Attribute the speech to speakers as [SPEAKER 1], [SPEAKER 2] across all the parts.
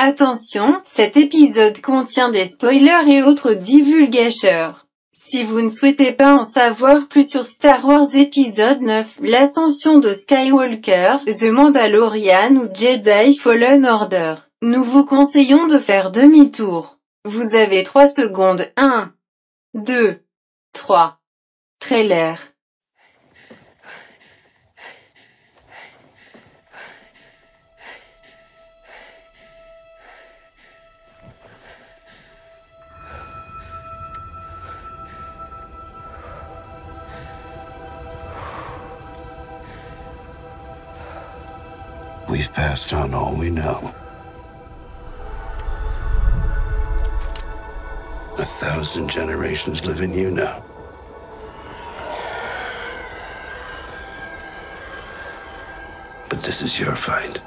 [SPEAKER 1] Attention, cet épisode contient des spoilers et autres divulgateurs. Si vous ne souhaitez pas en savoir plus sur Star Wars épisode 9, l'ascension de Skywalker, The Mandalorian ou Jedi Fallen Order, nous vous conseillons de faire demi-tour. Vous avez 3 secondes. 1, 2, 3. Trailer.
[SPEAKER 2] We've passed on all we know. 1,000 generations live in you now. But this is your fight.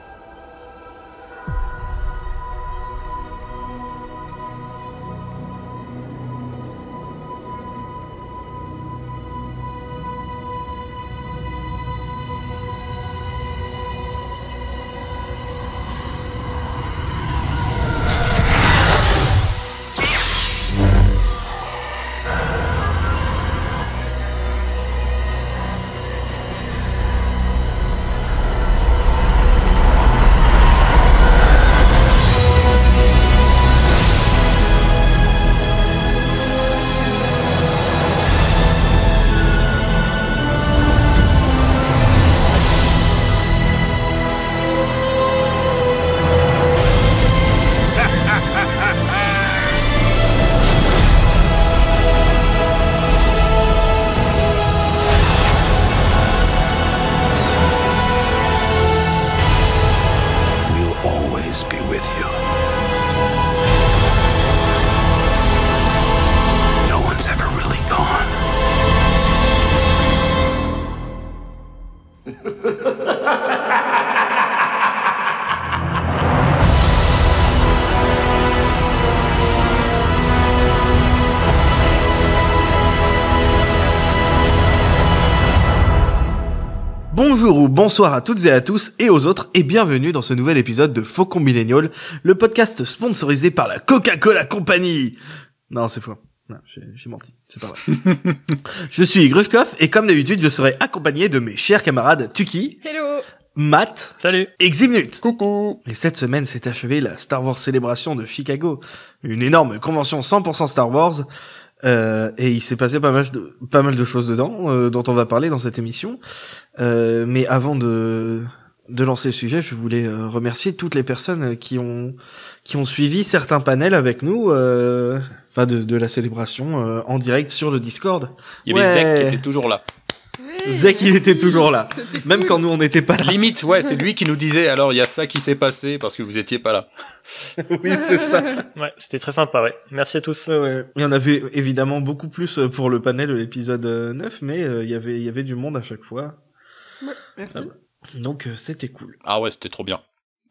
[SPEAKER 3] Bonjour ou bonsoir à toutes et à tous et aux autres et bienvenue dans ce nouvel épisode de Faucon Millennial, le podcast sponsorisé par la Coca-Cola Company. Non, c'est faux. Non, j'ai menti, c'est pas vrai. Je suis Grushkov et comme d'habitude, je serai accompagné de mes chers camarades Tuki.
[SPEAKER 4] Hello.
[SPEAKER 3] Matt.
[SPEAKER 5] Salut.
[SPEAKER 3] Et Ximnut.
[SPEAKER 5] Coucou.
[SPEAKER 3] Et cette semaine s'est achevée la Star Wars Célébration de Chicago, une énorme convention 100% Star Wars. Et il s'est passé pas mal de choses dedans, dont on va parler dans cette émission. Mais avant de lancer le sujet, je voulais remercier toutes les personnes qui ont suivi certains panels avec nous, de la célébration en direct sur le Discord.
[SPEAKER 5] Il y avait Zach qui était toujours là.
[SPEAKER 4] Oui,
[SPEAKER 3] Zach, il était toujours là, même
[SPEAKER 4] cool.
[SPEAKER 3] quand nous on n'était pas là.
[SPEAKER 5] Limite, ouais, c'est lui qui nous disait alors il y a ça qui s'est passé parce que vous étiez pas là.
[SPEAKER 3] Oui, c'est ça.
[SPEAKER 6] Ouais, c'était très sympa, ouais. Merci à tous.
[SPEAKER 3] Ouais. Il y en avait évidemment beaucoup plus pour le panel de l'épisode 9, mais il y avait du monde à chaque fois.
[SPEAKER 4] Ouais, merci.
[SPEAKER 3] Donc c'était cool.
[SPEAKER 5] Ah ouais, c'était trop bien.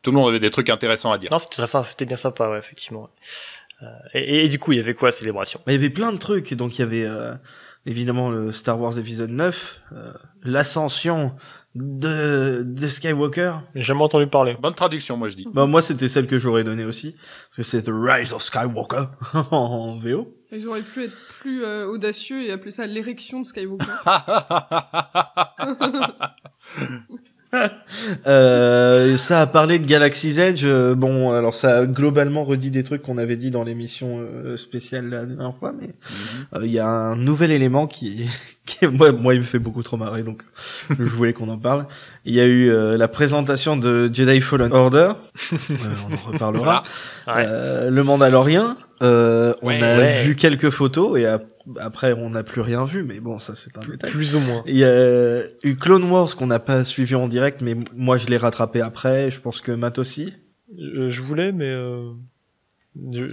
[SPEAKER 5] Tout le monde avait des trucs intéressants à dire.
[SPEAKER 6] Non, c'était bien sympa, ouais, effectivement. Et du coup, il y avait quoi, célébration?
[SPEAKER 3] Il y avait plein de trucs, donc il y avait évidemment le Star Wars épisode 9, l'ascension de Skywalker.
[SPEAKER 6] J'ai jamais entendu parler.
[SPEAKER 5] Bonne traduction, moi je dis.
[SPEAKER 3] Bah moi c'était celle que j'aurais donnée aussi, parce que c'est The Rise of Skywalker en VO.
[SPEAKER 4] Ils auraient pu être plus audacieux et appeler ça l'érection de Skywalker.
[SPEAKER 3] Ça a parlé de Galaxy's Edge. Bon, alors ça a globalement redit des trucs qu'on avait dit dans l'émission spéciale la dernière fois, mais il y a un nouvel élément qui moi il me fait beaucoup trop marrer, donc je voulais qu'on en parle. Il y a eu la présentation de Jedi Fallen Order, on en reparlera.
[SPEAKER 6] Ouais.
[SPEAKER 3] Le Mandalorian, on a
[SPEAKER 5] Ouais.
[SPEAKER 3] vu quelques photos et après on n'a plus rien vu, mais bon, ça c'est un détail.
[SPEAKER 6] Plus ou moins.
[SPEAKER 3] Il y a eu Clone Wars qu'on n'a pas suivi en direct, mais moi je l'ai rattrapé après, je pense que Matt aussi.
[SPEAKER 6] Je voulais, mais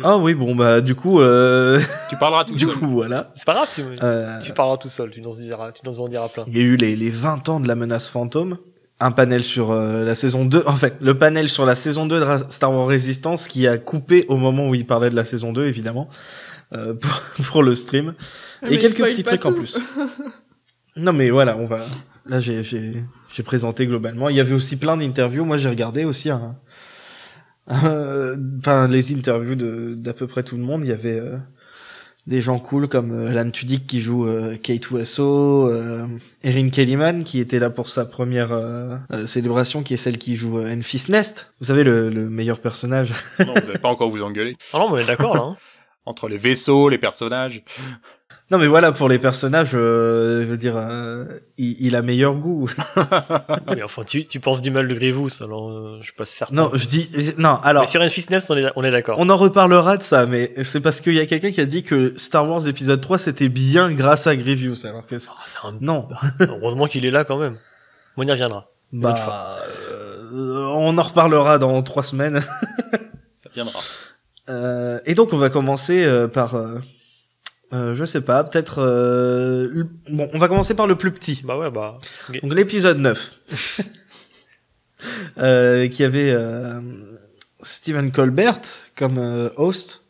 [SPEAKER 3] Ah oui, bon bah du coup
[SPEAKER 5] Tu parleras tout
[SPEAKER 3] du
[SPEAKER 5] seul.
[SPEAKER 3] coup voilà.
[SPEAKER 6] c'est pas grave, tu parleras tout seul, tu nous en diras plein.
[SPEAKER 3] Il y a eu les 20 ans de la menace fantôme, un panel sur la saison 2, en fait, le panel sur la saison 2 de Star Wars Resistance qui a coupé au moment où il parlait de la saison 2 évidemment. Pour le stream.
[SPEAKER 4] Mais
[SPEAKER 3] Et quelques
[SPEAKER 4] spoil
[SPEAKER 3] petits
[SPEAKER 4] pas
[SPEAKER 3] trucs en
[SPEAKER 4] tout.
[SPEAKER 3] plus. Non mais voilà, on va. Là j'ai présenté globalement. Il y avait aussi plein d'interviews. Moi j'ai regardé aussi Enfin, les interviews d'à peu près tout le monde, il y avait des gens cool comme Alan Tudyk qui joue Kate Winslet, Erin Kellyman qui était là pour sa première célébration, qui est celle qui joue Enfys Nest. Vous savez, le meilleur personnage.
[SPEAKER 5] Non, vous n'allez pas encore vous engueuler.
[SPEAKER 6] Ah non, mais on est d'accord là. Hein.
[SPEAKER 5] Entre les vaisseaux, les personnages.
[SPEAKER 3] Non mais voilà, pour les personnages, je veux dire, il a meilleur goût.
[SPEAKER 6] Oui, enfin, tu penses du mal de Grievous, alors je suis pas certain.
[SPEAKER 3] Non, je dis non. Alors,
[SPEAKER 6] mais sur Enfys Nest, on est d'accord.
[SPEAKER 3] on en reparlera de ça, mais c'est parce qu'il y a quelqu'un qui a dit que Star Wars épisode 3 c'était bien grâce à Grievous, alors que non.
[SPEAKER 6] Heureusement qu'il est là quand même. On y reviendra.
[SPEAKER 3] On en reparlera dans 3 semaines.
[SPEAKER 5] Ça viendra.
[SPEAKER 3] Et donc on va commencer par je sais pas, peut-être bon, on va commencer par le plus petit.
[SPEAKER 6] Bah ouais,
[SPEAKER 3] Donc l'épisode 9. Qui avait Stephen Colbert comme host,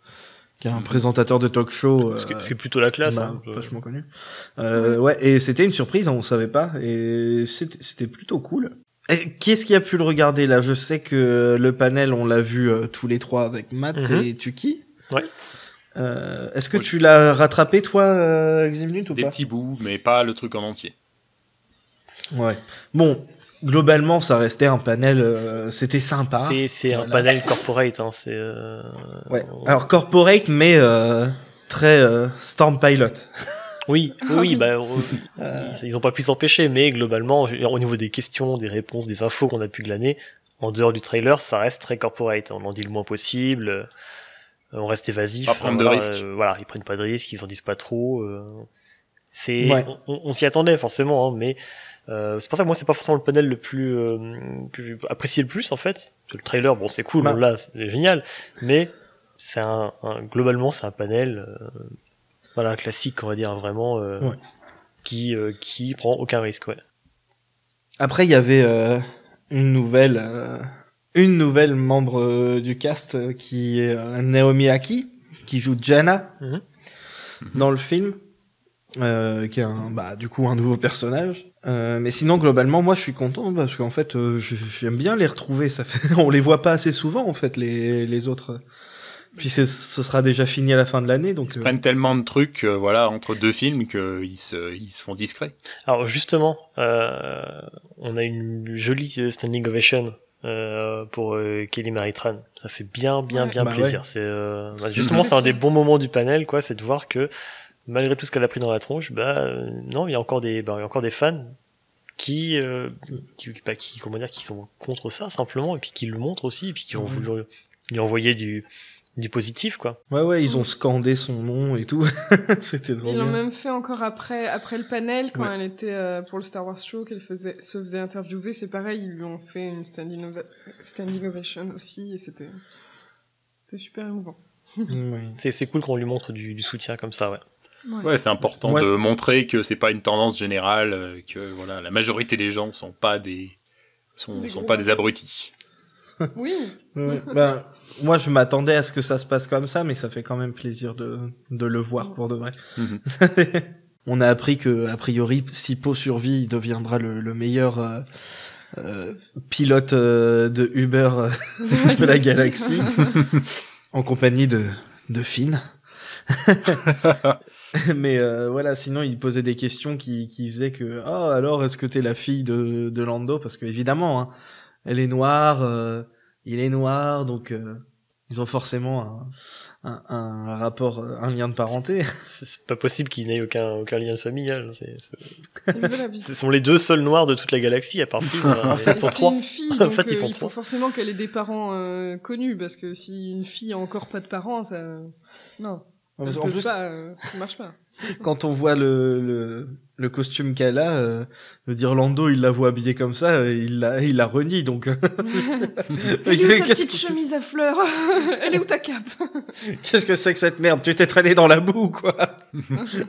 [SPEAKER 3] qui est un présentateur de talk show
[SPEAKER 6] ce qui est plutôt la classe,
[SPEAKER 3] vachement connu. Ouais, et c'était une surprise, on savait pas, et c'était plutôt cool. Et qui est-ce qui a pu le regarder là? Je sais que le panel, on l'a vu tous les trois avec Matt et Tuki.
[SPEAKER 6] Ouais.
[SPEAKER 3] Est-ce que tu l'as rattrapé toi, Ximnut, ou
[SPEAKER 5] Des
[SPEAKER 3] pas?
[SPEAKER 5] petits bouts, mais pas le truc en entier.
[SPEAKER 3] Ouais. Bon, globalement, ça restait un panel, c'était sympa.
[SPEAKER 6] C'est un panel corporate, hein. C'est.
[SPEAKER 3] Ouais. Alors corporate, mais très Storm Pilot.
[SPEAKER 6] Oui, bah, ils ont pas pu s'empêcher, mais globalement, au niveau des questions, des réponses, des infos qu'on a pu glaner, en dehors du trailer, ça reste très corporate. On en dit le moins possible, on reste évasif.
[SPEAKER 5] Pas prendre de risques.
[SPEAKER 6] Voilà, ils prennent pas de risques, ils en disent pas trop.
[SPEAKER 3] Ouais.
[SPEAKER 6] On s'y attendait forcément, hein, mais c'est pour ça que moi c'est pas forcément le panel le plus que j'ai apprécié le plus en fait. Le trailer, bon c'est cool, là c'est génial, mais c'est globalement c'est un panel. Voilà, classique, on va dire, vraiment, qui prend aucun risque, ouais.
[SPEAKER 3] Après, il y avait une nouvelle membre du cast qui est Naomi Aki, qui joue Jana dans le film, qui est du coup un nouveau personnage. Mais sinon, globalement, moi, je suis content parce qu'en fait, j'aime bien les retrouver. Ça fait, on les voit pas assez souvent, en fait, les autres. Puis ce sera déjà fini à la fin de l'année, donc.
[SPEAKER 5] Ils prennent tellement de trucs, entre deux films qu'ils se font discrets.
[SPEAKER 6] Alors justement, on a une jolie standing ovation pour Kelly Marie Tran. Ça fait bien plaisir. Ouais. C'est justement c'est un des bons moments du panel, quoi, c'est de voir que malgré tout ce qu'elle a pris dans la tronche, non, il y a encore des fans qui sont contre ça simplement, et puis qui le montrent aussi, et puis qui ont voulu lui envoyer du positif, quoi.
[SPEAKER 3] Ouais, ils ont scandé son nom et tout. C'était drôle.
[SPEAKER 4] Ils l'ont même fait encore après le panel, quand elle était pour le Star Wars Show, qu'elle se faisait interviewer, c'est pareil, ils lui ont fait une standing ovation aussi, et c'était super émouvant.
[SPEAKER 6] C'est cool qu'on lui montre du soutien comme ça, ouais.
[SPEAKER 5] Ouais, c'est important de montrer que c'est pas une tendance générale, que voilà, la majorité des gens sont pas des abrutis.
[SPEAKER 4] Oui.
[SPEAKER 3] Moi, je m'attendais à ce que ça se passe comme ça, mais ça fait quand même plaisir de le voir pour de vrai. On a appris que, a priori, si Poe survit, il deviendra le meilleur pilote de Uber de la galaxie, en compagnie de Finn. Mais voilà, sinon il posait des questions qui faisaient que alors est-ce que t'es la fille de Lando, parce que évidemment, hein, elle est noire, il est noir, donc ils ont forcément un rapport, un lien de parenté.
[SPEAKER 6] C'est pas possible qu'il n'ait aucun lien familial. Ce sont les deux seuls noirs de toute la galaxie, à part Finn.
[SPEAKER 3] En fait,
[SPEAKER 6] ils sont trois.
[SPEAKER 4] Une fille, donc,
[SPEAKER 6] en fait,
[SPEAKER 4] il faut forcément qu'elle ait des parents connus, parce que si une fille a encore pas de parents, ça... Non.
[SPEAKER 3] En
[SPEAKER 4] plus, ça marche pas.
[SPEAKER 3] Quand on voit le costume qu'elle a, dire Lando, il la voit habillée comme ça, il la renie, donc.
[SPEAKER 4] Elle est où ta petite chemise à fleurs? Elle est où ta cape?
[SPEAKER 3] Qu'est-ce que c'est que cette merde? Tu t'es traîné dans la boue, quoi.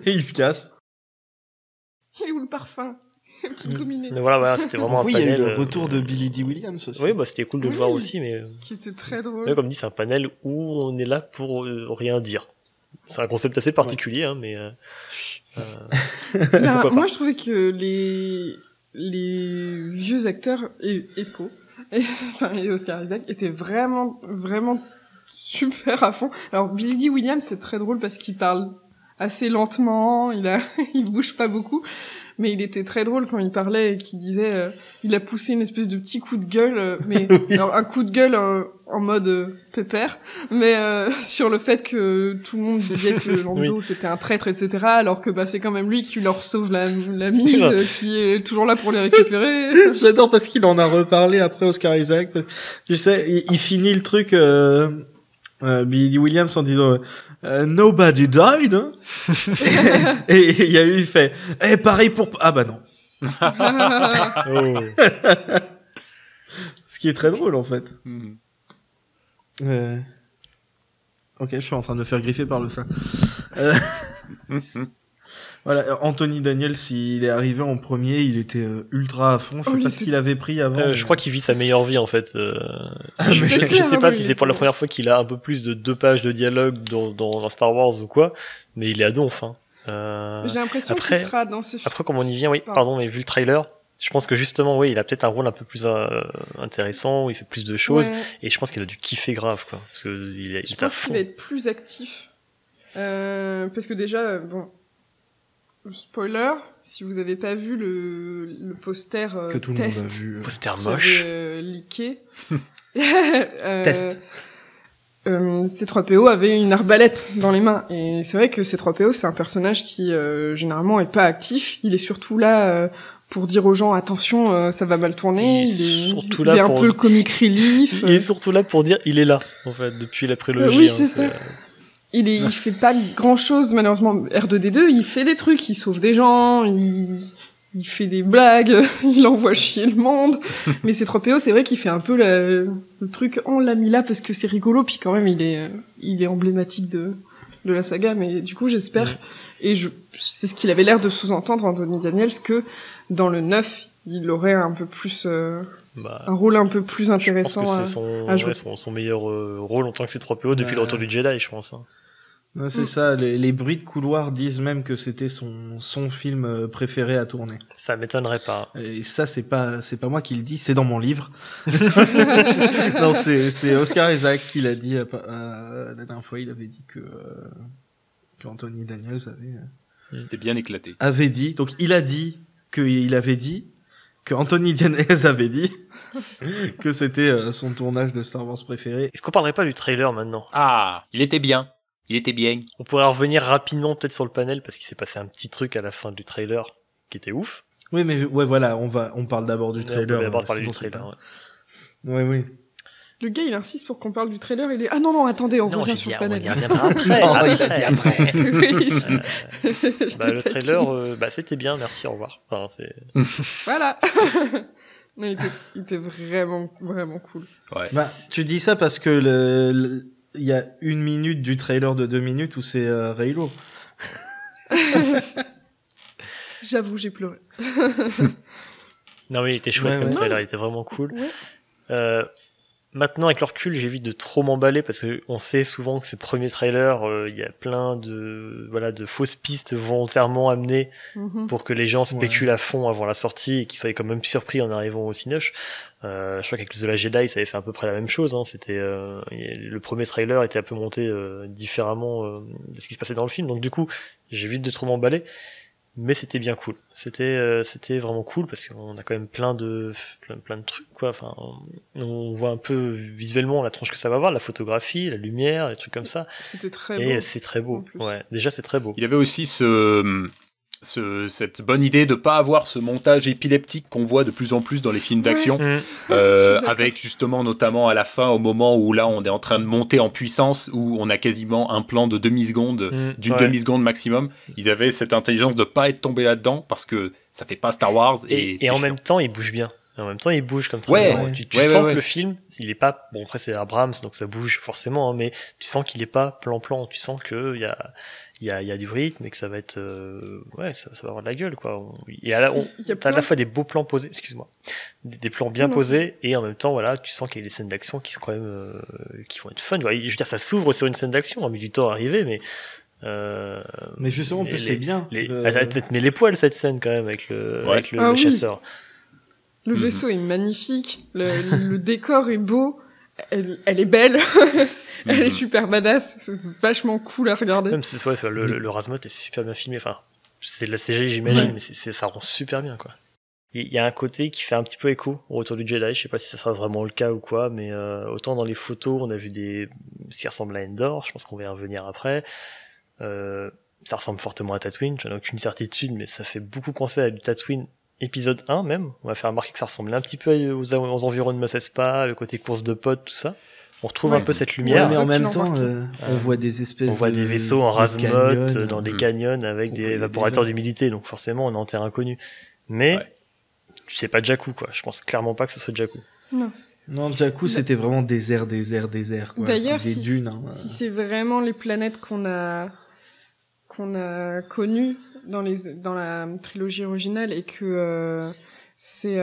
[SPEAKER 3] Et il se casse.
[SPEAKER 4] Il est où le parfum? Le petit combiné.
[SPEAKER 6] Mais voilà, c'était vraiment un panel.
[SPEAKER 3] Oui, il y a eu le retour de Billy Dee Williams aussi.
[SPEAKER 6] Oui, c'était cool de le voir aussi, mais.
[SPEAKER 4] Qui était très drôle.
[SPEAKER 6] Ouais, comme dit, c'est un panel où on est là pour rien dire. C'est un concept assez particulier, hein, mais.
[SPEAKER 4] Moi, je trouvais que les vieux acteurs et Poe et Oscar Isaac étaient vraiment super à fond. Alors Billy Dee Williams, c'est très drôle parce qu'il parle assez lentement, il bouge pas beaucoup, mais il était très drôle quand il parlait et qu'il disait il a poussé une espèce de petit coup de gueule, mais
[SPEAKER 3] Oui.
[SPEAKER 4] alors un coup de gueule en mode pépère, mais sur le fait que tout le monde disait que Lando c'était un traître, etc., alors que c'est quand même lui qui leur sauve la mise, qui est toujours là pour les récupérer.
[SPEAKER 3] J'adore parce qu'il en a reparlé après Oscar Isaac. Tu sais, il finit le truc Billy Williams en disant nobody died, hein. Et il y a eu, il fait pareil pour ah bah non.
[SPEAKER 6] Oh.
[SPEAKER 3] Ce qui est très drôle en fait.
[SPEAKER 5] Mm.
[SPEAKER 3] Ok, je suis en train de me faire griffer par le chat. Voilà, Anthony Daniels, s'il est arrivé en premier, il était ultra à fond. Je sais pas ce qu'il avait pris avant.
[SPEAKER 6] Je crois qu'il vit sa meilleure vie en fait.
[SPEAKER 4] Mais
[SPEAKER 6] Je
[SPEAKER 4] clair,
[SPEAKER 6] sais pas
[SPEAKER 4] oui,
[SPEAKER 6] si c'est pour la première fois qu'il a un peu plus de 2 pages de dialogue dans un Star Wars ou quoi, mais il est à donf. Hein.
[SPEAKER 4] J'ai l'impression qu'il sera dans ce film.
[SPEAKER 6] Après, comme on y vient, oui, pardon, mais vu le trailer, je pense que justement, oui, il a peut-être un rôle un peu plus intéressant, où il fait plus de choses, et je pense qu'il a dû kiffer grave, quoi. Parce que
[SPEAKER 4] je pense qu'il va être plus actif. Parce que déjà, spoiler, si vous avez pas vu le poster
[SPEAKER 3] que tout le
[SPEAKER 4] test,
[SPEAKER 3] monde a vu,
[SPEAKER 6] poster moche,
[SPEAKER 4] leaké,
[SPEAKER 3] test.
[SPEAKER 4] C3PO avait une arbalète dans les mains, et c'est vrai que C3PO c'est un personnage qui généralement est pas actif. Il est surtout là pour dire aux gens attention, ça va mal tourner. Il est un peu le comic relief.
[SPEAKER 6] Il est surtout là pour dire il est là en fait depuis la prélogie.
[SPEAKER 4] Oui, c'est ça. Il fait pas grand chose malheureusement. R2D2 il fait des trucs, il sauve des gens, il fait des blagues, il envoie chier le monde. Mais C3PO c'est vrai qu'il fait un peu le truc on l'a mis là parce que c'est rigolo, puis quand même il est emblématique de la saga. Mais du coup j'espère et c'est ce qu'il avait l'air de sous-entendre Anthony Daniels, que dans le 9 il aurait un peu plus un rôle un peu plus intéressant à jouer.
[SPEAKER 6] Son meilleur rôle en tant que C3PO depuis le retour du Jedi, je pense. Hein.
[SPEAKER 3] Non, c'est ça, les bruits de couloir disent même que c'était son film préféré à tourner.
[SPEAKER 6] Ça m'étonnerait pas.
[SPEAKER 3] Et ça, c'est pas moi qui le dis, c'est dans mon livre. Non, c'est Oscar Isaac qui l'a dit, la dernière fois, il avait dit que Anthony Daniels
[SPEAKER 5] C'était bien éclaté.
[SPEAKER 3] Avait dit, donc il a dit qu'il avait dit que Anthony Daniels avait dit que c'était son tournage de Star Wars préféré.
[SPEAKER 6] Est-ce qu'on parlerait pas du trailer maintenant?
[SPEAKER 5] Ah, il était bien.
[SPEAKER 6] On pourrait revenir rapidement peut-être sur le panel parce qu'il s'est passé un petit truc à la fin du trailer qui était ouf.
[SPEAKER 3] Oui, mais voilà, on parle d'abord du trailer.
[SPEAKER 6] On va d'abord parler du trailer.
[SPEAKER 3] Ouais. Oui.
[SPEAKER 4] Le gars, il insiste pour qu'on parle du trailer. Il est ah non, attendez, on revient sur le panel.
[SPEAKER 6] On y reviendra après.
[SPEAKER 3] Non, il a dit après.
[SPEAKER 4] Oui.
[SPEAKER 6] Le trailer, c'était bien. Merci, au revoir. Enfin,
[SPEAKER 4] voilà. Non, il était vraiment cool.
[SPEAKER 5] Ouais.
[SPEAKER 3] Tu dis ça parce que il y a 1 minute du trailer de 2 minutes où c'est Reylo.
[SPEAKER 4] J'avoue, j'ai pleuré.
[SPEAKER 6] Non, mais il était chouette comme trailer, il était vraiment cool. Ouais. Maintenant, avec le recul, j'évite de trop m'emballer parce que on sait souvent que ces premiers trailers, il y a plein de fausses pistes volontairement amenées pour que les gens spéculent à fond avant la sortie et qu'ils soient quand même surpris en arrivant au Cinoche. Je crois qu'avec The Last Jedi, ça avait fait à peu près la même chose. Hein. C'était le premier trailer était un peu monté différemment de ce qui se passait dans le film. Donc du coup, j'évite de trop m'emballer. Mais c'était bien cool. C'était vraiment cool parce qu'on a quand même plein de trucs, quoi. Enfin, on voit un peu visuellement la tronche que ça va avoir, la photographie, la lumière, les trucs comme ça.
[SPEAKER 4] C'était très beau.
[SPEAKER 6] Et c'est très beau. Ouais. Déjà, c'est très beau.
[SPEAKER 5] Il y avait aussi cette bonne idée de pas avoir ce montage épileptique qu'on voit de plus en plus dans les films d'action, avec justement notamment à la fin, au moment où là on est en train de monter en puissance, où on a quasiment un plan de demi-seconde, d'une demi-seconde maximum. Ils avaient cette intelligence de pas être tombé là-dedans parce que ça fait pas Star Wars et
[SPEAKER 6] en même temps il bouge bien. En même temps, il bouge comme ça. Tu sens que le film, il est pas, bon après c'est Abrams donc ça bouge forcément, hein, mais tu sens qu'il est pas plan-plan. Tu sens que il y a du rythme et que ça va être ça va avoir de la gueule, quoi. T'as à la fois des beaux plans posés, excuse-moi, des plans bien posés, et en même temps voilà, tu sens qu'il y a des scènes d'action qui sont quand même qui vont être fun. Je veux dire, ça s'ouvre sur une scène d'action, on a mis du temps à arriver,
[SPEAKER 3] mais justement en plus c'est bien.
[SPEAKER 6] Elle te met les poils cette scène quand même avec le chasseur.
[SPEAKER 4] Le vaisseau est magnifique, le décor est beau, elle est belle, elle est super badass, c'est vachement cool à regarder.
[SPEAKER 6] Même le Razmot est super bien filmé, enfin, c'est de la CGI j'imagine, mais ça rend super bien, quoi. Il y a un côté qui fait un petit peu écho au Retour du Jedi, je sais pas si ça sera vraiment le cas ou quoi, mais autant dans les photos, on a vu ce qui ressemble à Endor, je pense qu'on va y revenir après. Ça ressemble fortement à Tatooine, j'en ai aucune certitude, mais ça fait beaucoup penser à du Tatooine épisode 1 même. On va faire remarquer que ça ressemble un petit peu aux environnements Spa, le côté course de potes, tout ça. On retrouve un peu cette lumière.
[SPEAKER 3] Ouais, mais en même temps, on voit des espèces
[SPEAKER 6] des vaisseaux en Razmot, dans des canyons avec des évaporateurs d'humidité, donc forcément on est en terre inconnue. Mais c'est pas Jakku, quoi. Je pense clairement pas que ce soit Jakku.
[SPEAKER 3] Non, Jakku, c'était vraiment désert, quoi.
[SPEAKER 4] D'ailleurs,
[SPEAKER 3] des dunes, hein.
[SPEAKER 4] Si c'est vraiment les planètes qu'on a connues dans la trilogie originale et que c'est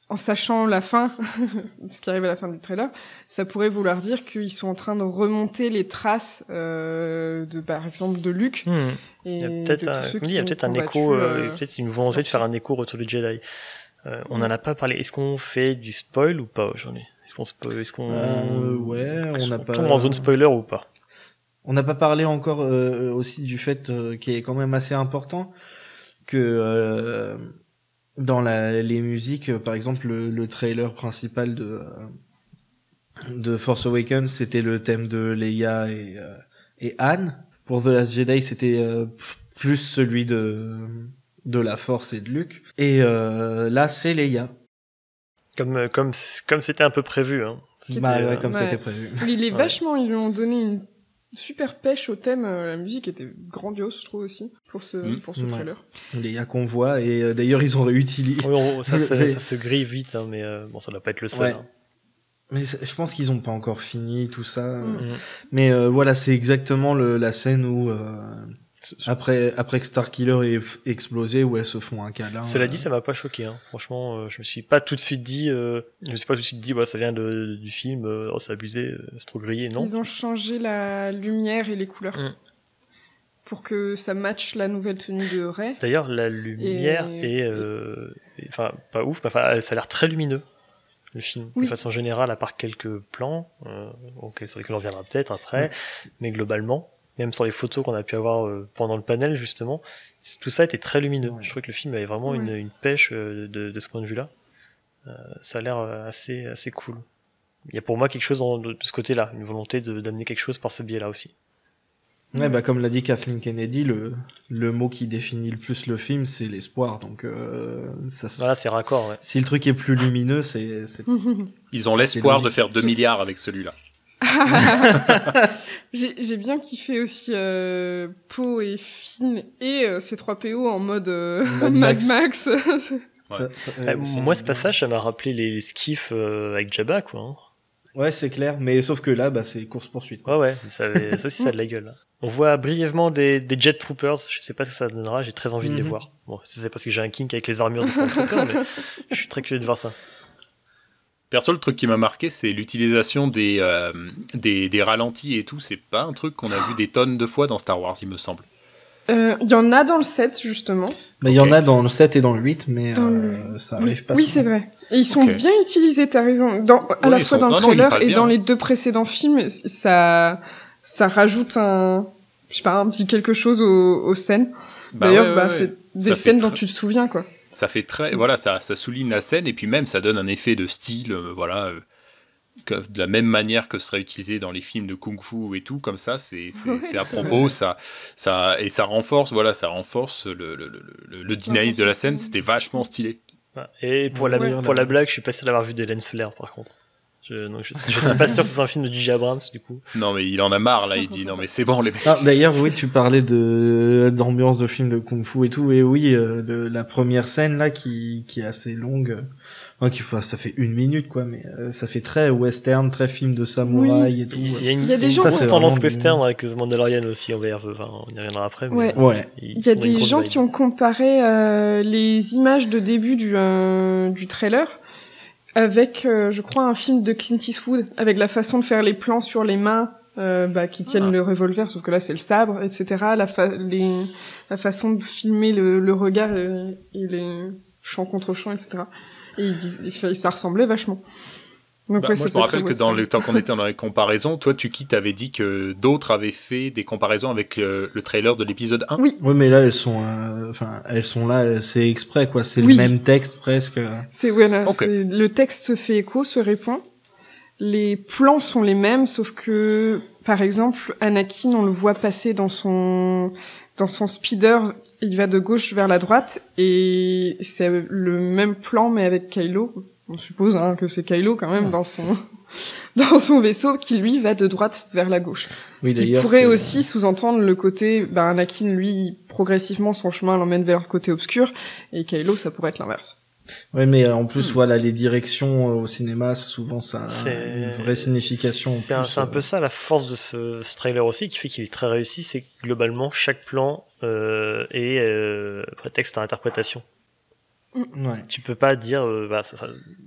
[SPEAKER 4] en sachant la fin, ce qui arrive à la fin du trailer, ça pourrait vouloir dire qu'ils sont en train de remonter les traces par exemple de Luke.
[SPEAKER 6] Il y a peut-être un écho, peut-être une volonté de faire un écho au Retour du Jedi. On en a pas parlé. Est-ce qu'on fait du spoil ou pas aujourd'hui?
[SPEAKER 3] On n'a pas.
[SPEAKER 6] Tombe en zone spoiler ou pas?
[SPEAKER 3] On n'a pas parlé encore aussi du fait qui est quand même assez important que dans les musiques, par exemple le trailer principal de Force Awakens, c'était le thème de Leia et Han. Pour The Last Jedi, c'était plus celui de la Force et de Luke. Et là, c'est Leia.
[SPEAKER 6] Comme c'était un peu prévu, hein.
[SPEAKER 3] C'était prévu.
[SPEAKER 4] Il est vachement, ils lui ont donné une super pêche au thème. La musique était grandiose, je trouve aussi, pour ce trailer.
[SPEAKER 3] Leia qu'on voit, et d'ailleurs, ils ont réutilisé.
[SPEAKER 6] Ça se grille vite, hein, mais bon, ça doit pas être le seul. Hein.
[SPEAKER 3] Mais je pense qu'ils ont pas encore fini tout ça. Mais voilà, c'est exactement la scène où après que Starkiller ait explosé, où elles se font un câlin.
[SPEAKER 6] Cela dit, ça m'a pas choqué. Hein. Franchement, je me suis pas tout de suite dit, ça vient du film. C'est abusé, c'est trop grillé. Non.
[SPEAKER 4] Ils ont changé la lumière et les couleurs pour que ça matche la nouvelle tenue de Rey.
[SPEAKER 6] D'ailleurs, la lumière est, pas ouf, mais ça a l'air très lumineux. Le film, de façon générale, à part quelques plans, c'est vrai qu'on en reviendra peut-être après, mais globalement, même sur les photos qu'on a pu avoir pendant le panel, justement, tout ça était très lumineux. Je trouvais que le film avait vraiment une pêche de ce point de vue-là. Ça a l'air assez cool. Il y a pour moi quelque chose de ce côté-là, une volonté d'amener quelque chose par ce biais-là aussi.
[SPEAKER 3] Ouais, comme l'a dit Kathleen Kennedy, le mot qui définit le plus le film, c'est l'espoir. Donc,
[SPEAKER 6] c'est raccord, ouais.
[SPEAKER 3] Si le truc est plus lumineux, c'est...
[SPEAKER 5] Ils ont l'espoir de faire 2 milliards avec celui-là.
[SPEAKER 4] J'ai bien kiffé aussi Poe et Finn et C3PO en mode Mad Max.
[SPEAKER 6] Moi, ce passage, ça m'a rappelé les skiffs avec Jabba, quoi. Hein.
[SPEAKER 3] Ouais, c'est clair, mais sauf que là, c'est course-poursuite.
[SPEAKER 6] Ouais, ça aussi, ça a de la gueule. Là. On voit brièvement des Jet Troopers, je sais pas ce que ça donnera, j'ai très envie de les voir. Bon, c'est parce que j'ai un kink avec les armures de Stormtroopers, mais je suis très curieux de voir ça.
[SPEAKER 5] Perso, le truc qui m'a marqué, c'est l'utilisation des ralentis et tout. C'est pas un truc qu'on a vu des tonnes de fois dans Star Wars, il me semble.
[SPEAKER 4] Il y en a dans le 7, justement.
[SPEAKER 3] Il y en a dans le 7 et dans le 8, mais ça arrive pas.
[SPEAKER 4] Oui, c'est vrai. Et ils sont bien utilisés, t'as raison. À la fois dans le trailer et dans les 2 précédents films, ça rajoute un petit quelque chose aux scènes. D'ailleurs, c'est des scènes dont tu te souviens, quoi.
[SPEAKER 5] Ça fait ça souligne la scène, et puis même, ça donne un effet de style, de la même manière que ce serait utilisé dans les films de kung-fu et tout, comme ça, c'est à propos, ça renforce, le dynamisme de la scène, c'était vachement stylé.
[SPEAKER 6] Et pour la blague, je suis pas sûr d'avoir vu d'Hélène Solaire, par contre. Je suis pas sûr que ce soit un film de J.J. Abrams, du coup.
[SPEAKER 5] Non, mais il en a marre, là, il dit, non, mais c'est bon, les mecs.
[SPEAKER 3] D'ailleurs, oui, tu parlais d'ambiance de film de kung-fu et tout, et oui, la première scène, là, qui est assez longue, ça fait 1 minute, quoi, mais ça fait très western, très film de samouraï et tout.
[SPEAKER 4] Il y a des gens
[SPEAKER 6] qui ont tendance western avec The Mandalorian aussi, on y reviendra après. Mais
[SPEAKER 4] il y a des gens qui ont comparé les images de début du trailer avec, je crois, un film de Clint Eastwood, avec la façon de faire les plans sur les mains qui tiennent le revolver, sauf que là c'est le sabre, etc. La façon de filmer le regard et chant contre chant, etc. Et ça ressemblait vachement. Donc
[SPEAKER 5] moi, je me rappelle que dans le temps qu'on était dans les comparaisons, toi, Tuki, t'avais dit que d'autres avaient fait des comparaisons avec le trailer de l'épisode 1.
[SPEAKER 4] Oui.
[SPEAKER 3] Oui, mais là, elles sont là, c'est exprès, quoi. C'est le même texte, presque.
[SPEAKER 4] Le texte se fait écho, se répond. Les plans sont les mêmes, sauf que, par exemple, Anakin, on le voit passer dans son speeder, il va de gauche vers la droite, et c'est le même plan, mais avec Kylo. On suppose que c'est Kylo quand même dans son vaisseau qui lui va de droite vers la gauche. Oui, ce qui pourrait aussi sous-entendre le côté Anakin lui progressivement son chemin l'emmène vers le côté obscur et Kylo ça pourrait être l'inverse.
[SPEAKER 3] Ouais, mais en plus voilà, les directions au cinéma souvent ça a une vraie signification.
[SPEAKER 6] C'est un peu ça la force de ce trailer aussi qui fait qu'il est très réussi, c'est que globalement chaque plan est prétexte à interprétation.
[SPEAKER 3] Ouais.
[SPEAKER 6] Tu peux pas dire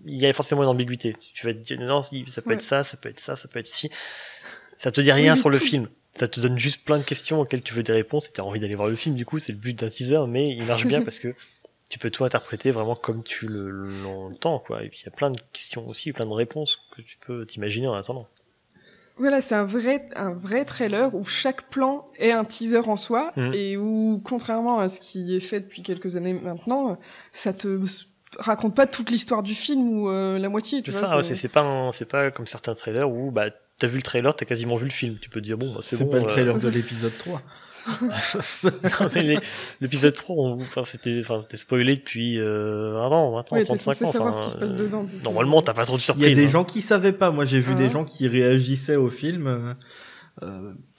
[SPEAKER 6] il y a forcément une ambiguïté. Tu vas te dire non, ça peut être ça, ça peut être ça, ça peut être ci. Ça te dit rien sur le film. Ça te donne juste plein de questions auxquelles tu veux des réponses et t'as envie d'aller voir le film. Du coup, c'est le but d'un teaser, mais il marche bien parce que tu peux tout interpréter vraiment comme tu l'entends, quoi. Et puis il y a plein de questions aussi, plein de réponses que tu peux t'imaginer en attendant.
[SPEAKER 4] Voilà, c'est un vrai trailer où chaque plan est un teaser en soi et où, contrairement à ce qui est fait depuis quelques années maintenant, ça te raconte pas toute l'histoire du film ou la moitié, tu vois.
[SPEAKER 6] C'est pas comme certains trailers où, t'as vu le trailer, t'as quasiment vu le film. Tu peux te dire, c'est bon.
[SPEAKER 3] C'est pas le trailer de l'épisode 3.
[SPEAKER 6] Non, mais l'épisode 3, c'était spoilé depuis 20 ans, 35 ans.
[SPEAKER 4] Savoir ce qui se passe dedans.
[SPEAKER 6] Normalement, t'as pas trop de surprises.
[SPEAKER 3] Il y a des gens qui savaient pas. Moi, j'ai vu des gens qui réagissaient au film,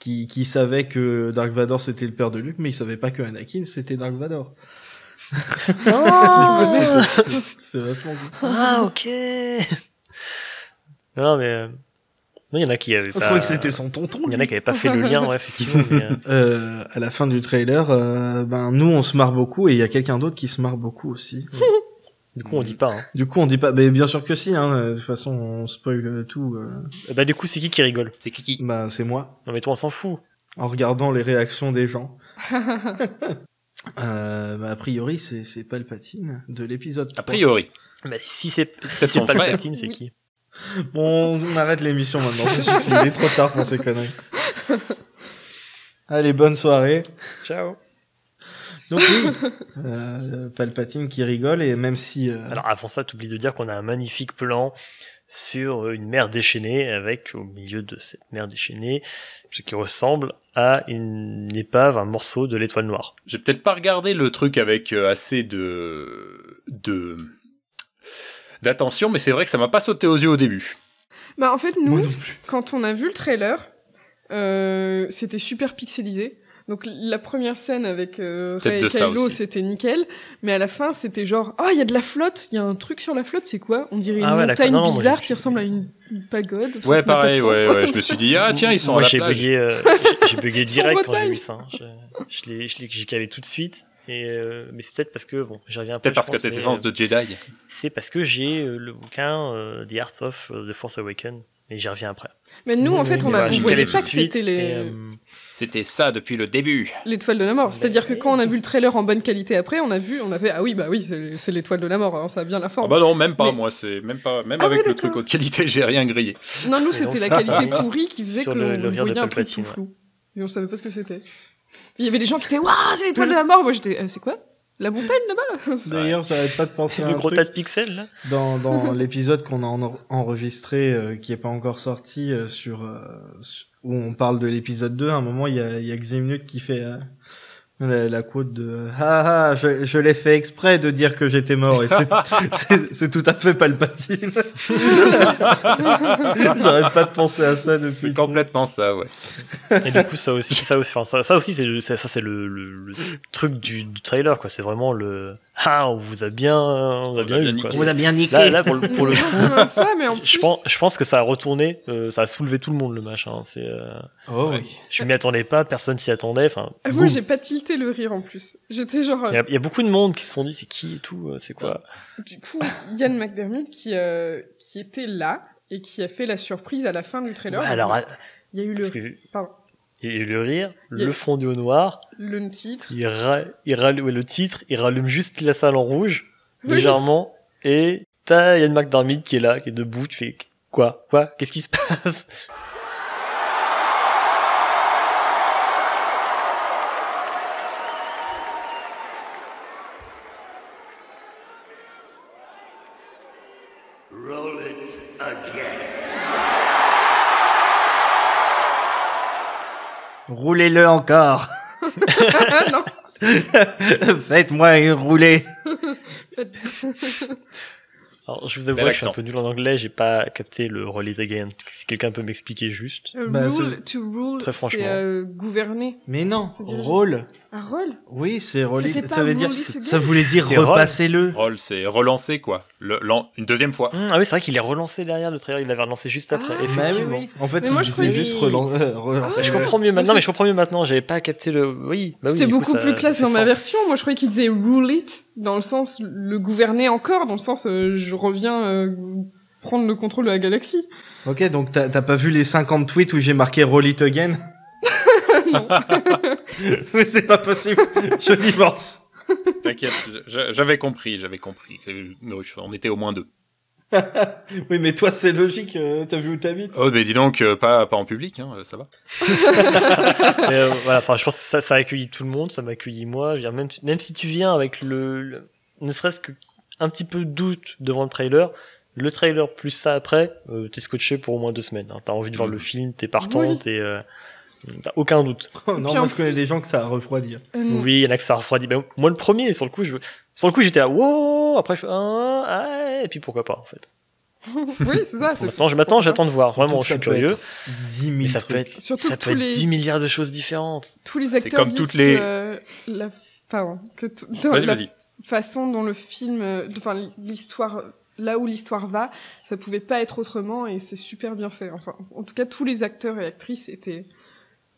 [SPEAKER 3] qui savaient que Dark Vador c'était le père de Luke, mais ils savaient pas que Anakin c'était Dark Vador. Du coup, c'est vachement cool.
[SPEAKER 6] Ah, ok. Non, mais non, il y en a qui avaient pas.
[SPEAKER 3] Je crois que c'était son tonton.
[SPEAKER 6] Il y en a qui avaient pas fait le lien, ouais, effectivement. Mais
[SPEAKER 3] à la fin du trailer, nous on se marre beaucoup et il y a quelqu'un d'autre qui se marre beaucoup aussi.
[SPEAKER 6] Du coup, on dit pas.
[SPEAKER 3] Du coup, on dit pas. Mais bien sûr que si. De toute façon, on spoil tout.
[SPEAKER 6] Du coup, c'est qui rigole?
[SPEAKER 5] C'est qui?
[SPEAKER 3] C'est moi.
[SPEAKER 6] Non, mais toi, on s'en fout.
[SPEAKER 3] En regardant les réactions des gens. A priori, c'est Palpatine de l'épisode 3.
[SPEAKER 5] A priori.
[SPEAKER 6] Si c'est Palpatine, c'est qui?
[SPEAKER 3] Bon, on arrête l'émission maintenant, ça suffit, il est trop tard pour ces conneries. Allez, bonne soirée.
[SPEAKER 6] Ciao.
[SPEAKER 3] Donc oui, Palpatine qui rigole, et même si...
[SPEAKER 6] Alors avant ça, t'oublies de dire qu'on a un magnifique plan sur une mer déchaînée, avec au milieu de cette mer déchaînée, ce qui ressemble à une épave, un morceau de l'étoile noire.
[SPEAKER 5] J'ai peut-être pas regardé le truc avec assez d'attention, mais c'est vrai que ça m'a pas sauté aux yeux au début.
[SPEAKER 4] En fait, nous, quand on a vu le trailer, c'était super pixelisé. Donc la première scène avec Rey et Kylo, c'était nickel, mais à la fin, c'était genre il y a de la flotte, il y a un truc sur la flotte, c'est quoi? On dirait une montagne bizarre qui ressemble à une pagode.
[SPEAKER 5] Ouais, pareil, je me suis dit tiens, ils sont à la plage.
[SPEAKER 6] J'ai bugué direct quand j'ai vu ça. J'ai calé tout de suite. Mais c'est peut-être parce que j'y reviens.
[SPEAKER 5] C'est peut-être parce que t'es essence de Jedi.
[SPEAKER 6] C'est parce que j'ai le bouquin The Art of the Force Awakens, mais j'y reviens après.
[SPEAKER 4] Mais nous, en fait, on voyait pas que c'était
[SPEAKER 5] C'était ça depuis le début.
[SPEAKER 4] L'étoile de la mort. C'est-à-dire que quand on a vu le trailer en bonne qualité après, on a fait oui, c'est l'étoile de la mort, ça a bien la forme.
[SPEAKER 5] Non, même pas, moi, c'est même pas, avec le truc haute qualité, j'ai rien grillé.
[SPEAKER 4] Non, nous, c'était la qualité pourrie qui faisait qu'on voyait un truc tout flou. Et on savait pas ce que c'était. Il y avait des gens qui étaient waouh, c'est l'étoile de la mort. Moi j'étais c'est quoi? La montagne là-bas?
[SPEAKER 3] D'ailleurs, j'arrête pas de penser à un
[SPEAKER 6] le gros
[SPEAKER 3] truc.
[SPEAKER 6] Tas de pixels là.
[SPEAKER 3] Dans l'épisode qu'on a enregistré qui est pas encore sorti où on parle de l'épisode 2, à un moment il y a Ximnut qui fait la quote de je l'ai fait exprès de dire que j'étais mort, et c'est tout à fait Palpatine. J'arrête pas de penser à ça depuis.
[SPEAKER 5] C'est complètement ça, ouais.
[SPEAKER 6] Et du coup ça aussi c'est le truc du trailer, quoi. C'est vraiment on vous a bien eu, quoi.
[SPEAKER 3] On vous a bien niqué.
[SPEAKER 6] Là pour le
[SPEAKER 4] coup. Ça, mais en plus...
[SPEAKER 6] je pense que ça a retourné, ça a soulevé tout le monde, le machin.
[SPEAKER 3] Oui.
[SPEAKER 6] Je m'y attendais pas, personne s'y attendait.
[SPEAKER 4] Moi j'ai pas tilté le rire en plus. J'étais genre.
[SPEAKER 6] Il y a beaucoup de monde qui se sont dit c'est qui et tout, c'est quoi.
[SPEAKER 4] Du coup, Ian McDiarmid qui était là et qui a fait la surprise à la fin du trailer.
[SPEAKER 6] Alors,
[SPEAKER 4] il y a eu le. Pardon.
[SPEAKER 6] Il y a eu le rire, le fondu au noir.
[SPEAKER 4] Le titre.
[SPEAKER 6] Le titre, il rallume juste la salle en rouge. légèrement, et t'as Ian McDermott qui est là, qui est debout, tu fais quoi, qu'est-ce qui se passe?
[SPEAKER 2] Roll it again.
[SPEAKER 3] Roulez-le encore.
[SPEAKER 4] Non.
[SPEAKER 3] Faites-moi une roulée.
[SPEAKER 6] Alors, je vous avoue
[SPEAKER 5] Bel
[SPEAKER 6] que je suis un
[SPEAKER 5] accent.
[SPEAKER 6] peu nul en anglais, j'ai pas capté le roll it again. Si quelqu'un peut m'expliquer juste.
[SPEAKER 3] Bah,
[SPEAKER 4] To rule,
[SPEAKER 6] Très franchement.
[SPEAKER 4] c'est gouverner.
[SPEAKER 3] Mais non,
[SPEAKER 4] C'est dirigé.
[SPEAKER 3] rôle.
[SPEAKER 4] Un rôle.
[SPEAKER 3] Oui, c'est roll
[SPEAKER 4] C'est
[SPEAKER 3] it.
[SPEAKER 4] pas
[SPEAKER 3] Ça veut dire,
[SPEAKER 4] roll it again.
[SPEAKER 3] ça voulait dire
[SPEAKER 6] C'est roll.
[SPEAKER 3] repassez-le.
[SPEAKER 5] Roll, c'est relancer, quoi. Une deuxième fois.
[SPEAKER 6] Ah oui, c'est vrai qu'il est relancé derrière le trailer, il l'avait relancé juste après,
[SPEAKER 4] Ah.
[SPEAKER 3] Bah
[SPEAKER 6] effectivement.
[SPEAKER 3] oui. En fait,
[SPEAKER 4] Mais
[SPEAKER 3] il
[SPEAKER 4] moi, je
[SPEAKER 3] disait
[SPEAKER 4] croyais-
[SPEAKER 3] juste
[SPEAKER 6] Ah,
[SPEAKER 3] relancer.
[SPEAKER 6] je comprends mieux maintenant, mais je comprends mieux maintenant, j'avais pas capté le... Oui, bah oui,
[SPEAKER 4] C'était
[SPEAKER 6] du coup,
[SPEAKER 4] beaucoup
[SPEAKER 6] ça-
[SPEAKER 4] plus classe
[SPEAKER 6] ça
[SPEAKER 4] dans
[SPEAKER 6] fait
[SPEAKER 4] ma
[SPEAKER 6] sens.
[SPEAKER 4] version. Moi, je croyais qu'il disait rule it, dans le sens le gouverner encore, dans le sens je reviens prendre le contrôle de la galaxie.
[SPEAKER 3] Ok, donc t'as pas vu les 50 tweets où j'ai marqué roll it again?
[SPEAKER 4] Non.
[SPEAKER 3] Mais c'est pas possible. Je divorce.
[SPEAKER 5] T'inquiète, j'avais compris. On était au moins 2.
[SPEAKER 3] Oui, mais toi, c'est logique. T'as vu où t'habites?
[SPEAKER 5] Oh, mais dis donc, pas en public, hein, ça va.
[SPEAKER 6] Mais, voilà, enfin, je pense que ça a accueilli tout le monde, ça m'a accueilli moi. Je veux dire, même si tu viens avec ne serait-ce que un petit peu de doute devant le trailer plus ça après, t'es scotché pour au moins 2 semaines. Hein. T'as envie de voir le film, t'es partant,
[SPEAKER 4] Oui.
[SPEAKER 6] t'as aucun doute.
[SPEAKER 3] Oh, non,
[SPEAKER 4] Puis
[SPEAKER 3] moi
[SPEAKER 4] en
[SPEAKER 3] je connais
[SPEAKER 4] plus-
[SPEAKER 3] des gens que ça a refroidi.
[SPEAKER 6] Oui, il y en a que ça refroidit. Ben, moi, le premier, sur le coup, j'étais là, wow, après, je fais, et puis pourquoi pas, en fait.
[SPEAKER 4] Oui, c'est ça. c'est-
[SPEAKER 6] Maintenant, j'attends de voir. Vraiment,
[SPEAKER 3] Surtout
[SPEAKER 6] je suis
[SPEAKER 3] que ça peut
[SPEAKER 6] curieux.
[SPEAKER 3] être 10 000
[SPEAKER 6] Mais ça
[SPEAKER 3] trucs.
[SPEAKER 6] peut être,
[SPEAKER 4] Surtout
[SPEAKER 6] ça
[SPEAKER 4] que
[SPEAKER 6] peut
[SPEAKER 4] tous
[SPEAKER 6] être
[SPEAKER 4] les
[SPEAKER 6] 10 milliards de choses différentes.
[SPEAKER 4] tous les
[SPEAKER 5] C'est
[SPEAKER 4] acteurs
[SPEAKER 5] comme
[SPEAKER 4] disent
[SPEAKER 5] toutes les-
[SPEAKER 4] que dans la
[SPEAKER 5] Vas-y.
[SPEAKER 4] façon dont le film, enfin l'histoire, là où l'histoire va, ça pouvait pas être autrement et c'est super bien fait. Enfin, en tout cas, tous les acteurs et actrices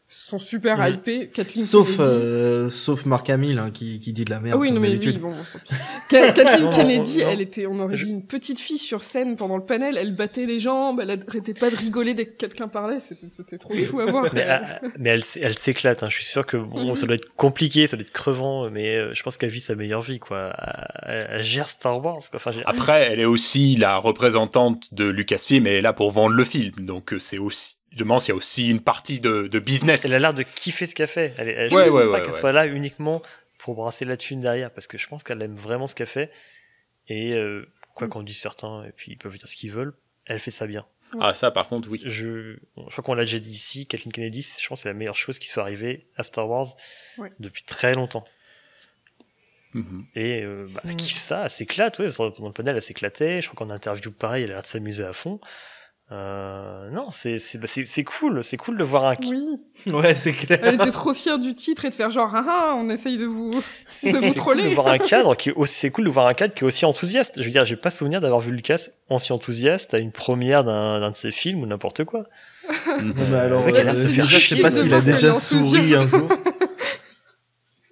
[SPEAKER 4] sont super
[SPEAKER 6] Mhm.
[SPEAKER 4] hypés. Kathleen
[SPEAKER 3] Sauf,
[SPEAKER 4] Kennedy.
[SPEAKER 3] sauf Mark Hamill hein, qui dit de la merde.
[SPEAKER 4] Ah oui, non
[SPEAKER 3] comme
[SPEAKER 4] mais
[SPEAKER 3] d'habitude.
[SPEAKER 4] lui, bon, on s'en fiche. Kathleen
[SPEAKER 6] Non,
[SPEAKER 4] Kennedy,
[SPEAKER 6] non.
[SPEAKER 4] on aurait dit une petite fille sur scène pendant le panel, elle battait les jambes, elle arrêtait pas de rigoler dès que quelqu'un parlait, c'était trop fou à voir.
[SPEAKER 6] Mais elle s'éclate, hein. Je suis sûr que bon, ça doit être compliqué, ça doit être crevant, mais je pense qu'elle vit sa meilleure vie, quoi. Elle gère Star Wars, quoi. Enfin,
[SPEAKER 5] Après, elle est aussi la représentante de Lucasfilm, elle est là pour vendre le film. Donc, c'est aussi... Je pense qu'il y a aussi une partie de business.
[SPEAKER 6] elle a l'air de kiffer ce qu'elle fait. Je
[SPEAKER 5] Ouais,
[SPEAKER 6] pense
[SPEAKER 5] ouais,
[SPEAKER 6] pas
[SPEAKER 5] ouais,
[SPEAKER 6] qu'elle
[SPEAKER 5] ouais.
[SPEAKER 6] soit là uniquement pour brasser la thune derrière, parce que je pense qu'elle aime vraiment ce qu'elle fait. Et quoi qu'en disent certains, et puis ils peuvent dire ce qu'ils veulent, elle fait ça bien.
[SPEAKER 5] Ah, ça, par contre, oui.
[SPEAKER 6] Je crois qu'on l'a déjà dit ici, Kathleen Kennedy, je pense que c'est la meilleure chose qui soit arrivée à Star Wars depuis très longtemps.
[SPEAKER 5] Mhm.
[SPEAKER 6] Et elle kiffe ça, elle s'éclate, ouais, pendant le panel elle s'éclatait, je crois qu'en interview pareil, elle a l'air de s'amuser à fond. Non, c'est cool de voir un...
[SPEAKER 4] Oui,
[SPEAKER 3] Ouais, c'est clair.
[SPEAKER 4] elle était trop fière du titre et de faire genre on essaye de vous
[SPEAKER 6] C'est
[SPEAKER 4] de vous
[SPEAKER 6] cool de
[SPEAKER 4] troller.
[SPEAKER 6] voir un cadre qui est aussi, c'est cool de voir un cadre qui est aussi enthousiaste. Je veux dire, j'ai pas souvenir d'avoir vu Lucas aussi enthousiaste à une première d'un de ses films ou n'importe quoi.
[SPEAKER 3] Non, mais alors,
[SPEAKER 6] Le mec a l'air de se faire
[SPEAKER 3] déjà, je sais pas
[SPEAKER 4] chier de
[SPEAKER 3] s'il a
[SPEAKER 4] voir
[SPEAKER 3] déjà
[SPEAKER 4] quel
[SPEAKER 3] souri un
[SPEAKER 4] enthousiasme.
[SPEAKER 3] jour.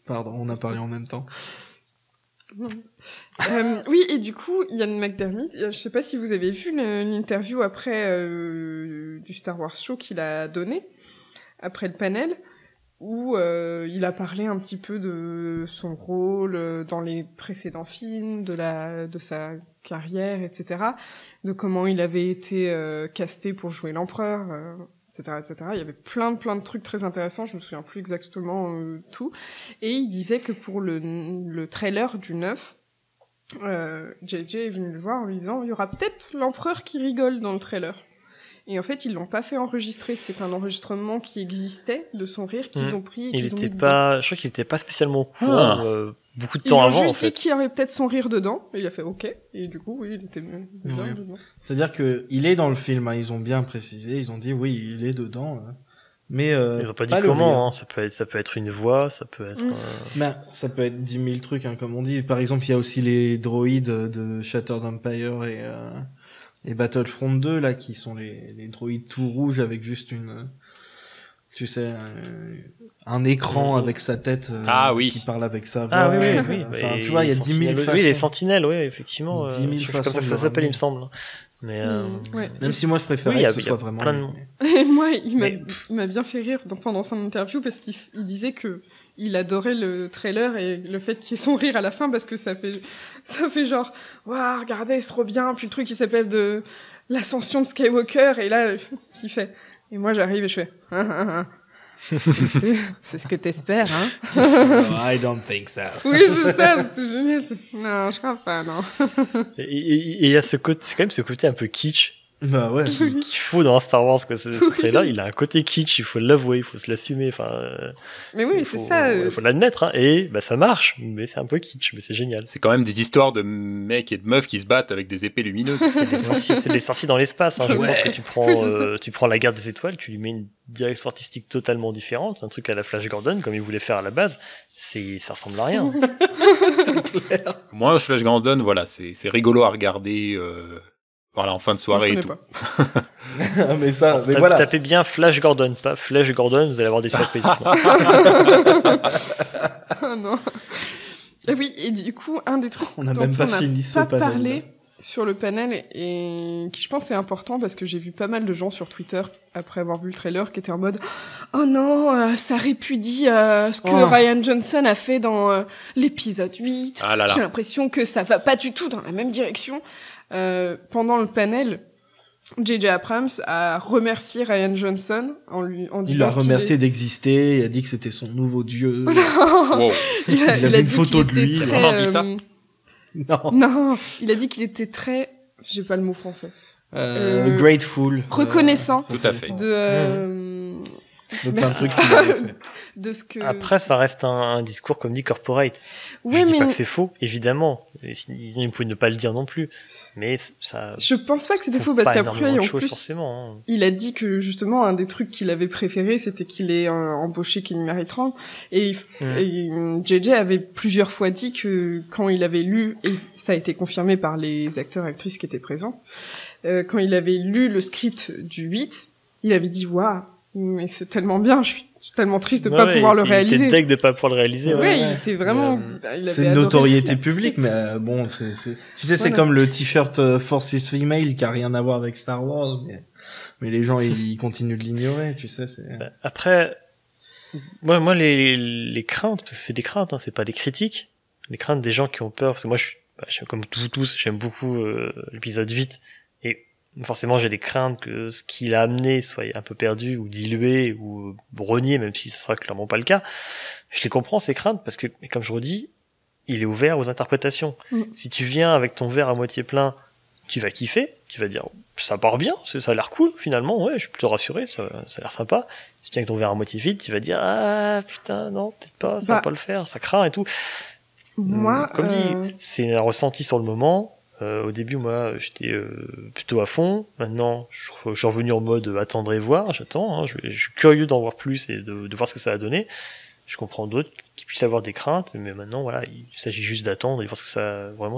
[SPEAKER 3] Pardon, on a parlé en même temps.
[SPEAKER 4] Oui, et du coup, Ian McDermott, je sais pas si vous avez vu l'interview après du Star Wars Show qu'il a donné, après le panel, où il a parlé un petit peu de son rôle dans les précédents films, de sa carrière, etc., de comment il avait été casté pour jouer l'empereur, etc., etc. Il y avait plein de trucs très intéressants, je me souviens plus exactement tout. Et il disait que pour le trailer du 9, JJ est venu le voir en lui disant « Il y aura peut-être l'empereur qui rigole dans le trailer ». Et en fait, ils l'ont pas fait enregistrer. C'est un enregistrement qui existait de son rire qu'ils ont pris et qu'ils ont mis dedans.
[SPEAKER 6] Je crois qu'il était pas spécialement au courant beaucoup de temps
[SPEAKER 4] Ils
[SPEAKER 6] avant,
[SPEAKER 4] ont
[SPEAKER 6] en
[SPEAKER 4] juste dit
[SPEAKER 6] fait.
[SPEAKER 4] qu'il y aurait peut-être son rire dedans. Et il a fait OK. Et du coup, oui, il était bien
[SPEAKER 3] Ouais.
[SPEAKER 4] dedans.
[SPEAKER 3] C'est-à-dire que il est dans le film, hein, ils ont bien précisé, ils ont dit oui, il est dedans. Mais
[SPEAKER 6] Ils ont pas dit
[SPEAKER 3] le
[SPEAKER 6] comment,
[SPEAKER 3] rire.
[SPEAKER 6] hein. Ça peut être une voix, ça peut être...
[SPEAKER 3] Ben, ça peut être 10 000 trucs, hein, comme on dit. Par exemple, il y a aussi les droïdes de Shattered Empire et Battlefront 2, là, qui sont les droïdes tout rouges avec juste tu sais, un écran avec sa tête
[SPEAKER 5] Ah oui.
[SPEAKER 3] qui parle avec sa voix.
[SPEAKER 6] Ah oui.
[SPEAKER 3] Enfin,
[SPEAKER 6] Et
[SPEAKER 3] tu vois, il y a 10 000
[SPEAKER 6] Sentinelles,
[SPEAKER 3] façons.
[SPEAKER 6] Oui, les sentinelles, oui, effectivement.
[SPEAKER 3] 10 000
[SPEAKER 6] je sais pas
[SPEAKER 3] façons
[SPEAKER 6] comme ça
[SPEAKER 3] de
[SPEAKER 6] ça s'appelle,
[SPEAKER 3] ramener.
[SPEAKER 6] il me semble. Mais
[SPEAKER 4] Ouais.
[SPEAKER 3] Même si moi, je préférais
[SPEAKER 6] Oui,
[SPEAKER 3] que ce
[SPEAKER 6] il y a
[SPEAKER 3] soit vraiment...
[SPEAKER 6] plein de-
[SPEAKER 4] Et moi, il
[SPEAKER 6] Mais-
[SPEAKER 4] m'a bien fait rire pendant son interview parce qu'il disait que il adorait le trailer et le fait qu'il y ait son rire à la fin parce que ça fait genre, waouh, regardez, c'est trop bien. Puis le truc, il s'appelle de l'ascension de Skywalker et là, il fait. Et moi, j'arrive et je fais. C'est ce que t'espères, hein?
[SPEAKER 3] I don't think so.
[SPEAKER 4] Oui, c'est ça, c'était génial. Non, je crois pas, non.
[SPEAKER 6] Et il y a c'est quand même ce côté un peu kitsch.
[SPEAKER 3] Bah ouais.
[SPEAKER 6] Qu'il faut dans Star Wars, quoi. Ce trailer, il a un côté kitsch, il faut l'avouer, il faut se l'assumer, enfin.
[SPEAKER 4] Mais oui, c'est ça.
[SPEAKER 6] Il faut l'admettre, hein. Et, bah, ça marche, mais c'est un peu kitsch, mais c'est génial.
[SPEAKER 5] C'est quand même des histoires de mecs et de meufs qui se battent avec des épées lumineuses.
[SPEAKER 6] C'est des sorciers dans l'espace, hein. Je pense que tu prends la guerre des étoiles, tu lui mets une direction artistique totalement différente, un truc à la Flash Gordon, comme il voulait faire à la base. Ça ressemble à rien.
[SPEAKER 3] C'est clair.
[SPEAKER 5] Moi, Flash Gordon, voilà, c'est rigolo à regarder, voilà, en fin de soirée et tout.
[SPEAKER 3] Mais ça, mais voilà.
[SPEAKER 6] Tapez bien Flash Gordon, pas Flash Gordon, vous allez avoir des surprises.
[SPEAKER 4] Oh non. Et oui, et du coup, un des trucs
[SPEAKER 3] On n'a
[SPEAKER 4] dont
[SPEAKER 3] même pas
[SPEAKER 4] on
[SPEAKER 3] fini
[SPEAKER 4] n'a
[SPEAKER 3] ce
[SPEAKER 4] pas
[SPEAKER 3] panel.
[SPEAKER 4] parlé sur le panel et qui je pense est important parce que j'ai vu pas mal de gens sur Twitter après avoir vu le trailer qui étaient en mode oh non, ça répudie ce que Rian Johnson a fait dans l'épisode 8.
[SPEAKER 5] Ah là là.
[SPEAKER 4] J'ai l'impression que ça va pas du tout dans la même direction. Pendant le panel, J.J. Abrams a remercié Rian Johnson en disant
[SPEAKER 3] il l'a remercié d'exister, il a dit que c'était son nouveau dieu.
[SPEAKER 5] Wow.
[SPEAKER 4] il a
[SPEAKER 3] avait une
[SPEAKER 4] dit
[SPEAKER 3] photo
[SPEAKER 4] qu'il
[SPEAKER 3] de lui,
[SPEAKER 4] était
[SPEAKER 3] il
[SPEAKER 5] a vraiment dit ça
[SPEAKER 4] Non, il a dit qu'il était très, j'ai pas le mot français,
[SPEAKER 3] Grateful.
[SPEAKER 4] reconnaissant
[SPEAKER 5] Tout à fait.
[SPEAKER 4] de
[SPEAKER 3] De plein de
[SPEAKER 4] merci.
[SPEAKER 3] trucs qu'il avait fait.
[SPEAKER 4] de ce que.
[SPEAKER 6] Après, ça reste un discours comme dit corporate.
[SPEAKER 4] Oui,
[SPEAKER 6] Je dis
[SPEAKER 4] mais
[SPEAKER 6] pas que c'est faux, évidemment. Et il pouvait ne pas le dire non plus. Mais ça.
[SPEAKER 4] je pense pas que c'était faux
[SPEAKER 6] prouve
[SPEAKER 4] parce
[SPEAKER 6] pas
[SPEAKER 4] qu'après,
[SPEAKER 6] énormément de
[SPEAKER 4] en
[SPEAKER 6] choses,
[SPEAKER 4] plus,
[SPEAKER 6] forcément, hein.
[SPEAKER 4] il a dit que justement un des trucs qu'il avait préféré, c'était qu'il ait embauché Kelly Maritran et JJ avait plusieurs fois dit que quand il avait lu et ça a été confirmé par les acteurs et actrices qui étaient présents, quand il avait lu le script du 8, il avait dit waouh, mais c'est tellement bien, je suis tellement triste de pas pouvoir le réaliser.
[SPEAKER 6] Il était deg de pas pouvoir le réaliser.
[SPEAKER 4] Ouais, il était vraiment.
[SPEAKER 3] C'est une notoriété publique, mais bon, tu sais, c'est comme le t-shirt Force is Female qui a rien à voir avec Star Wars, mais les gens ils continuent de l'ignorer, tu sais.
[SPEAKER 6] Après, moi les craintes, parce que c'est des craintes, hein, c'est pas des critiques. Les craintes des gens qui ont peur, parce que moi je suis comme vous tous, j'aime beaucoup l'épisode 8 et forcément j'ai des craintes que ce qu'il a amené soit un peu perdu ou dilué ou renié, même si ce sera clairement pas le cas. Je les comprends ces craintes parce que, comme je redis, il est ouvert aux interprétations. Si tu viens avec ton verre à moitié plein, tu vas kiffer, tu vas dire ça part bien, ça a l'air cool finalement, ouais, je suis plutôt rassuré, ça a l'air sympa. Si tu viens avec ton verre à moitié vide, tu vas dire ah putain non peut-être pas, ça va pas le faire, ça craint et tout.
[SPEAKER 4] Moi,
[SPEAKER 6] comme dit, c'est un ressenti sur le moment. Au début, moi, j'étais plutôt à fond. Maintenant, je suis revenu en mode attendre et voir. J'attends. Hein, je suis curieux d'en voir plus et de voir ce que ça va donner. Je comprends d'autres qui puissent avoir des craintes, mais maintenant, voilà, il s'agit juste d'attendre et de voir ce que ça, vraiment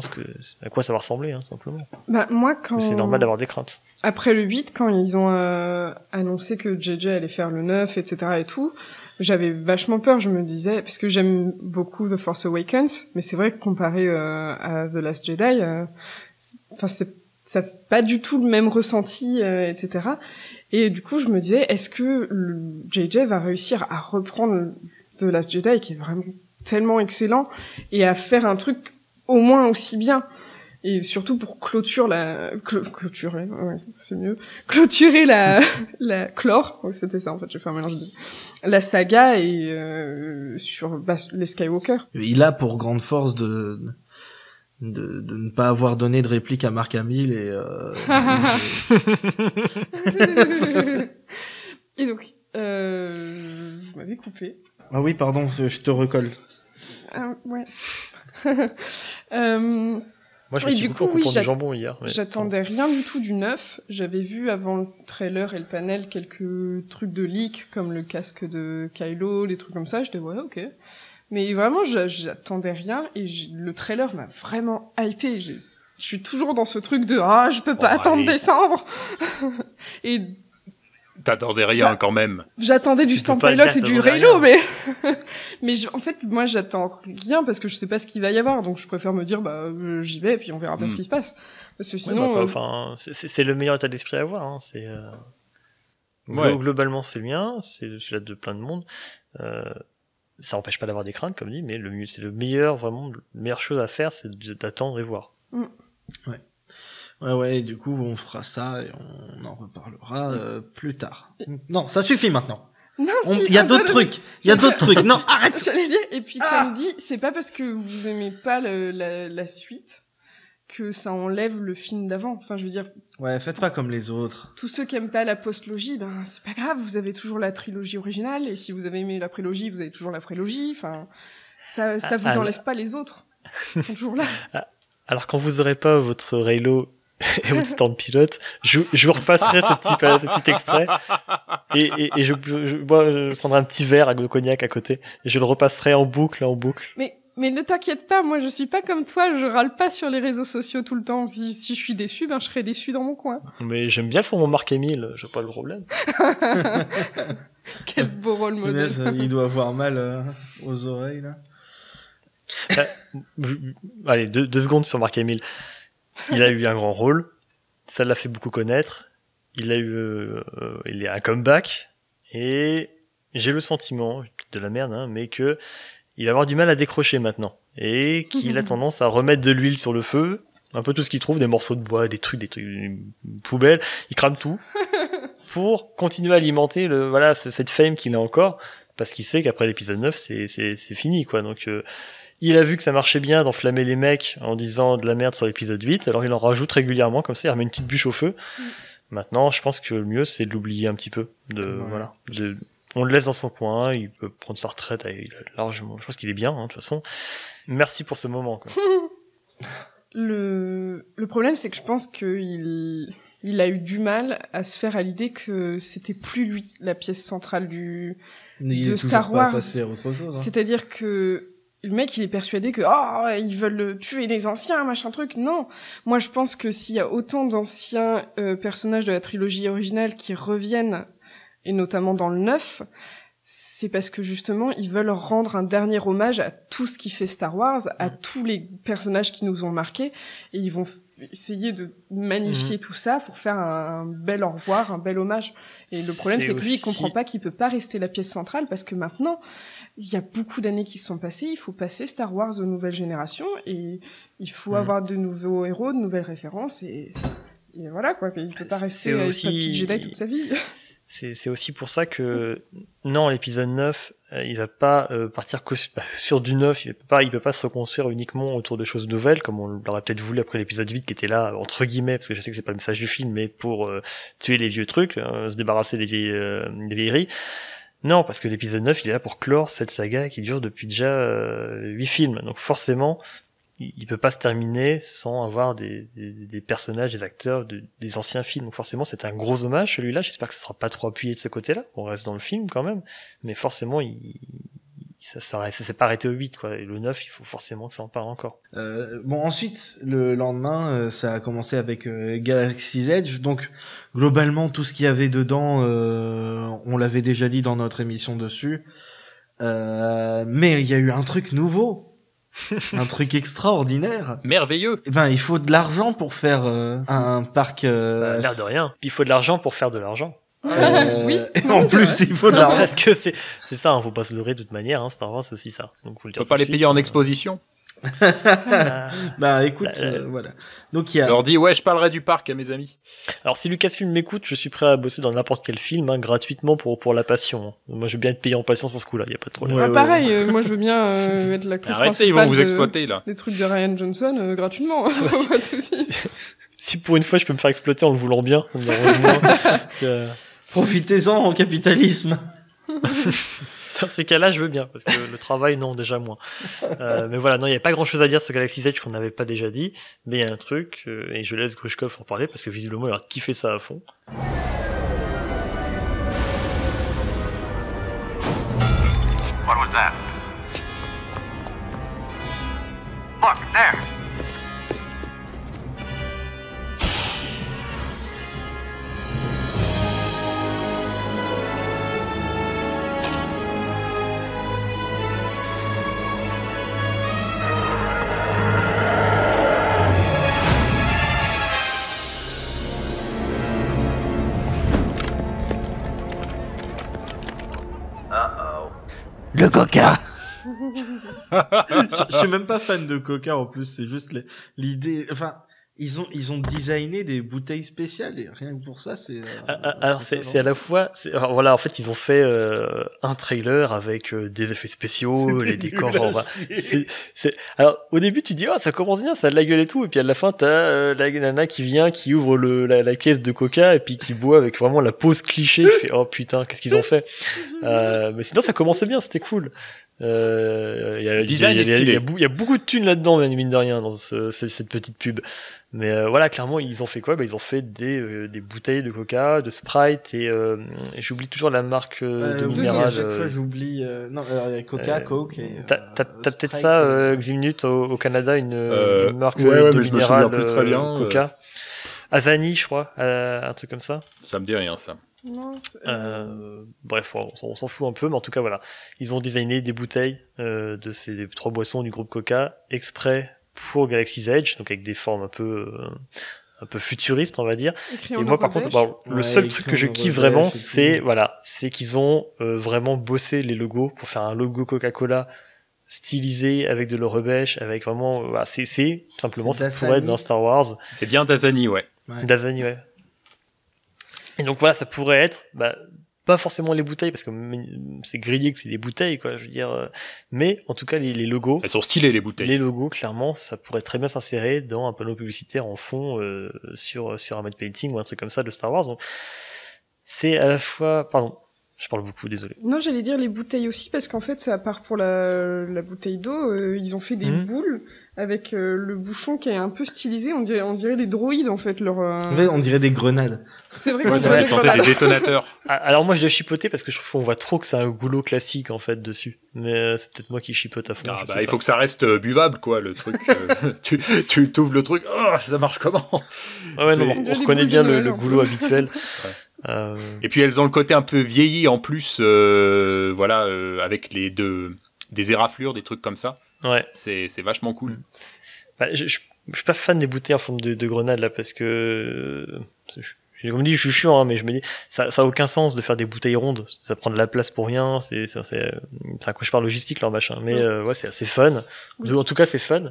[SPEAKER 6] à quoi ça va ressembler, hein, simplement.
[SPEAKER 4] Bah, moi,
[SPEAKER 6] c'est normal d'avoir des craintes.
[SPEAKER 4] Après le 8, quand ils ont annoncé que JJ allait faire le 9, etc. et tout, j'avais vachement peur, je me disais, parce que j'aime beaucoup The Force Awakens, mais c'est vrai que comparé à The Last Jedi, ça fait pas du tout le même ressenti, etc. Et du coup, je me disais, est-ce que le JJ va réussir à reprendre The Last Jedi, qui est vraiment tellement excellent, et à faire un truc au moins aussi bien? Et surtout pour clôturer, ouais, c'est mieux. Clôturer clore, oh, c'était ça en fait, j'ai fait un mélange de la saga et sur les Skywalker.
[SPEAKER 3] Il a pour grande force de ne pas avoir donné de réplique à Mark Hamill et
[SPEAKER 4] et donc vous m'avez coupé.
[SPEAKER 3] Ah oui, pardon, je te recolle.
[SPEAKER 4] Ouais.
[SPEAKER 6] Moi, je me suis beaucoup coupé du jambon hier.
[SPEAKER 4] J'attendais rien du tout du 9. J'avais vu avant le trailer et le panel quelques trucs de leak, comme le casque de Kylo, des trucs comme ça. J'étais ouais, ok. Mais vraiment, j'attendais rien et le trailer m'a vraiment hypé. Je suis toujours dans ce truc de je peux pas attendre décembre. Et
[SPEAKER 5] t'attendais rien quand même.
[SPEAKER 4] J'attendais du Stamp Pilot et du Reylo, mais en fait moi j'attends rien parce que je sais pas ce qu'il va y avoir, donc je préfère me dire j'y vais et puis on verra bien ce qui se passe. Parce que sinon,
[SPEAKER 6] c'est le meilleur état d'esprit à avoir. Hein. C'est globalement c'est le mien, c'est celui-là de plein de monde. Ça n'empêche pas d'avoir des craintes, comme dit, mais c'est le meilleur, vraiment, la meilleure chose à faire, c'est d'attendre et voir.
[SPEAKER 3] Ouais, du coup, on fera ça et on en reparlera plus tard. Non, ça suffit maintenant.
[SPEAKER 4] Non,
[SPEAKER 3] Il y a d'autres trucs. Il y a d'autres trucs. Non, arrête.
[SPEAKER 4] J'allais dire, et puis comme dit, c'est pas parce que vous aimez pas la suite que ça enlève le film d'avant. Enfin, je veux dire...
[SPEAKER 3] Ouais, faites pas comme les autres.
[SPEAKER 4] Tous ceux qui aiment pas la postlogie, ben, c'est pas grave, vous avez toujours la trilogie originale, et si vous avez aimé la prélogie, vous avez toujours la prélogie, enfin, ça vous enlève pas les autres. Ils sont toujours là.
[SPEAKER 6] Alors, quand vous aurez pas votre Reylo et votre Storm Pilot, je vous repasserai ce petit extrait, et je prendrai un petit verre de cognac à côté, et je le repasserai en boucle.
[SPEAKER 4] Mais ne t'inquiète pas, moi je suis pas comme toi, je râle pas sur les réseaux sociaux tout le temps. Si je suis déçu, ben je serai déçu dans mon coin.
[SPEAKER 6] Mais j'aime bien le format Marc-Émile, j'ai pas le problème.
[SPEAKER 4] Quel beau rôle modèle.
[SPEAKER 3] Il doit avoir mal aux oreilles, là.
[SPEAKER 6] Allez, deux secondes sur Marc-Émile. Il a eu un grand rôle, ça l'a fait beaucoup connaître, il est un comeback, et j'ai le sentiment, de la merde, hein, mais que il va avoir du mal à décrocher maintenant, et qu'il a tendance à remettre de l'huile sur le feu, un peu tout ce qu'il trouve, des morceaux de bois, des trucs, des poubelles, il crame tout, pour continuer à alimenter cette fame qu'il a encore, parce qu'il sait qu'après l'épisode 9, c'est fini, quoi, donc, il a vu que ça marchait bien d'enflammer les mecs en disant de la merde sur l'épisode 8, alors il en rajoute régulièrement, comme ça, il remet une petite bûche au feu. Maintenant, je pense que le mieux, c'est de l'oublier un petit peu, on le laisse dans son coin, il peut prendre sa retraite, largement, je pense qu'il est bien, de toute façon. Merci pour ce moment, quoi.
[SPEAKER 4] Le problème, c'est que je pense qu'il a eu du mal à se faire à l'idée que c'était plus lui, la pièce centrale de Star Wars. C'est-à-dire que le mec, il est persuadé que ils veulent tuer les anciens, machin truc. Non, moi je pense que s'il y a autant d'anciens personnages de la trilogie originale qui reviennent, et notamment dans le 9, c'est parce que justement ils veulent rendre un dernier hommage à tout ce qui fait Star Wars, à tous les personnages qui nous ont marqués, et ils vont essayer de magnifier tout ça pour faire un bel au revoir, un bel hommage. Et le problème, c'est que lui, il comprend pas qu'il peut pas rester la pièce centrale, parce que maintenant, il y a beaucoup d'années qui se sont passées, il faut passer Star Wars aux nouvelles générations, et il faut avoir de nouveaux héros, de nouvelles références, et voilà, quoi. Il peut pas rester avec sa petite Jedi toute sa vie.
[SPEAKER 6] C'est aussi pour ça que, non, l'épisode 9, il va pas partir que sur du 9, il peut pas se reconstruire uniquement autour de choses nouvelles, comme on l'aurait peut-être voulu après l'épisode 8, qui était là, entre guillemets, parce que je sais que c'est pas le message du film, mais pour tuer les vieux trucs, se débarrasser des vieilleries. Non, parce que l'épisode 9, il est là pour clore cette saga qui dure depuis déjà 8 films. Donc forcément, il peut pas se terminer sans avoir des personnages, des acteurs des anciens films. Donc forcément, c'est un gros hommage, celui-là. J'espère que ça sera pas trop appuyé de ce côté-là. On reste dans le film quand même. Mais forcément, ça s'est pas arrêté au 8, quoi. Et le 9, il faut forcément que ça en parle encore.
[SPEAKER 3] Ensuite, le lendemain, ça a commencé avec Galaxy's Edge. Donc, globalement, tout ce qu'il y avait dedans, on l'avait déjà dit dans notre émission dessus. Mais il y a eu un truc nouveau. Un truc extraordinaire.
[SPEAKER 5] Merveilleux.
[SPEAKER 3] Il faut de l'argent pour faire un parc...
[SPEAKER 6] l'air de rien. Puis il faut de l'argent pour faire de l'argent.
[SPEAKER 4] Oui.
[SPEAKER 3] En plus, il faut de l'argent.
[SPEAKER 6] Parce que c'est ça, faut pas se leurrer de toute manière, Star Wars, c'est aussi ça. Donc, faut le dire.
[SPEAKER 5] On peut pas les payer en exposition.
[SPEAKER 3] Écoute, voilà. Donc il y a...
[SPEAKER 5] Je leur dis, ouais, je parlerai du parc à mes amis.
[SPEAKER 6] Alors si Lucasfilm m'écoute, je suis prêt à bosser dans n'importe quel film, gratuitement pour la passion. Moi, je veux bien être payé en passion sur ce coup-là, y a pas de problème.
[SPEAKER 4] Pareil, moi je veux bien être l'actrice principale.
[SPEAKER 5] Arrêtez, ils vont vous exploiter là.
[SPEAKER 4] Les trucs de Ryan Johnson gratuitement. Pas de souci.
[SPEAKER 6] Si pour une fois je peux me faire exploiter en le voulant bien,
[SPEAKER 3] Profitez-en en capitalisme.
[SPEAKER 6] Dans ces cas-là, je veux bien, parce que le travail, non, déjà moins. Mais voilà, non, il n'y a pas grand-chose à dire sur Galaxy's Edge qu'on n'avait pas déjà dit, mais il y a un truc, et je laisse Grushkov en parler, parce que visiblement, il a kiffé ça à fond.
[SPEAKER 2] What was that? Look, there!
[SPEAKER 6] Le Coca.
[SPEAKER 3] Je suis même pas fan de Coca en plus, c'est juste l'idée. Enfin, ils ont designé des bouteilles spéciales et rien que pour ça, c'est.
[SPEAKER 6] Alors c'est à la fois, alors voilà, en fait ils ont fait un trailer avec des effets spéciaux, les décors. Alors au début tu dis ça commence bien, ça a de la gueule et tout, et puis à la fin t'as la nana qui vient, qui ouvre la caisse de Coca et puis qui boit avec vraiment la pose cliché, qui fait oh putain qu'est-ce qu'ils ont fait. Mais sinon ça commençait bien, c'était cool. Il y a beaucoup de thunes là-dedans, mine de rien, dans cette petite pub. Mais voilà, clairement, ils ont fait quoi? Ils ont fait des bouteilles de Coca, de Sprite et j'oublie toujours la marque de minéral.
[SPEAKER 3] À chaque fois, j'oublie. Non, alors il y a Coca, Coke.
[SPEAKER 6] T'as peut-être ça, Ximnut, au Canada, une marque de
[SPEAKER 5] mais
[SPEAKER 6] minéral,
[SPEAKER 5] je me souviens plus très bien.
[SPEAKER 6] Coca. Azani, je crois, un truc comme ça.
[SPEAKER 5] Ça me dit rien, ça.
[SPEAKER 4] Non,
[SPEAKER 6] Bref, on s'en fout un peu, mais en tout cas voilà, ils ont designé des bouteilles de ces 3 boissons du groupe Coca exprès pour Galaxy's Edge, donc avec des formes un peu futuristes, on va dire.
[SPEAKER 4] écrit
[SPEAKER 6] Et
[SPEAKER 4] en
[SPEAKER 6] moi par contre, le seul truc que je kiffe vraiment, c'est qu'ils ont vraiment bossé les logos pour faire un logo Coca-Cola stylisé avec de l'Eurebêche, avec vraiment c'est simplement ça pourrait être dans Star Wars.
[SPEAKER 5] C'est bien Dasani, ouais.
[SPEAKER 6] Dasani, ouais. Et donc voilà, ça pourrait être pas forcément les bouteilles parce que c'est grillé que c'est des bouteilles quoi, je veux dire, mais en tout cas les logos,
[SPEAKER 5] elles sont stylées les bouteilles.
[SPEAKER 6] Les logos clairement, ça pourrait très bien s'insérer dans un panneau publicitaire en fond sur un matte painting ou un truc comme ça de Star Wars. Donc c'est à la fois, pardon, je parle beaucoup, désolé.
[SPEAKER 4] Non, j'allais dire les bouteilles aussi, parce qu'en fait, à part pour la bouteille d'eau, ils ont fait des boules avec le bouchon qui est un peu stylisé. On dirait des droïdes, en fait.
[SPEAKER 3] En fait, on dirait des grenades.
[SPEAKER 4] C'est vrai qu'on dirait des
[SPEAKER 5] grenades. Des détonateurs.
[SPEAKER 6] Alors moi, je dois chipoter parce que je trouve qu'on voit trop que c'est un goulot classique, en fait, dessus. Mais c'est peut-être moi qui chipote à fond.
[SPEAKER 5] Il faut que ça reste buvable, quoi, le truc. tu t'ouvres le truc, ça marche comment?
[SPEAKER 6] Ouais, non, on reconnaît bien le goulot habituel.
[SPEAKER 5] Et puis elles ont le côté un peu vieilli en plus, avec des éraflures, des trucs comme ça.
[SPEAKER 6] Ouais.
[SPEAKER 5] C'est vachement cool.
[SPEAKER 6] Je suis pas fan des bouteilles en forme de grenade là parce que comme dit, je suis chiant, hein, mais je me dis ça a aucun sens de faire des bouteilles rondes. Ça prend de la place pour rien. C'est un cauchemar logistique leur machin. Mais c'est assez fun. Oui. En tout cas, c'est fun.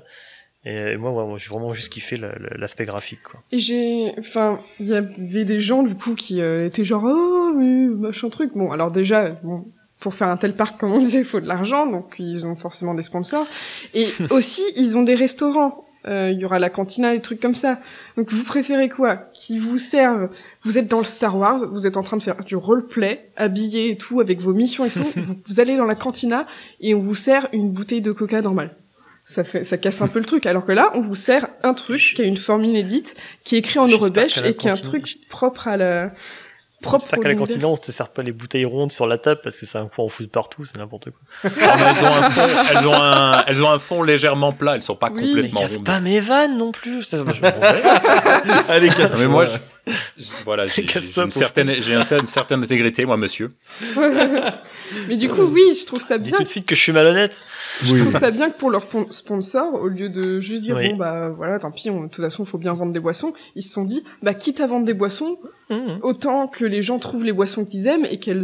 [SPEAKER 6] Et moi, j'ai vraiment juste kiffé l'aspect graphique, quoi.
[SPEAKER 4] Et il y avait des gens, du coup, qui étaient genre, oh, mais machin truc. Bon, alors déjà, pour faire un tel parc, comme on disait, il faut de l'argent, donc ils ont forcément des sponsors. Et aussi, ils ont des restaurants. Il y aura la cantina, des trucs comme ça. Donc vous préférez quoi? Qui vous servent? Vous êtes dans le Star Wars, vous êtes en train de faire du roleplay, habillé et tout, avec vos missions et tout. vous allez dans la cantina et on vous sert une bouteille de coca normale. Ça casse un peu le truc. Alors que là, on vous sert un truc qui a une forme inédite, qui est écrit en Eurobêche et qui est un truc propre à la...
[SPEAKER 6] J'espère qu'à la cantine, on te sert pas les bouteilles rondes sur la table parce que c'est un coup en fout de partout, c'est n'importe quoi.
[SPEAKER 5] Elles ont un fond légèrement plat, elles sont pas complètement rondes.
[SPEAKER 6] Mais casse pas mes vannes non plus.
[SPEAKER 3] Allez, casse.
[SPEAKER 5] Mais moi, j'ai une certaine intégrité, moi, monsieur.
[SPEAKER 4] Mais du coup, oui, je trouve ça bien.
[SPEAKER 6] Dis tout de suite que je suis malhonnête.
[SPEAKER 4] Je trouve ça bien que pour leur sponsor, au lieu de juste dire, voilà, tant pis, de toute façon, il faut bien vendre des boissons, ils se sont dit, quitte à vendre des boissons, autant que les gens trouvent les boissons qu'ils aiment et qu'elles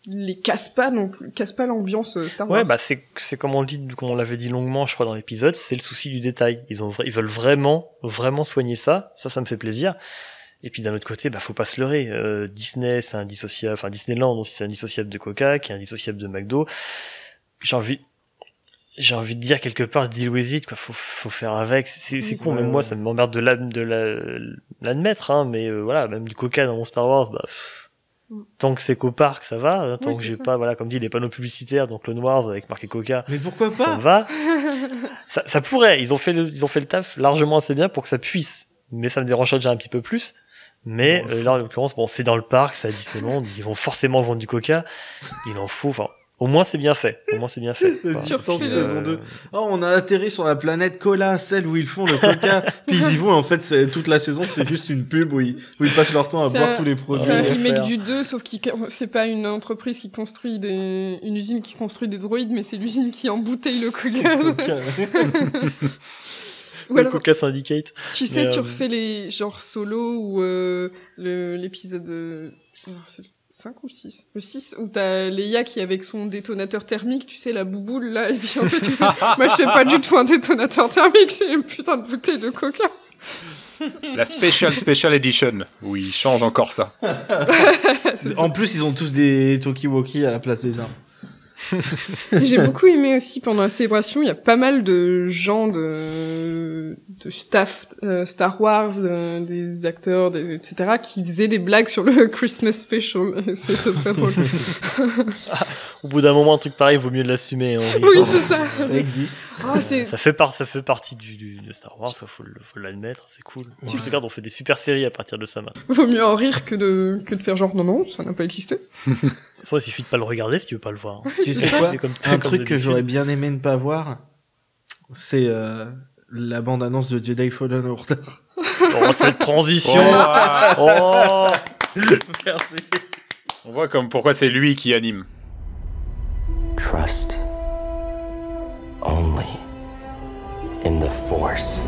[SPEAKER 4] les cassent pas non plus, cassent pas l'ambiance Star Wars.
[SPEAKER 6] Ouais, c'est comme on l'avait dit longuement, je crois, dans l'épisode, c'est le souci du détail. Ils veulent vraiment soigner ça. Ça me fait plaisir. Et puis d'un autre côté, faut pas se leurrer. Disney, c'est indissociable. Enfin, Disneyland aussi, c'est indissociable de Coca, qui est indissociable de McDo. J'ai envie de dire quelque part, deal with it, quoi. Faut faire avec. C'est con, même moi, ça m'emmerde de l'admettre, hein. Mais voilà, même du Coca dans mon Star Wars, tant que c'est qu'au parc, ça va. Hein, tant que j'ai pas, comme dit, les panneaux publicitaires, donc Clone Wars avec marqué Coca.
[SPEAKER 3] Mais pourquoi pas?
[SPEAKER 6] Ça me va. ça pourrait. Ils ont fait le taf largement assez bien pour que ça puisse. Mais ça me dérangerait déjà un petit peu plus. Mais là, en l'occurrence, c'est dans le parc, c'est à Disneyland, ils vont forcément vendre du Coca. Il en faut, au moins c'est bien fait.
[SPEAKER 3] Surtout saison 2. Oh, on a atterri sur la planète Cola, celle où ils font le Coca. Puis ils y vont, en fait, toute la saison, c'est juste une pub où ils passent leur temps à boire tous les produits.
[SPEAKER 4] C'est un remake du 2, sauf que c'est pas une entreprise qui construit une usine qui construit des droïdes, mais c'est l'usine qui embouteille le Coca.
[SPEAKER 6] Ou alors, Coca Syndicate.
[SPEAKER 4] Tu sais, tu refais les genre Solo ou l'épisode Alors, c'est le 5 ou le 6 ? Le 6, où t'as Leia qui est avec son détonateur thermique, tu sais, la bouboule, là, et puis en fait, tu fais, moi, je fais pas du tout un détonateur thermique, c'est une putain de bouteille de coca.
[SPEAKER 5] La Special Edition, où ils changent encore ça.
[SPEAKER 3] En plus, ils ont tous des talkie-walkie à la place des armes.
[SPEAKER 4] J'ai beaucoup aimé aussi pendant la célébration, il y a pas mal de gens de staff Star Wars, des acteurs, etc., qui faisaient des blagues sur le Christmas Special. C'était très drôle.
[SPEAKER 6] Au bout d'un moment, un truc pareil, il vaut mieux l'assumer.
[SPEAKER 4] Oui, c'est ça.
[SPEAKER 3] Ça existe.
[SPEAKER 4] Oh,
[SPEAKER 6] Ça fait partie de Star Wars, faut l'admettre, c'est cool. Tu regardes, on fait des super séries à partir de ça maintenant.
[SPEAKER 4] Vaut mieux en rire que de faire genre non, ça n'a pas existé.
[SPEAKER 6] Il suffit de pas le regarder si tu veux pas le voir.
[SPEAKER 3] Tu sais quoi? Un truc que
[SPEAKER 6] d'habitude.
[SPEAKER 3] j'aurais bien aimé ne pas voir, c'est la bande-annonce de Jedi Fallen Order.
[SPEAKER 6] Oh, cette transition. Oh.
[SPEAKER 3] Merci.
[SPEAKER 5] On voit comme pourquoi c'est lui qui anime.
[SPEAKER 7] Trust only in the Force.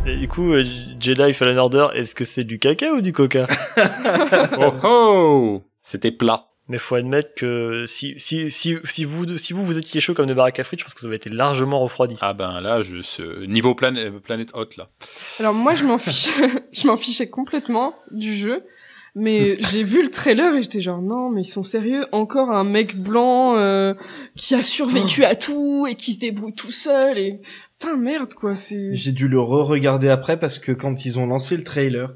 [SPEAKER 6] Et du coup, Jedi Fallen Order, est-ce que c'est du caca ou du coca?
[SPEAKER 5] Oh oh, c'était plat.
[SPEAKER 6] Mais faut admettre que si vous étiez chaud comme de baraque à frites, je pense que vous avez été largement refroidi.
[SPEAKER 5] Ah ben là, niveau Planet Hot là.
[SPEAKER 4] Alors moi, je m'en fichais complètement du jeu. Mais j'ai vu le trailer et j'étais genre non mais ils sont sérieux, encore un mec blanc qui a survécu à tout et qui se débrouille tout seul et putain merde quoi, c'est...
[SPEAKER 3] J'ai dû le re-regarder après parce que quand ils ont lancé le trailer,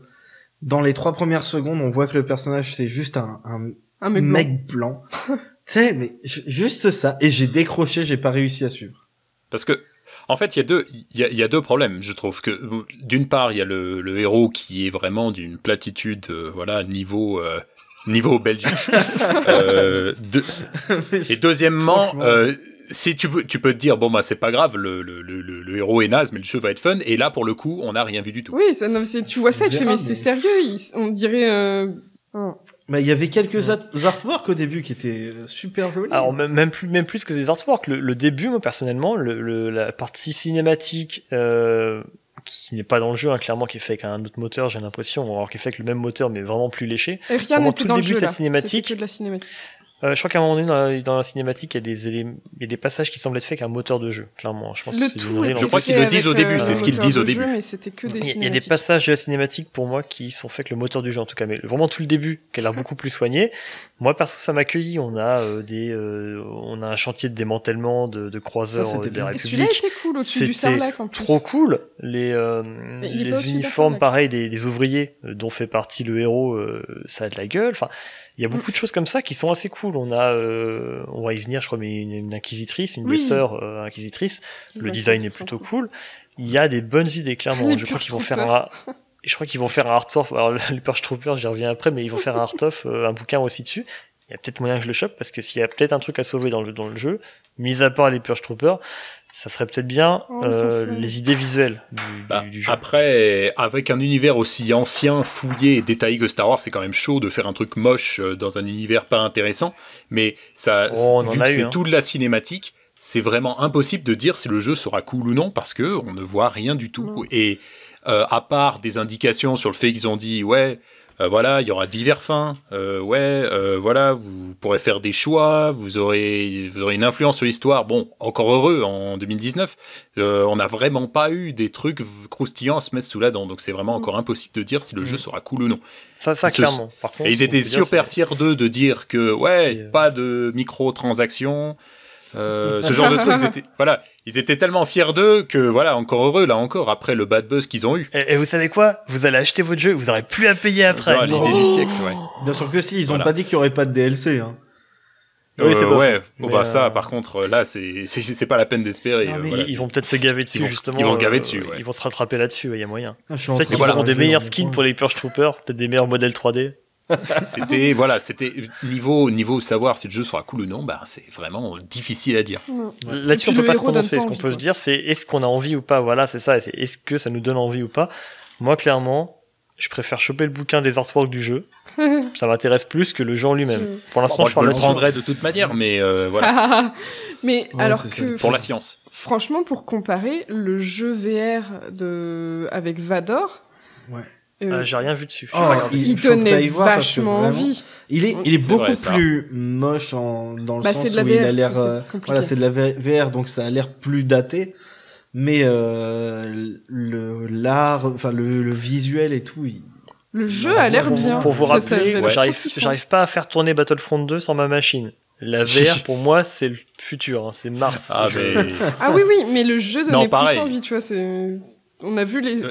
[SPEAKER 3] dans les 3 premières secondes, on voit que le personnage c'est juste un mec blanc. Tu sais, mais juste ça, et j'ai décroché, j'ai pas réussi à suivre.
[SPEAKER 5] Parce que en fait, il y a deux problèmes. Je trouve que d'une part, il y a le héros qui est vraiment d'une platitude, voilà, niveau Belgique. Et deuxièmement, si tu peux te dire bon bah c'est pas grave, le héros est naze, mais le jeu va être fun. Et là, pour le coup, on n'a rien vu du tout.
[SPEAKER 4] Oui, tu vois ça, tu fais mais c'est sérieux, on dirait.
[SPEAKER 3] Mais il y avait quelques artworks au début qui étaient super jolis.
[SPEAKER 6] Alors même plus que des artworks, le début, moi personnellement, la partie cinématique qui n'est pas dans le jeu, hein, clairement, qui est fait avec un autre moteur, j'ai l'impression, alors qui est fait avec le même moteur mais vraiment plus léché.
[SPEAKER 4] Et rien n'était dans le jeu,
[SPEAKER 6] de cette
[SPEAKER 4] là.
[SPEAKER 6] cinématique,
[SPEAKER 4] C'était que de la cinématique.
[SPEAKER 6] Je crois qu'à un moment donné dans la cinématique, il y a des passages qui semblent être faits avec un moteur de jeu. Clairement, je pense que c'est une
[SPEAKER 5] Je crois qu'ils le disent au début. C'est ce qu'ils disent au début.
[SPEAKER 4] Mais c'était que des
[SPEAKER 6] il y a des passages de la cinématique pour moi qui sont faits avec le moteur du jeu en tout cas, mais vraiment tout le début qui a l'air beaucoup plus soigné. Moi perso ça m'a accueilli. On a on a un chantier de démantèlement de croiseurs des Républiques.
[SPEAKER 4] Celui-là était cool au-dessus du Sarlacc en plus.
[SPEAKER 6] Trop cool. Les uniformes pareil des ouvriers dont fait partie le héros, ça a de la gueule. Enfin. Il y a beaucoup de choses comme ça qui sont assez cool. On va y venir, je crois, mais une inquisitrice, une sœur inquisitrice. Le design est plutôt cool. Il y a des bonnes idées, clairement. Je crois qu'ils vont faire un art-of. Alors, les Purge Troopers, j'y reviens après, mais ils vont faire un art-of, un bouquin aussi dessus. Il y a peut-être moyen que je le chope, parce que s'il y a peut-être un truc à sauver dans le jeu, mis à part les Purge Troopers, ça serait peut-être bien les idées visuelles du jeu.
[SPEAKER 5] Après, avec un univers aussi ancien, fouillé et détaillé que Star Wars, c'est quand même chaud de faire un truc moche dans un univers pas intéressant. Mais ça, vu que c'est tout de la cinématique, c'est vraiment impossible de dire si le jeu sera cool ou non, parce que on ne voit rien du tout. Et à part des indications sur le fait qu'ils ont dit ouais. Voilà, il y aura divers fins. Voilà, vous pourrez faire des choix. Vous aurez une influence sur l'histoire. Bon, encore heureux en 2019. On n'a vraiment pas eu des trucs croustillants à se mettre sous la dent. Donc c'est vraiment encore impossible de dire si le jeu sera cool ou non.
[SPEAKER 6] Ça clairement. Par contre,
[SPEAKER 5] et ils étaient super fiers d'eux de dire que pas de microtransactions. Ce genre de trucs, ils étaient tellement fiers d'eux que voilà, encore heureux là encore après le bad buzz qu'ils ont eu.
[SPEAKER 6] Et vous savez quoi, vous allez acheter votre jeu, vous aurez plus à payer après.
[SPEAKER 5] L'idée du siècle, ouais.
[SPEAKER 3] Bien sûr que si, ils ont pas dit qu'il y aurait pas de DLC. Hein.
[SPEAKER 6] Oui, c'est
[SPEAKER 5] ouais. Bon bah ça, par contre, là, c'est pas la peine d'espérer.
[SPEAKER 6] Ils vont peut-être se gaver dessus justement.
[SPEAKER 5] Ils vont se gaver dessus.
[SPEAKER 6] Ils vont se rattraper là-dessus. Il y a moyen.
[SPEAKER 3] Peut-être
[SPEAKER 6] qu'ils auront des meilleurs skins pour les Purge Troopers, peut-être des meilleurs modèles 3D.
[SPEAKER 5] C'était niveau savoir si le jeu sera cool ou non, bah c'est vraiment difficile à dire.
[SPEAKER 6] Là-dessus on peut pas se prononcer. Ce qu'on peut se dire c'est est-ce qu'on a envie ou pas. Voilà, c'est ça. Est-ce que ça nous donne envie ou pas. Moi clairement je préfère choper le bouquin des artworks du jeu. Ça m'intéresse plus que le jeu en lui-même. Pour l'instant,
[SPEAKER 5] Moi, je le prendrais de toute manière, mais voilà.
[SPEAKER 4] Mais
[SPEAKER 3] Ouais,
[SPEAKER 4] alors
[SPEAKER 3] c'est
[SPEAKER 4] que
[SPEAKER 5] Pour la science.
[SPEAKER 4] franchement, pour comparer, le jeu VR avec Vador,
[SPEAKER 3] Ouais.
[SPEAKER 6] j'ai rien vu dessus.
[SPEAKER 3] Oh,
[SPEAKER 4] il
[SPEAKER 3] faut que
[SPEAKER 4] donnait
[SPEAKER 3] t'ailles voir parce que
[SPEAKER 4] vachement
[SPEAKER 3] vraiment,
[SPEAKER 4] envie.
[SPEAKER 3] Il est
[SPEAKER 5] C'est
[SPEAKER 3] beaucoup
[SPEAKER 5] vrai, ça.
[SPEAKER 3] plus moche dans le
[SPEAKER 4] Bah,
[SPEAKER 3] sens
[SPEAKER 4] c'est de la
[SPEAKER 3] où il
[SPEAKER 4] VR,
[SPEAKER 3] a l'air,
[SPEAKER 4] tout, c'est compliqué.
[SPEAKER 3] voilà, c'est de la VR, donc ça a l'air plus daté. Mais l'art, enfin le visuel et tout,
[SPEAKER 4] Le jeu a l'air bien.
[SPEAKER 6] Pour vous
[SPEAKER 4] Ça
[SPEAKER 6] rappeler,
[SPEAKER 4] avait l'air trop kiffant.
[SPEAKER 6] j'arrive pas à faire tourner Battlefront 2 sans ma machine. La VR, pour moi, c'est le futur, hein, c'est Mars.
[SPEAKER 5] Ah, mais
[SPEAKER 4] Ah oui, mais le jeu donnait plus
[SPEAKER 5] pareil.
[SPEAKER 4] envie, tu vois. On a vu les.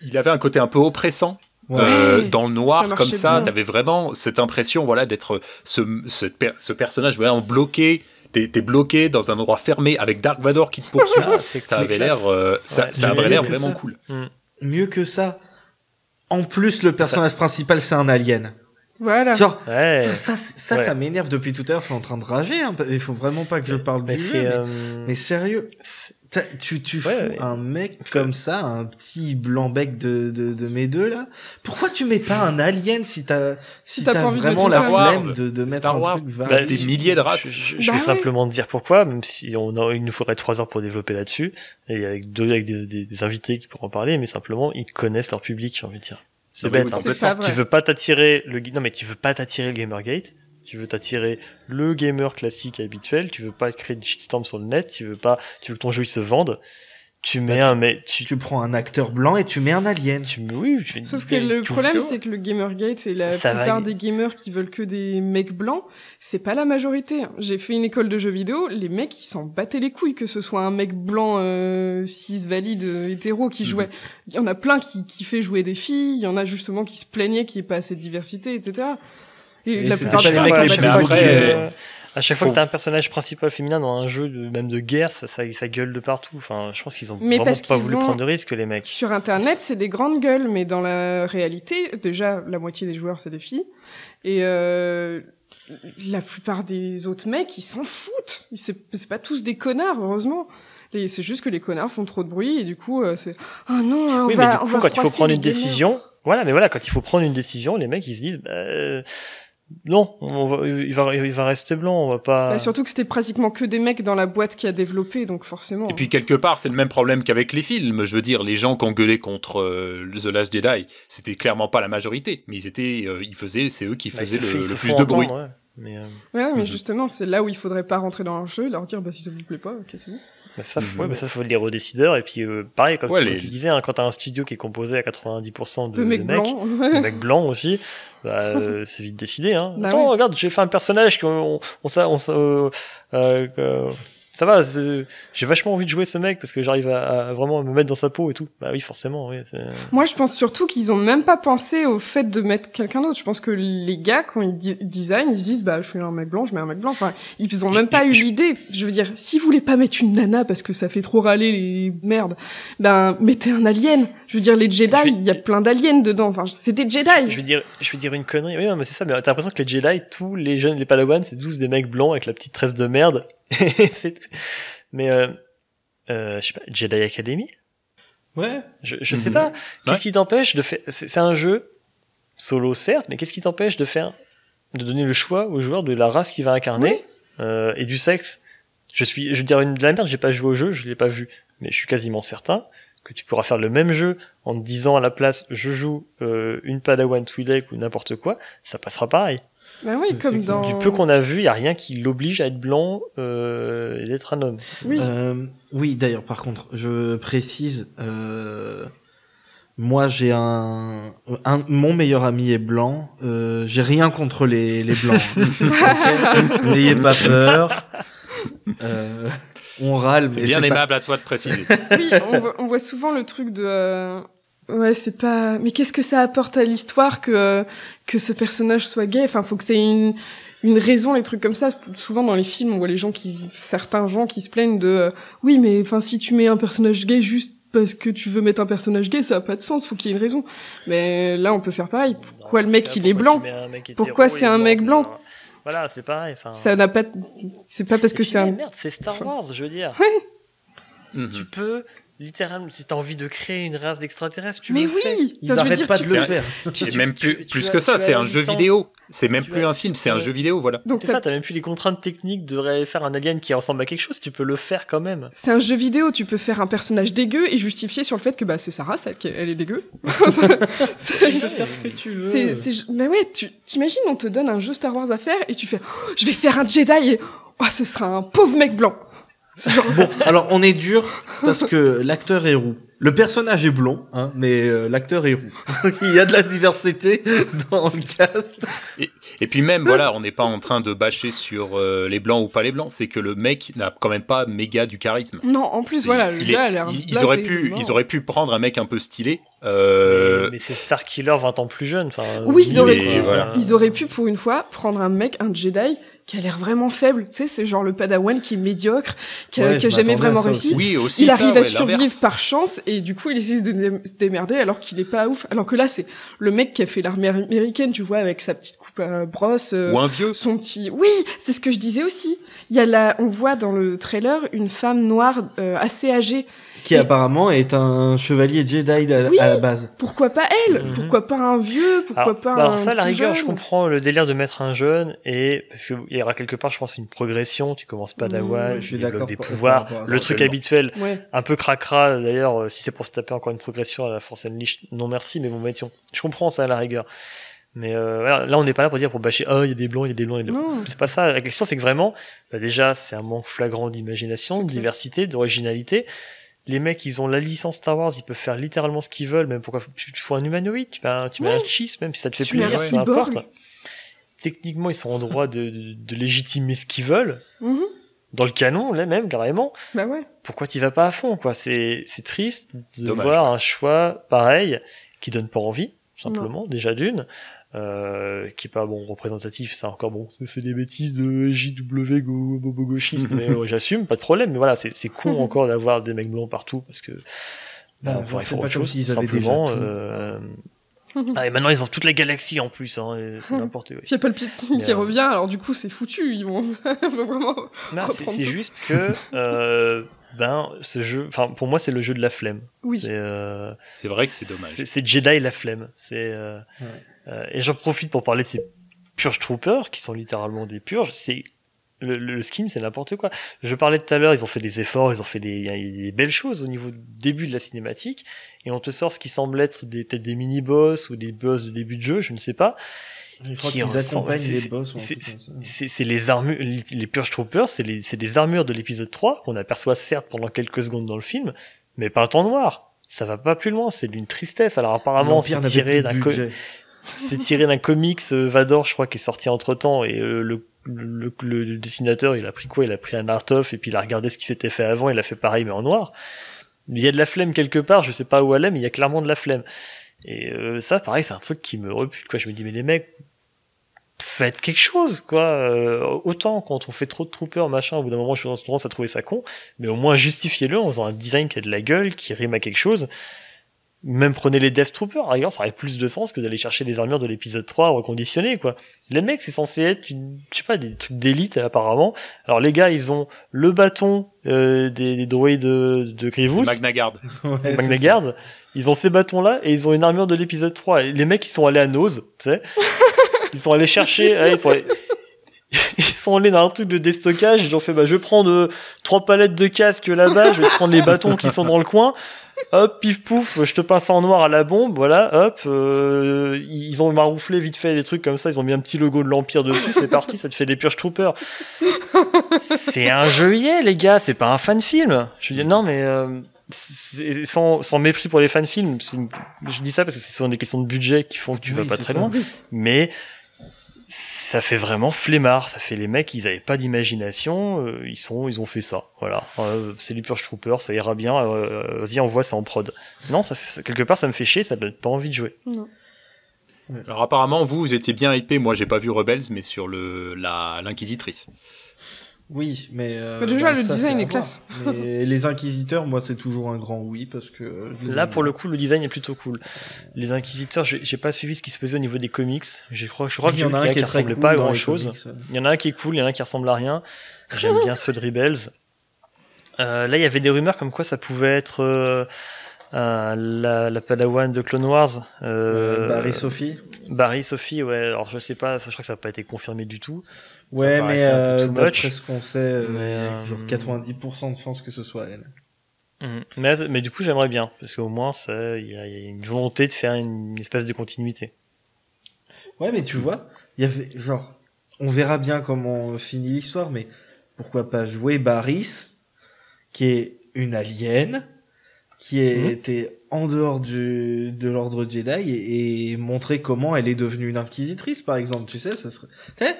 [SPEAKER 5] il avait un côté un peu oppressant.
[SPEAKER 4] Ouais.
[SPEAKER 5] Dans le
[SPEAKER 4] Ça
[SPEAKER 5] noir
[SPEAKER 4] marchait
[SPEAKER 5] comme ça,
[SPEAKER 4] bien.
[SPEAKER 5] t'avais vraiment cette impression, voilà, d'être ce personnage vraiment bloqué. T'es bloqué dans un endroit fermé avec Dark Vador qui te poursuit. Ça avait l'air, ça avait l'air vraiment cool.
[SPEAKER 3] Mieux que ça. En plus, le personnage principal, c'est un alien.
[SPEAKER 4] Voilà.
[SPEAKER 3] Genre,
[SPEAKER 6] Ouais.
[SPEAKER 3] ça m'énerve depuis tout à l'heure. Je suis en train de rager. Hein. Il faut vraiment pas que je parle du jeu. Mais sérieux, tu fous un mec comme ça, un petit blanc bec de mes deux là. Pourquoi tu mets pas un alien si t'as
[SPEAKER 4] pas envie de
[SPEAKER 3] vraiment
[SPEAKER 4] mettre
[SPEAKER 3] la
[SPEAKER 4] Star Wars,
[SPEAKER 3] flemme de mettre
[SPEAKER 5] Star
[SPEAKER 3] un
[SPEAKER 5] Wars,
[SPEAKER 3] truc
[SPEAKER 5] des milliers de races.
[SPEAKER 6] Je vais simplement te dire pourquoi, même si il nous faudrait 3 heures pour développer là-dessus, et avec des invités qui pourront en parler, mais simplement, ils connaissent leur public, j'ai envie de dire. C'est bête, hein.
[SPEAKER 4] C'est pas vrai.
[SPEAKER 6] Tu veux pas t'attirer non, mais tu veux pas t'attirer le Gamergate. Tu veux t'attirer le gamer classique habituel. Tu veux pas créer de shitstorm sur le net. Tu veux que ton jeu il se vende. Tu mets
[SPEAKER 3] tu prends un acteur blanc et tu mets un alien.
[SPEAKER 4] Sauf que le problème, c'est que le Gamergate, c'est la plupart des gamers qui veulent que des mecs blancs. C'est pas la majorité. J'ai fait une école de jeux vidéo. Les mecs, ils s'en battaient les couilles que ce soit un mec blanc, cis, valide, hétéro qui jouait. Il y en a plein qui fait jouer des filles. Il y en a justement qui se plaignaient qu'il n'y ait pas assez de diversité, etc. Et la plupart
[SPEAKER 3] des
[SPEAKER 4] des
[SPEAKER 3] mecs
[SPEAKER 4] gens,
[SPEAKER 3] les
[SPEAKER 4] ça va
[SPEAKER 3] plus
[SPEAKER 4] être-
[SPEAKER 6] à chaque fois que t'as un personnage principal féminin dans un jeu même de guerre, ça gueule de partout. Enfin, je pense qu'ils ont
[SPEAKER 4] Mais
[SPEAKER 6] vraiment
[SPEAKER 4] parce
[SPEAKER 6] pas
[SPEAKER 4] qu'ils
[SPEAKER 6] voulu
[SPEAKER 4] ont-
[SPEAKER 6] prendre de risques, les mecs.
[SPEAKER 4] Sur Internet, c'est des grandes gueules, mais dans la réalité, déjà, la moitié des joueurs, c'est des filles. Et la plupart des autres mecs, ils s'en foutent. C'est pas tous des connards, heureusement. C'est juste que les connards font trop de bruit, et du coup, c'est... Oh non, on
[SPEAKER 6] Oui,
[SPEAKER 4] va
[SPEAKER 6] mais du coup, quand il faut
[SPEAKER 4] froisser
[SPEAKER 6] prendre
[SPEAKER 4] les
[SPEAKER 6] une
[SPEAKER 4] gamers.
[SPEAKER 6] décision, quand il faut prendre une décision, les mecs, ils se disent, non, il va rester blanc, on va pas...
[SPEAKER 4] Bah, surtout que c'était pratiquement que des mecs dans la boîte qui a développé, donc forcément...
[SPEAKER 5] Et puis quelque part, c'est le même problème qu'avec les films. Je veux dire, les gens qui ont gueulé contre The Last Jedi, c'était clairement pas la majorité, mais c'est eux qui faisaient le plus de bruit.
[SPEAKER 6] Ouais. Mais,
[SPEAKER 4] mais justement, c'est là où il faudrait pas rentrer dans un jeu et leur dire, si ça vous plaît pas, ok, c'est bon.
[SPEAKER 6] ça, faut le dire aux décideurs. Et puis, pareil, comme tu disais, hein, quand t'as un studio qui est composé à 90% de mecs
[SPEAKER 4] blancs,
[SPEAKER 6] de mecs blancs aussi, c'est vite décidé. Hein.
[SPEAKER 4] Bah
[SPEAKER 6] Attends, regarde, j'ai fait un personnage ça va, j'ai vachement envie de jouer ce mec parce que j'arrive à vraiment me mettre dans sa peau et tout. Bah oui, forcément. Oui,
[SPEAKER 4] moi, je pense surtout qu'ils ont même pas pensé au fait de mettre quelqu'un d'autre. Je pense que les gars, quand ils designent, ils se disent, je suis un mec blanc, je mets un mec blanc. Enfin, ils ont même pas eu l'idée. Je veux dire, s'ils voulaient pas mettre une nana parce que ça fait trop râler les merdes, mettez un alien. Je veux dire, les Jedi, il y a plein d'aliens dedans. Enfin, c'est des Jedi.
[SPEAKER 6] Je vais dire une connerie. Oui, mais c'est ça. Mais t'as l'impression que les Jedi, tous les jeunes, les Padawans, c'est tous des mecs blancs avec la petite tresse de merde. Mais je sais pas, Jedi Academy.
[SPEAKER 3] Ouais.
[SPEAKER 6] Je sais pas. Qu'est-ce qui t'empêche de faire? C'est un jeu solo certes, mais qu'est-ce qui t'empêche de donner le choix aux joueurs de la race qui va incarner et du sexe? Je veux dire de la merde. J'ai pas joué au jeu, je l'ai pas vu, mais je suis quasiment certain que tu pourras faire le même jeu en te disant à la place je joue une Padawan Twi'lek ou n'importe quoi, ça passera pareil.
[SPEAKER 4] Bah oui, comme dans...
[SPEAKER 6] Du peu qu'on a vu, il y a rien qui l'oblige à être blanc et d'être un homme.
[SPEAKER 4] Oui.
[SPEAKER 3] Oui, d'ailleurs, par contre, je précise, moi j'ai mon meilleur ami est blanc, j'ai rien contre les blancs. N'ayez pas peur. On râle, mais
[SPEAKER 5] c'est bien aimable à toi de préciser.
[SPEAKER 4] Oui, on voit souvent le truc de... Ouais, c'est pas... Mais qu'est-ce que ça apporte à l'histoire que ce personnage soit gay? Enfin, faut que c'est une raison, les trucs comme ça. Souvent, dans les films, on voit certains gens qui se plaignent de... oui, mais enfin, si tu mets un personnage gay juste parce que tu veux mettre un personnage gay, ça a pas de sens, faut qu'il y ait une raison. Mais là, on peut faire pareil. Pourquoi le mec, il est blanc? Pourquoi c'est un mec blanc?
[SPEAKER 6] Voilà, c'est pareil.
[SPEAKER 4] Ça n'a pas... C'est pas parce que c'est un...
[SPEAKER 6] Merde, c'est Star Wars, je veux dire. Tu peux littéralement, si t'as envie de créer une race d'extraterrestres, tu
[SPEAKER 4] Mais
[SPEAKER 6] le fais.
[SPEAKER 4] oui,
[SPEAKER 3] Ils arrêtent pas de le faire.
[SPEAKER 5] Et même plus
[SPEAKER 6] tu
[SPEAKER 5] que
[SPEAKER 6] as-
[SPEAKER 5] ça,
[SPEAKER 6] tu as
[SPEAKER 5] c'est
[SPEAKER 6] la
[SPEAKER 5] un jeu
[SPEAKER 6] licence.
[SPEAKER 5] vidéo. C'est même
[SPEAKER 6] Tu
[SPEAKER 5] plus
[SPEAKER 6] as-
[SPEAKER 5] un film, c'est un
[SPEAKER 6] c'est-
[SPEAKER 5] jeu vidéo, voilà.
[SPEAKER 4] Donc
[SPEAKER 6] C'est ça, t'as même plus les contraintes techniques de faire un alien qui ressemble à quelque chose, tu peux le faire quand même.
[SPEAKER 4] c'est un jeu vidéo, tu peux faire un personnage dégueu et justifier sur le fait que c'est sa race, elle est dégueu.
[SPEAKER 3] Tu peux faire ce que tu veux.
[SPEAKER 4] Mais ouais, t'imagines, on te donne un jeu Star Wars à faire et tu fais je vais faire un Jedi et ce sera un pauvre mec blanc. C'est genre
[SPEAKER 3] Bon, alors on est dur parce que l'acteur est roux. Le personnage est blond, hein, mais l'acteur est roux. Il y a de la diversité dans le cast.
[SPEAKER 5] Et puis même, voilà, on n'est pas en train de bâcher sur les blancs ou pas les blancs, c'est que le mec n'a quand même pas méga du charisme.
[SPEAKER 4] non, en plus voilà, le gars a l'air
[SPEAKER 5] ils auraient pu prendre un mec un peu stylé.
[SPEAKER 6] Mais c'est Starkiller 20 ans plus jeune.
[SPEAKER 4] Oui,
[SPEAKER 5] voilà.
[SPEAKER 4] ils auraient pu pour une fois prendre un mec, un Jedi qui a l'air vraiment faible, tu sais, c'est genre le Padawan qui est médiocre, qui a jamais vraiment réussi.
[SPEAKER 5] Oui, aussi
[SPEAKER 4] Il arrive à
[SPEAKER 5] l'inverse.
[SPEAKER 4] survivre par chance et du coup il essaie de se démerder alors qu'il est pas ouf. Alors que là c'est le mec qui a fait l'armée américaine, tu vois, avec sa petite coupe à brosse,
[SPEAKER 5] Ou un vieux.
[SPEAKER 4] son petit. Oui, c'est ce que je disais aussi. Il y a on voit dans le trailer une femme noire assez âgée.
[SPEAKER 3] Qui apparemment est un chevalier Jedi à la base.
[SPEAKER 4] Pourquoi pas elle?
[SPEAKER 6] Mhm.
[SPEAKER 4] Pourquoi pas un vieux? Pourquoi pas
[SPEAKER 6] alors
[SPEAKER 4] un
[SPEAKER 6] ça, à la
[SPEAKER 4] tout
[SPEAKER 6] rigueur,
[SPEAKER 4] jeune
[SPEAKER 6] je comprends le délire de mettre un jeune et parce qu'il y aura quelque part, je pense, une progression. Tu commences Padawan,
[SPEAKER 3] je suis
[SPEAKER 6] tu développes
[SPEAKER 3] d'accord
[SPEAKER 6] des
[SPEAKER 3] par
[SPEAKER 6] pouvoirs,
[SPEAKER 3] rapport à ça,
[SPEAKER 6] le truc
[SPEAKER 5] absolument.
[SPEAKER 6] habituel,
[SPEAKER 4] Ouais.
[SPEAKER 6] un peu cracra. D'ailleurs, si c'est pour se taper encore une progression à la Force Unleashed, non merci, mais bon, mettons. Je comprends ça à la rigueur. Mais voilà, là, on n'est pas là pour bâcher. Oh, il y a des blancs, il y a des blancs, il y a des blancs.
[SPEAKER 4] Non.
[SPEAKER 6] C'est pas ça. La question, c'est que vraiment, déjà, c'est un manque flagrant d'imagination,
[SPEAKER 4] C'est
[SPEAKER 6] de
[SPEAKER 4] clair.
[SPEAKER 6] diversité, d'originalité. Les mecs, ils ont la licence Star Wars, ils peuvent faire littéralement ce qu'ils veulent, même pourquoi tu fais un humanoïde, tu mets un cheese, même si ça te fait
[SPEAKER 4] Tu mets un
[SPEAKER 6] plaisir, peu importe.
[SPEAKER 4] cyborg.
[SPEAKER 6] Techniquement, ils sont en droit de légitimer ce qu'ils veulent.
[SPEAKER 4] Mhm.
[SPEAKER 6] Dans le canon, là même, carrément.
[SPEAKER 4] Bah ouais.
[SPEAKER 6] Pourquoi t'y vas pas à fond, quoi? C'est triste de
[SPEAKER 5] Dommage,
[SPEAKER 6] voir
[SPEAKER 5] ouais.
[SPEAKER 6] un choix pareil, qui donne pas envie, simplement, déjà d'une. Qui est pas bon représentatif, c'est encore bon, c'est des bêtises de JW bobo gauchiste, mais j'assume, pas de problème, mais voilà, c'est con encore d'avoir des mecs blancs partout parce que
[SPEAKER 3] Bah,
[SPEAKER 6] il faut
[SPEAKER 3] c'est
[SPEAKER 6] faire
[SPEAKER 3] pas
[SPEAKER 6] autre
[SPEAKER 3] comme
[SPEAKER 6] chose,
[SPEAKER 3] s'ils avaient déjà
[SPEAKER 6] simplement.
[SPEAKER 3] tout.
[SPEAKER 6] Et maintenant ils ont toute la galaxie en plus, hein, et c'est n'importe quoi.
[SPEAKER 4] Puis y a Palpatine qui revient, alors du coup c'est foutu, ils vont vraiment.
[SPEAKER 6] Non,
[SPEAKER 4] reprendre
[SPEAKER 6] c'est
[SPEAKER 4] tout.
[SPEAKER 6] juste que ce jeu, enfin pour moi c'est le jeu de la flemme.
[SPEAKER 4] Oui.
[SPEAKER 5] C'est vrai que c'est dommage.
[SPEAKER 6] C'est Jedi la flemme. Et j'en profite pour parler de ces Purge Troopers qui sont littéralement des purges. C'est le skin, c'est n'importe quoi. Je parlais tout à l'heure, ils ont fait des efforts, ils ont fait des belles choses au niveau du début de la cinématique, et on te sort ce qui semble être peut-être des mini-boss ou des boss de début de jeu, je ne sais pas.
[SPEAKER 3] Je crois
[SPEAKER 6] qui
[SPEAKER 3] qu'ils
[SPEAKER 6] ressemblent-
[SPEAKER 3] accompagnent
[SPEAKER 6] c'est-
[SPEAKER 3] les boss ou un
[SPEAKER 6] c'est-
[SPEAKER 3] truc comme ça.
[SPEAKER 6] C'est les armures, les Purge Troopers, c'est des armures de l'épisode 3 qu'on aperçoit certes pendant quelques secondes dans le film, mais peintes en noir. Ça va pas plus loin, c'est d'une tristesse. Alors apparemment,
[SPEAKER 3] L'Empire
[SPEAKER 6] c'est
[SPEAKER 3] n'avait
[SPEAKER 6] tiré
[SPEAKER 3] plus de
[SPEAKER 6] d'un
[SPEAKER 3] budget.
[SPEAKER 6] c'est tiré d'un comics Vador, je crois, qui est sorti entre temps, et le dessinateur, il a pris quoi? Il a pris un art of, et puis il a regardé ce qui s'était fait avant, il a fait pareil, mais en noir. Il y a de la flemme quelque part, je sais pas où elle est, mais il y a clairement de la flemme. Et ça, pareil, c'est un truc qui me repute, quoi. Je me dis, mais les mecs, faites quelque chose, quoi. Autant quand on fait trop de troopers, machin, au bout d'un moment, je suis tendance à trouver ça con, mais au moins justifiez-le en faisant un design qui a de la gueule, qui rime à quelque chose. Même prenez les Death Troopers, par exemple, ça aurait plus de sens que d'aller chercher des armures de l'épisode 3 reconditionnées, quoi. Les mecs, c'est censé être je sais pas, des trucs d'élite, apparemment. Alors, les gars, ils ont le bâton, des droïdes de Grievous.
[SPEAKER 5] Magna Guard.
[SPEAKER 3] Ouais,
[SPEAKER 6] Magna
[SPEAKER 3] c'est
[SPEAKER 6] Guard. Ils ont ces bâtons-là, et ils ont une armure de l'épisode 3. Et les mecs, ils sont allés à Nose, tu sais. Ils sont allés chercher, ils sont allés dans un truc de déstockage, ils ont fait, je vais prendre 3 palettes de casques là-bas, je vais prendre les bâtons qui sont dans le coin, hop, pif pouf, je te passe en noir à la bombe, voilà, hop, ils ont marouflé vite fait des trucs comme ça, ils ont mis un petit logo de l'Empire dessus, c'est parti, ça te fait des Purge Troopers. C'est un jeuillet, les gars, c'est pas un fan film. Je veux dire, non, mais, sans mépris pour les fan films, je dis ça parce que c'est souvent des questions de budget qui font que tu vas pas
[SPEAKER 3] c'est
[SPEAKER 6] très
[SPEAKER 3] ça.
[SPEAKER 6] loin, mais ça fait vraiment flemmard, ça fait les mecs, ils avaient pas d'imagination, ils ont fait ça, voilà. C'est les Purge Troopers, ça ira bien, vas-y, envoie ça en prod. Non, quelque part, ça me fait chier, ça donne pas envie de jouer.
[SPEAKER 4] Non.
[SPEAKER 5] Alors apparemment, vous étiez bien hypé. Moi, j'ai pas vu Rebels, mais sur l'Inquisitrice.
[SPEAKER 3] Oui, mais
[SPEAKER 4] déjà, le
[SPEAKER 3] ça,
[SPEAKER 4] design
[SPEAKER 3] c'est
[SPEAKER 4] est
[SPEAKER 3] à
[SPEAKER 4] classe.
[SPEAKER 3] voir. Mais les inquisiteurs, moi, c'est toujours un grand oui parce que je les
[SPEAKER 6] Là,
[SPEAKER 3] aime
[SPEAKER 6] pour
[SPEAKER 3] bien.
[SPEAKER 6] le coup, le design est plutôt cool. Les Inquisiteurs, j'ai pas suivi ce qui se faisait au niveau des comics. Je crois
[SPEAKER 3] Il
[SPEAKER 6] qu'il
[SPEAKER 3] y en a un qui est très
[SPEAKER 6] ressemblait
[SPEAKER 3] cool
[SPEAKER 6] pas à
[SPEAKER 3] dans
[SPEAKER 6] grand
[SPEAKER 3] les
[SPEAKER 6] chose.
[SPEAKER 3] comics.
[SPEAKER 6] Il y en a un qui est cool, il y en a un qui ressemble à rien. J'aime bien ceux de Rebels. Là, il y avait des rumeurs comme quoi ça pouvait être la Padawan de Clone Wars.
[SPEAKER 3] Barry Sophie.
[SPEAKER 6] Barry Sophie, ouais. Alors je sais pas, je crois que ça n'a pas été confirmé du tout.
[SPEAKER 3] Ouais, mais d'après ce qu'on sait, il y
[SPEAKER 6] Mais,
[SPEAKER 3] a genre 90% de chances que ce soit elle.
[SPEAKER 6] Mais du coup, j'aimerais bien, parce qu'au moins, il y a une volonté de faire une espèce de continuité.
[SPEAKER 3] Ouais, mais tu vois, il y avait genre, on verra bien comment finit l'histoire, mais pourquoi pas jouer Barriss, qui est une alien, qui était en dehors de l'ordre Jedi et montrer comment elle est devenue une inquisitrice, par exemple. Tu sais, ça serait. Tu sais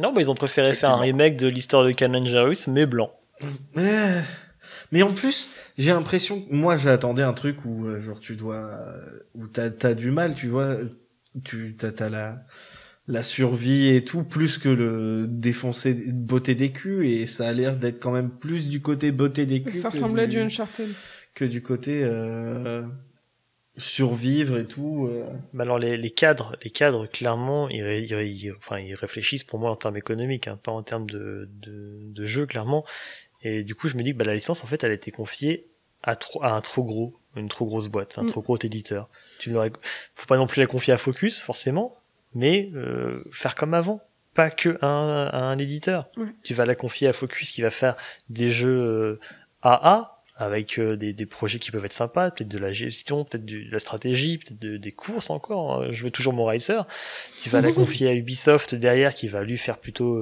[SPEAKER 6] Non, bah ils ont préféré faire un remake de l'histoire de Kanan Jarrus, mais blanc.
[SPEAKER 3] Mais en plus, j'ai l'impression que moi j'attendais un truc où genre tu dois où t'as du mal, tu vois, t'as la survie et tout plus que le défoncer beauté des culs, et ça a l'air d'être quand même plus du côté beauté des culs.
[SPEAKER 4] Ça ressemblait à du Uncharted.
[SPEAKER 3] Que du côté survivre et tout.
[SPEAKER 6] Bah alors les cadres clairement ils réfléchissent pour moi en termes économiques, hein, pas en termes de jeu clairement. Et du coup je me dis que bah, la licence en fait elle a été confiée à une trop grosse boîte, un trop gros éditeur. Faut pas non plus la confier à Focus forcément, mais faire comme avant, pas que un éditeur. Tu vas la confier à Focus qui va faire des jeux AA avec des projets qui peuvent être sympas, peut-être de la gestion, peut-être de la stratégie, peut-être des courses encore. Je veux toujours mon racer. Tu vas la confier à Ubisoft derrière qui va lui faire plutôt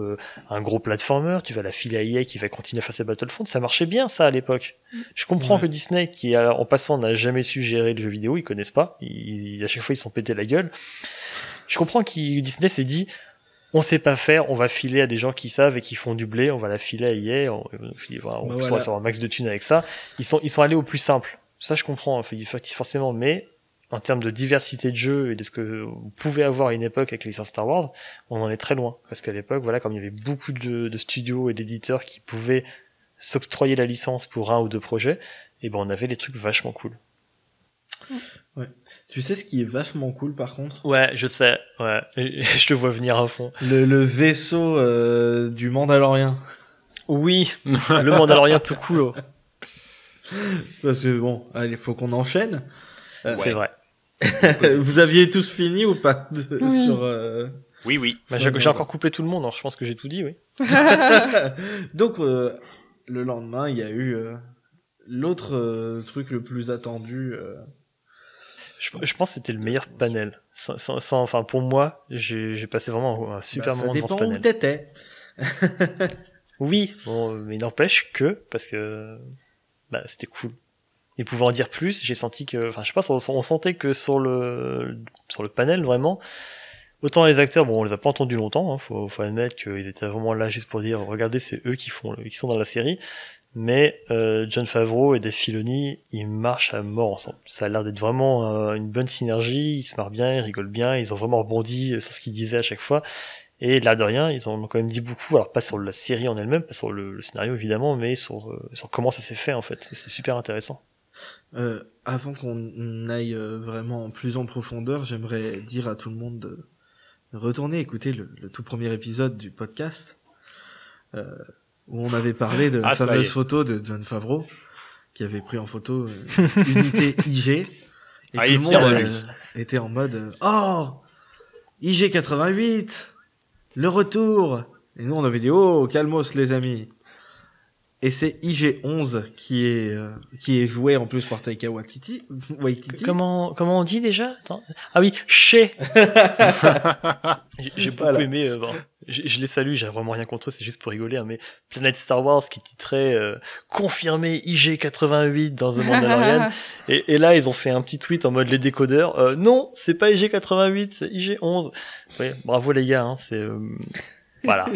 [SPEAKER 6] un gros platformer. Tu vas la filer à EA qui va continuer à faire ses Battlefront. Ça marchait bien ça à l'époque. Je comprends que Disney, qui en passant n'a jamais su gérer le jeu vidéo, ils connaissent pas. À chaque fois ils se sont pété la gueule. Je comprends que Disney s'est dit on sait pas faire, on va filer à des gens qui savent et qui font du blé, on va la filer à EA, on va faire un max de thunes avec ça. Ils sont allés au plus simple. Ça, je comprends, forcément, mais en termes de diversité de jeux et de ce que vous pouvez avoir à une époque avec les licences Star Wars, on en est très loin. Parce qu'à l'époque, voilà, comme il y avait beaucoup de studios et d'éditeurs qui pouvaient s'octroyer la licence pour un ou deux projets, et ben, on avait des trucs vachement cool.
[SPEAKER 3] Ouais. Tu sais ce qui est vachement cool par contre?
[SPEAKER 6] Ouais, je sais, ouais. Je te vois venir à fond.
[SPEAKER 3] Le vaisseau du Mandalorien.
[SPEAKER 6] Oui, le Mandalorien tout cool.
[SPEAKER 3] Parce que bon, allez, faut qu'on enchaîne.
[SPEAKER 6] C'est vrai.
[SPEAKER 3] Vous aviez tous fini ou pas sur
[SPEAKER 5] Oui.
[SPEAKER 6] Bah, j'ai encore coupé tout le monde, alors je pense que j'ai tout dit, oui.
[SPEAKER 3] Donc le lendemain, il y a eu l'autre truc le plus attendu.
[SPEAKER 6] Je pense que c'était le meilleur panel. Enfin, pour moi, j'ai passé vraiment un super moment devant ce panel.
[SPEAKER 3] Ça dépend où t'étais.
[SPEAKER 6] Oui, bon, mais n'empêche que, parce que bah, c'était cool. Et pouvant en dire plus, j'ai senti que, enfin, je sais pas, on sentait que sur le panel, vraiment, autant les acteurs, bon, on les a pas entendus longtemps, hein, faut admettre qu'ils étaient vraiment là juste pour dire, regardez, c'est eux qui sont dans la série. Mais Jon Favreau et Dave Filoni, ils marchent à mort ensemble. Ça a l'air d'être vraiment une bonne synergie, ils se marrent bien, ils rigolent bien, ils ont vraiment rebondi sur ce qu'ils disaient à chaque fois. Et là de rien, ils ont quand même dit beaucoup, alors pas sur la série en elle-même, pas sur le scénario évidemment, mais sur comment ça s'est fait en fait. Et c'est super intéressant.
[SPEAKER 3] Avant qu'on aille vraiment plus en profondeur, j'aimerais dire à tout le monde de retourner écouter le tout premier épisode du podcast. Où on avait parlé de la fameuse photo de Jon Favreau, qui avait pris en photo unité IG, et tout le monde était en mode oh, IG 88, le retour. Et nous on avait dit oh, calmos les amis. Et c'est IG 11 qui est joué en plus par Taika Waititi.
[SPEAKER 6] Comment on dit déjà? Attends. Ah oui, chez. J'ai beaucoup aimé. Bon, je les salue, j'ai vraiment rien contre eux, c'est juste pour rigoler. Hein, mais Planet Star Wars qui titrait confirmé IG 88 dans The Mandalorian. et là ils ont fait un petit tweet en mode les décodeurs. Non, c'est pas IG 88, c'est IG 11. Ouais, bravo les gars. Hein, c'est voilà,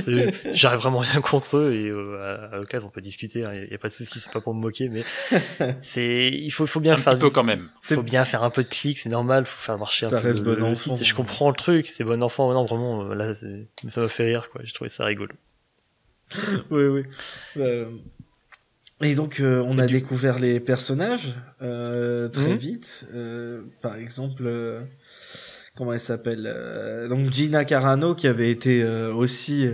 [SPEAKER 6] j'arrive vraiment rien contre eux et à l'occasion on peut discuter, y a pas de souci, c'est pas pour me moquer, mais il faut bien faire
[SPEAKER 5] un petit peu quand même.
[SPEAKER 6] Faut bien faire un peu de clics, c'est normal, faut faire marcher
[SPEAKER 3] ça
[SPEAKER 6] un peu
[SPEAKER 3] reste bon enfant.
[SPEAKER 6] Site. Et je comprends le truc, c'est bon enfant, non vraiment là ça m'a fait rire quoi, j'ai trouvé ça rigolo.
[SPEAKER 3] Oui. Et donc on a découvert les personnages très vite, par exemple comment elle s'appelle donc Gina Carano qui avait été aussi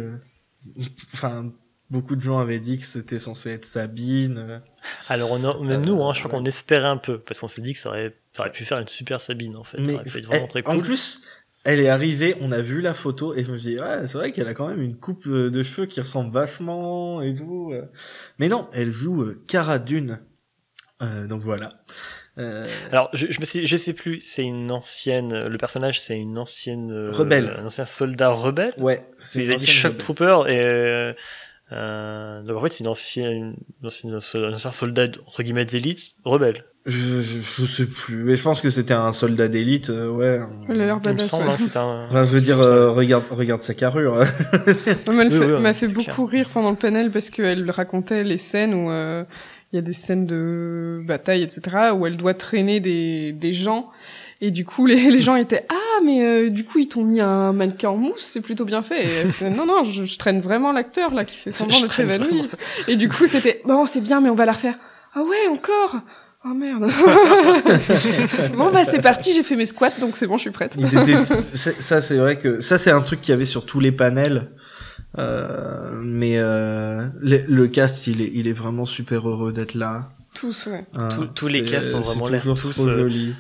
[SPEAKER 3] beaucoup de gens avaient dit que c'était censé être Sabine.
[SPEAKER 6] Alors même nous, je crois qu'on espérait un peu, parce qu'on s'est dit que ça aurait pu faire une super Sabine en fait.
[SPEAKER 3] Mais
[SPEAKER 6] ça aurait pu être vraiment très cool.
[SPEAKER 3] en plus, elle est arrivée, on a vu la photo et je me suis dit ouais, c'est vrai qu'elle a quand même une coupe de cheveux qui ressemble vachement et tout. Mais non, elle joue Cara Dune. Donc voilà.
[SPEAKER 6] Alors je sais plus, c'est une ancienne, le personnage c'est une ancienne
[SPEAKER 3] rebelle,
[SPEAKER 6] un ancien soldat rebelle.
[SPEAKER 3] Ouais,
[SPEAKER 6] c'est ils a dit Shock Trooper et donc en fait c'est un ancien soldat entre guillemets d'élite rebelle.
[SPEAKER 3] Je sais plus, mais je pense que c'était un soldat d'élite, ouais.
[SPEAKER 4] Il a l'air badass.
[SPEAKER 3] Enfin, je veux dire, regarde sa carrure.
[SPEAKER 4] Elle m'a fait beaucoup rire pendant le panel parce qu'elle racontait les scènes où il y a des scènes de bataille, etc., où elle doit traîner des gens. Et du coup, les gens étaient mais du coup ils t'ont mis un mannequin en mousse, c'est plutôt bien fait. Et elle faisait, non, je traîne vraiment l'acteur là qui fait semblant d'être évanoui. Et du coup c'était bon, c'est bien, mais on va la refaire. Ah ouais, encore. Oh merde. Bon c'est parti, j'ai fait mes squats, donc c'est bon, je suis prête.
[SPEAKER 3] Ça c'est vrai que ça c'est un truc qu'il y avait sur tous les panels. Mais le cast il est vraiment super heureux d'être là.
[SPEAKER 4] Tous, ouais.
[SPEAKER 6] Tous les casts ont vraiment l'air tous
[SPEAKER 3] trop jolis.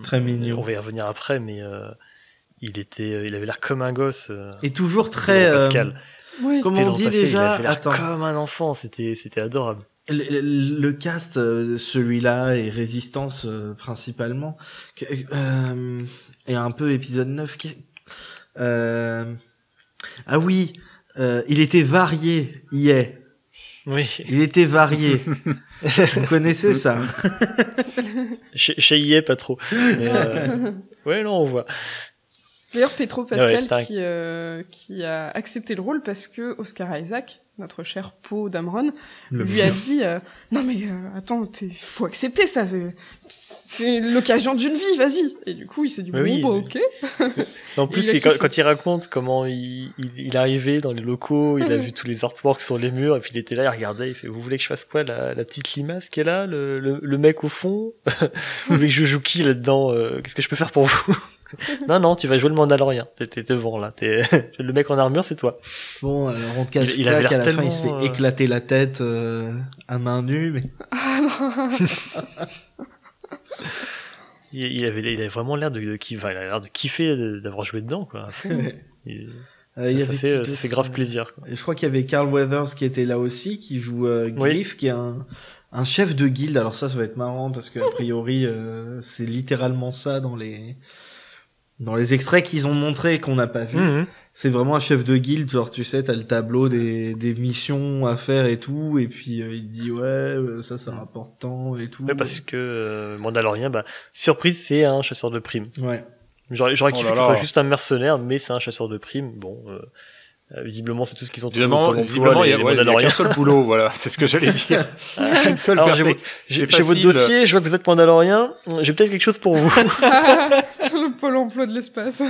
[SPEAKER 3] Très mignon.
[SPEAKER 6] On va y revenir après, mais il avait l'air comme un gosse.
[SPEAKER 3] Et toujours très
[SPEAKER 6] Pascal.
[SPEAKER 3] Oui. Comment on dit déjà?
[SPEAKER 6] Il avait l'air comme un enfant, c'était adorable.
[SPEAKER 3] Le cast, celui-là et Résistance principalement, et un peu épisode 9. Ah oui, il était varié,
[SPEAKER 6] Oui.
[SPEAKER 3] Il était varié. Vous connaissez ça?
[SPEAKER 6] Chez IE, pas trop. Mais ouais, non, on voit.
[SPEAKER 4] D'ailleurs, Pedro Pascal qui a accepté le rôle parce que Oscar Isaac, notre cher Poe Dameron, lui a dit non mais attends, faut accepter ça, c'est l'occasion d'une vie, vas-y. Et du coup, il s'est dit ok.
[SPEAKER 6] En plus, c'est quand il raconte comment il est arrivé dans les locaux, il a vu tous les artworks sur les murs, et puis il était là, il regardait, il fait vous voulez que je fasse quoi, la petite limace qui est là, le mec au fond, vous voulez que je joue qui là-dedans, qu'est-ce que je peux faire pour vous? Non, tu vas jouer le Mandalorien. T'es devant, là. Le mec en armure, c'est toi.
[SPEAKER 3] Bon, alors on te casse pas qu'à la fin, il se fait éclater la tête à main nue, mais...
[SPEAKER 6] il avait vraiment l'air de kiffer d'avoir joué dedans, quoi. Ça fait grave plaisir, quoi.
[SPEAKER 3] Et je crois qu'il y avait Carl Weathers qui était là aussi, qui joue Griff, qui est un chef de guilde. Alors ça va être marrant, parce que a priori, c'est littéralement ça dans les extraits qu'ils ont montrés et qu'on n'a pas vu. C'est vraiment un chef de guilde, genre tu sais, t'as le tableau des missions à faire et tout, et puis il dit ça rapporte tant et tout.
[SPEAKER 6] Ouais, parce que Mandalorien, surprise, c'est un chasseur de primes.
[SPEAKER 3] Ouais.
[SPEAKER 6] J'aurais kiffé que ce soit juste un mercenaire, mais c'est un chasseur de primes. Bon, visiblement c'est tout ce qu'ils ont trouvé.
[SPEAKER 5] Visiblement il y a qu'un seul boulot, voilà, c'est ce que j'allais dire. Une seule
[SPEAKER 6] chez votre dossier, je vois que vous êtes Mandalorien, j'ai peut-être quelque chose pour vous.
[SPEAKER 4] Le pôle emploi de l'espace.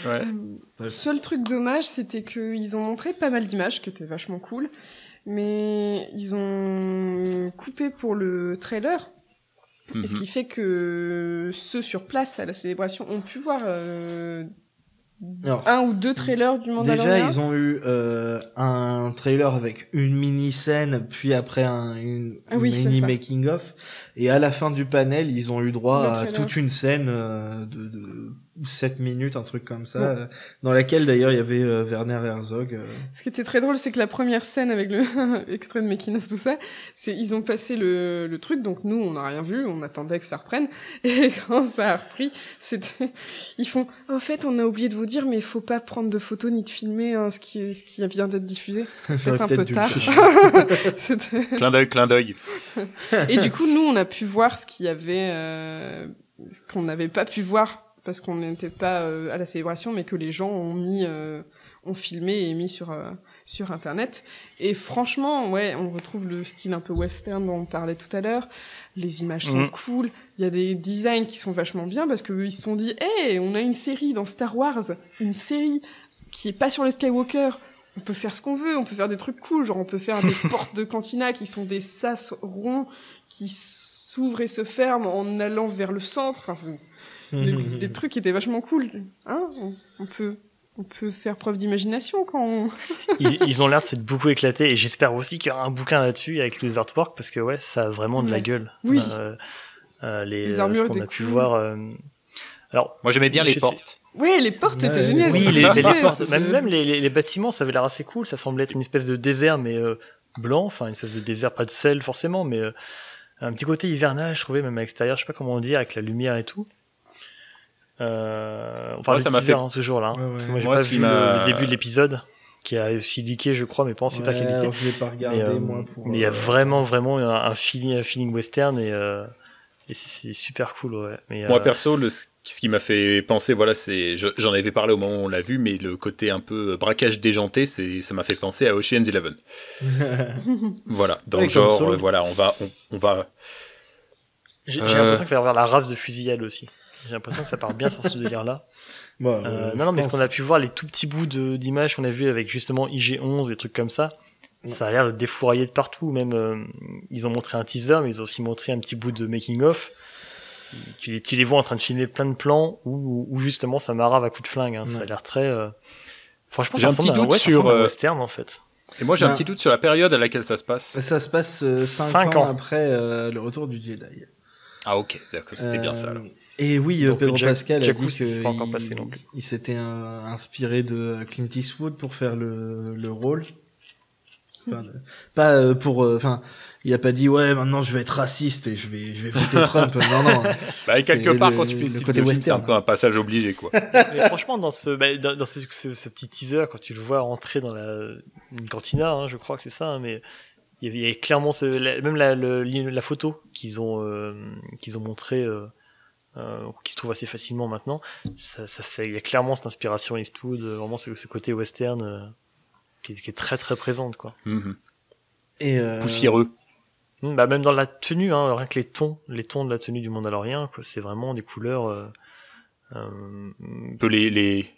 [SPEAKER 5] Ouais.
[SPEAKER 4] Seul truc dommage, c'était qu'ils ont montré pas mal d'images, qui étaient vachement cool, mais ils ont coupé pour le trailer. Et ce qui fait que ceux sur place à la célébration ont pu voir un ou deux trailers du Mandalorian.
[SPEAKER 3] Déjà, ils ont eu un trailer avec une mini-scène, puis après une mini making-of. Et à la fin du panel, ils ont eu droit à toute une scène de 7 minutes, un truc comme ça, dans laquelle d'ailleurs il y avait Werner Herzog.
[SPEAKER 4] Ce qui était très drôle, c'est que la première scène avec le extrait de making of, tout ça, ils ont passé le truc, donc nous on n'a rien vu, on attendait que ça reprenne, et quand ça a repris, ils font en fait on a oublié de vous dire, mais il faut pas prendre de photos ni de filmer ce qui vient d'être diffusé, c'est peut-être un peu tard.
[SPEAKER 5] Clin d'œil.
[SPEAKER 4] Et du coup nous on a pu voir ce qu'il y avait, ce qu'on n'avait pas pu voir parce qu'on n'était pas à la célébration, mais que les gens ont filmé et mis sur internet. Et franchement, on retrouve le style un peu western dont on parlait tout à l'heure. Les images sont cool. Il y a des designs qui sont vachement bien parce que ils se sont dit, on a une série dans Star Wars, une série qui est pas sur les Skywalker. On peut faire ce qu'on veut, on peut faire des trucs cool, genre on peut faire des portes de cantina qui sont des sas ronds qui s'ouvrent et se ferment en allant vers le centre. Enfin, des trucs qui étaient vachement cool, hein. On peut On peut faire preuve d'imagination quand on...
[SPEAKER 6] Ils ont l'air de s'être beaucoup éclatés et j'espère aussi qu'il y aura un bouquin là-dessus avec les artworks parce que ouais, ça a vraiment de la gueule.
[SPEAKER 4] Oui.
[SPEAKER 6] Les
[SPEAKER 4] armures
[SPEAKER 6] ce qu'on a
[SPEAKER 4] étaient
[SPEAKER 6] pu
[SPEAKER 4] cool.
[SPEAKER 6] voir. Alors,
[SPEAKER 5] Moi, j'aimais bien les portes.
[SPEAKER 4] Ouais, les portes
[SPEAKER 3] Ouais,
[SPEAKER 4] étaient géniales.
[SPEAKER 6] oui,
[SPEAKER 4] c'est
[SPEAKER 6] les
[SPEAKER 4] ce que je disais.
[SPEAKER 6] portes, même les bâtiments, ça avait l'air assez cool. Ça semblait être une espèce de désert, mais blanc. Enfin, une espèce de désert, pas de sel forcément, mais un petit côté hivernal, je trouvais, même à l'extérieur. Je sais pas comment dire, avec la lumière et tout. On parle
[SPEAKER 5] ça
[SPEAKER 6] de
[SPEAKER 5] m'a
[SPEAKER 6] teaser
[SPEAKER 5] fait-
[SPEAKER 6] ce jour-là.
[SPEAKER 3] Ouais, ouais.
[SPEAKER 6] Parce que moi, j'ai
[SPEAKER 5] Moi,
[SPEAKER 6] pas
[SPEAKER 5] ce qui
[SPEAKER 6] vu
[SPEAKER 5] m'a-
[SPEAKER 6] le début de l'épisode, qui a aussi leaké, je crois, mais pas en super
[SPEAKER 3] Ouais,
[SPEAKER 6] qualité.
[SPEAKER 3] alors je l'ai pas regardé,
[SPEAKER 6] Mais,
[SPEAKER 3] moi, pour...
[SPEAKER 6] mais il y a vraiment un feeling western et c'est super cool, ouais. Mais,
[SPEAKER 5] Moi, perso, ce qui m'a fait penser, voilà, j'en avais parlé au moment où on l'a vu, mais le côté un peu braquage déjanté, ça m'a fait penser à Ocean's 11. Voilà, dans
[SPEAKER 3] Ouais,
[SPEAKER 5] le genre,
[SPEAKER 3] comme Solo.
[SPEAKER 5] voilà, on va.
[SPEAKER 6] j'ai l'impression qu'il va y avoir la race de fusillade aussi. J'ai l'impression que ça part bien sur ce délire-là.
[SPEAKER 3] Bon,
[SPEAKER 6] Non, mais ce qu'on a pu voir, les tout petits bouts d'images qu'on a vu avec justement IG-11, des trucs comme ça, ça a l'air de défourailler de partout. Même, ils ont montré un teaser, mais ils ont aussi montré un petit bout de making-of. Tu les vois en train de filmer plein de plans où justement Samara va coup de flingue. Hein. Ça a l'air très... Franchement,
[SPEAKER 5] J'ai
[SPEAKER 6] ça
[SPEAKER 5] un petit
[SPEAKER 6] ressemble à
[SPEAKER 5] doute
[SPEAKER 6] ça
[SPEAKER 5] sur,
[SPEAKER 6] ressemble à un western, en fait.
[SPEAKER 5] Et moi, j'ai un
[SPEAKER 3] Bah.
[SPEAKER 5] petit doute sur la période à laquelle ça se passe.
[SPEAKER 3] Ça se passe 5
[SPEAKER 6] Cinq
[SPEAKER 3] ans
[SPEAKER 6] ans.
[SPEAKER 3] après le retour du Jedi.
[SPEAKER 5] Ah, ok, c'est-à-dire que c'était bien ça, alors.
[SPEAKER 3] Et oui,
[SPEAKER 6] Donc,
[SPEAKER 3] Pedro Pascal a
[SPEAKER 6] Jakku,
[SPEAKER 3] dit
[SPEAKER 6] c'est pas encore passé non
[SPEAKER 3] qu'il
[SPEAKER 6] plus.
[SPEAKER 3] il s'était inspiré de Clint Eastwood pour faire le rôle. Enfin, pas pour... Enfin, il a pas dit, ouais, maintenant je vais être raciste et je vais voter Trump. Non.
[SPEAKER 5] Bah, quelque
[SPEAKER 3] C'est
[SPEAKER 5] part,
[SPEAKER 3] le-
[SPEAKER 5] quand tu fais
[SPEAKER 3] le
[SPEAKER 5] ce type
[SPEAKER 3] côté
[SPEAKER 5] de film, c'est un
[SPEAKER 3] western.
[SPEAKER 5] peu un passage obligé, quoi.
[SPEAKER 6] Mais franchement, dans ce petit teaser, quand tu le vois entrer dans une cantina, hein, je crois que c'est ça, hein, mais il y avait clairement même la photo qu'ils ont montré, qui se trouve assez facilement maintenant. Il y a clairement cette inspiration Eastwood, vraiment ce côté western qui est très très présente, quoi.
[SPEAKER 5] Mhm.
[SPEAKER 3] Et
[SPEAKER 5] Poussiéreux.
[SPEAKER 6] Bah même dans la tenue, hein, rien que les tons de la tenue du Mandalorien, quoi, c'est vraiment des couleurs.
[SPEAKER 5] Un peu les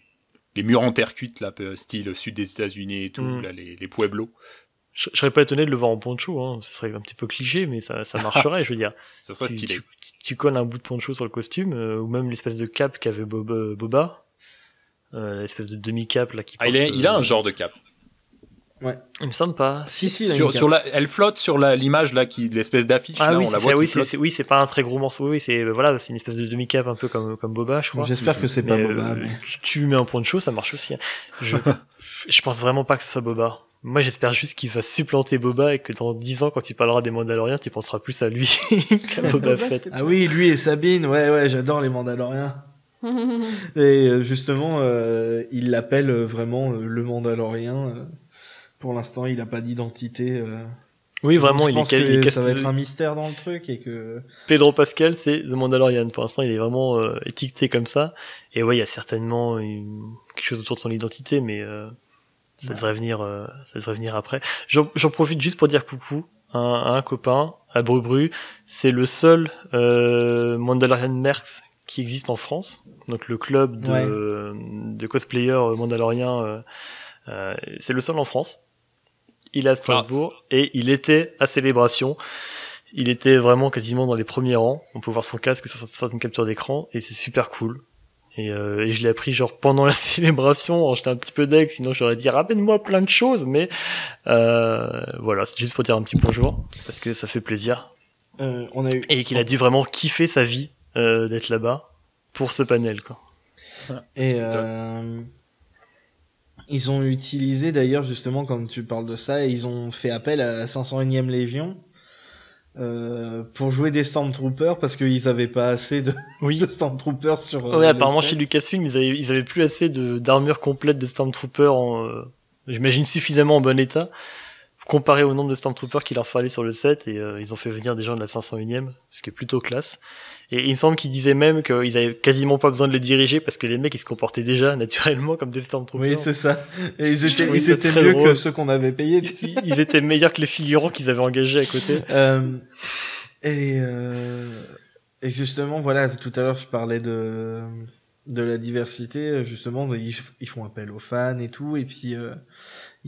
[SPEAKER 5] murs en terre cuite, là, style sud des États-Unis et tout, là, les pueblos.
[SPEAKER 6] Je serais pas étonné de le voir en poncho, hein. Ce serait un petit peu cliché, mais ça marcherait, je veux dire.
[SPEAKER 5] Ça serait stylé.
[SPEAKER 6] Tu colles un bout de poncho sur le costume, ou même l'espèce de cape qu'avait Boba, l'espèce de demi-cape là qui porte,
[SPEAKER 5] Il a un genre de cap.
[SPEAKER 6] Il me semble pas.
[SPEAKER 3] si, il a une
[SPEAKER 5] Elle flotte sur l'image là, l'espèce d'affiche.
[SPEAKER 6] Ah
[SPEAKER 5] là,
[SPEAKER 6] oui,
[SPEAKER 5] on la voit.
[SPEAKER 6] c'est pas un très gros morceau. Oui, c'est une espèce de demi-cape un peu comme Boba, je crois.
[SPEAKER 3] J'espère que c'est pas
[SPEAKER 6] Mais,
[SPEAKER 3] Boba. Mais...
[SPEAKER 6] tu lui mets un poncho, ça marche aussi. Hein. Je pense vraiment pas que ce soit Boba. Moi, j'espère juste qu'il va supplanter Boba et que dans 10 ans, quand tu parleras des Mandaloriens, tu penseras plus à lui qu'à Boba Fett.
[SPEAKER 3] Ah oui, lui et Sabine, ouais, j'adore les Mandaloriens. Et justement, il l'appelle vraiment le Mandalorien. Pour l'instant, il a pas d'identité.
[SPEAKER 6] Oui, vraiment,
[SPEAKER 3] je
[SPEAKER 6] il
[SPEAKER 3] pense
[SPEAKER 6] est
[SPEAKER 3] que ça va être un mystère dans le truc et que
[SPEAKER 6] Pedro Pascal, c'est The Mandalorian. Pour l'instant, il est vraiment étiqueté comme ça. Et ouais, il y a certainement quelque chose autour de son identité, mais ça devrait venir après. J'en profite juste pour dire coucou à un copain, à Brubru. C'est le seul Mandalorian Mercs qui existe en France. Donc le club de cosplayers mandaloriens, c'est le seul en France. Il est à Strasbourg et il était à Célébration. Il était vraiment quasiment dans les premiers rangs. On peut voir son casque sur certaines captures d'écran et c'est super cool. Et je l'ai appris genre pendant la célébration. J'étais un petit peu deg, sinon j'aurais dit ramène-moi plein de choses. Mais voilà, c'est juste pour dire un petit bonjour parce que ça fait plaisir.
[SPEAKER 3] on a eu
[SPEAKER 6] Et qu'il a dû vraiment kiffer sa vie d'être là-bas pour ce panel, quoi.
[SPEAKER 3] et ils ont utilisé d'ailleurs justement quand tu parles de ça, ils ont fait appel à la 501e Légion pour jouer des Stormtroopers parce qu'ils avaient pas assez de Stormtroopers sur
[SPEAKER 6] ouais, apparemment chez Lucasfilm ils avaient plus assez d'armure complète de Stormtroopers j'imagine suffisamment en bon état comparé au nombre de Stormtroopers qu'il leur fallait sur le set, et ils ont fait venir des gens de la 501e, ce qui est plutôt classe. Et il me semble qu'ils disaient même qu'ils avaient quasiment pas besoin de les diriger parce que les mecs ils se comportaient déjà naturellement comme des Stormtroopers.
[SPEAKER 3] Oui, c'est ça. Et ils étaient
[SPEAKER 6] très
[SPEAKER 3] mieux
[SPEAKER 6] drôle.
[SPEAKER 3] que ceux qu'on avait payés.
[SPEAKER 6] Ils étaient meilleurs que les figurants qu'ils avaient engagés à côté.
[SPEAKER 3] Et justement, voilà, tout à l'heure je parlais de la diversité. Justement, ils font appel aux fans et tout. Et puis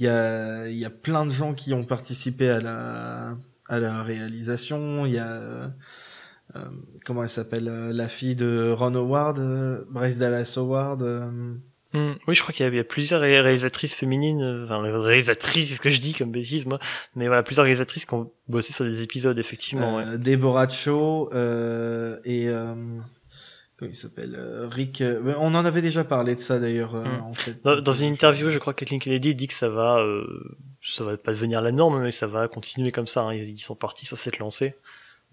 [SPEAKER 3] il y a plein de gens qui ont participé à la réalisation. Il y a comment elle s'appelle, la fille de Ron Howard, Bryce Dallas Howard,
[SPEAKER 6] Oui, je crois qu'il y a plusieurs réalisatrices féminines, enfin réalisatrices, c'est ce que je dis comme bêtise moi, mais voilà, plusieurs réalisatrices qui ont bossé sur des épisodes effectivement. Ouais.
[SPEAKER 3] Deborah Chow et comment il s'appelle Rick. On en avait déjà parlé de ça d'ailleurs. En fait,
[SPEAKER 6] dans une interview, je crois que Kathleen Kennedy dit que ça va pas devenir la norme, mais ça va continuer comme ça. Hein. Ils sont partis sur cette lancée.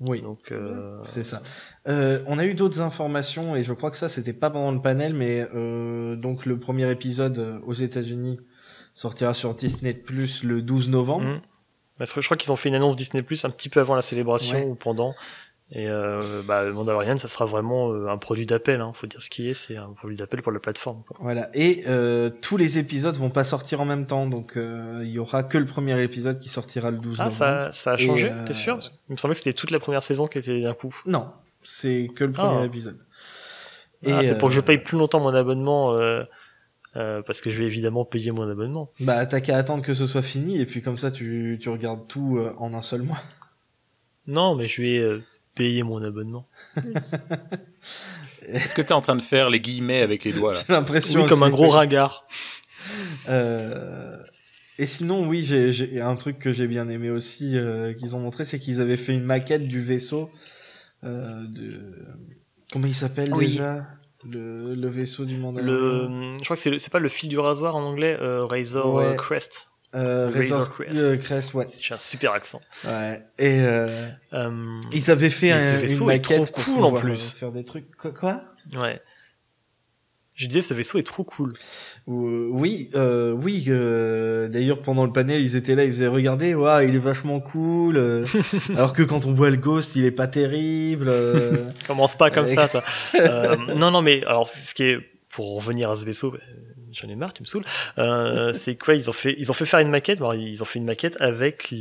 [SPEAKER 3] Oui,
[SPEAKER 6] donc
[SPEAKER 3] c'est ça. On a eu d'autres informations et je crois que ça c'était pas pendant le panel, mais donc le premier épisode aux États-Unis sortira sur Disney Plus le 12 novembre.
[SPEAKER 6] Parce que je crois qu'ils ont fait une annonce Disney Plus un petit peu avant la célébration ou pendant. Et Mandalorian, ça sera vraiment un produit d'appel. Hein. Faut dire ce qui est, c'est un produit d'appel pour la plateforme. Quoi.
[SPEAKER 3] Voilà. Et tous les épisodes vont pas sortir en même temps, donc il y aura que le premier épisode qui sortira le 12 novembre.
[SPEAKER 6] Ça a changé, t'es sûr? Il me semblait que c'était toute la première saison qui était d'un coup.
[SPEAKER 3] Non, c'est que le premier épisode.
[SPEAKER 6] C'est pour que je paye plus longtemps mon abonnement. Parce que je vais évidemment payer mon abonnement.
[SPEAKER 3] Bah t'as qu'à attendre que ce soit fini et puis comme ça tu regardes tout en un seul mois.
[SPEAKER 6] Non, mais je vais payer mon abonnement.
[SPEAKER 5] Est-ce que t'es en train de faire les guillemets avec les doigts là?
[SPEAKER 3] J'ai l'impression.
[SPEAKER 6] Oui, comme un gros ringard.
[SPEAKER 3] Et sinon, oui, j'ai un truc que j'ai bien aimé aussi qu'ils ont montré, c'est qu'ils avaient fait une maquette du vaisseau comment il s'appelle déjà? Le vaisseau du Mandalorian.
[SPEAKER 6] Je crois que c'est pas le fil du rasoir en anglais, Razor Crest.
[SPEAKER 3] Razor Crest, ouais.
[SPEAKER 6] J'ai un super accent.
[SPEAKER 3] Ouais. Et ils avaient fait une maquette
[SPEAKER 6] trop cool en plus.
[SPEAKER 3] Faire des trucs. Quoi?
[SPEAKER 6] Ouais. Je disais, ce vaisseau est trop cool.
[SPEAKER 3] Oui. D'ailleurs, pendant le panel, ils étaient là, ils faisaient regarder, waouh, il est vachement cool. Alors que quand on voit le Ghost, il est pas terrible.
[SPEAKER 6] Commence pas comme ça, toi. Non, mais alors, ce qui est, pour revenir à ce vaisseau, j'en ai marre, tu me saoules. C'est quoi, ils ont fait faire une maquette. Alors, ils ont fait une maquette avec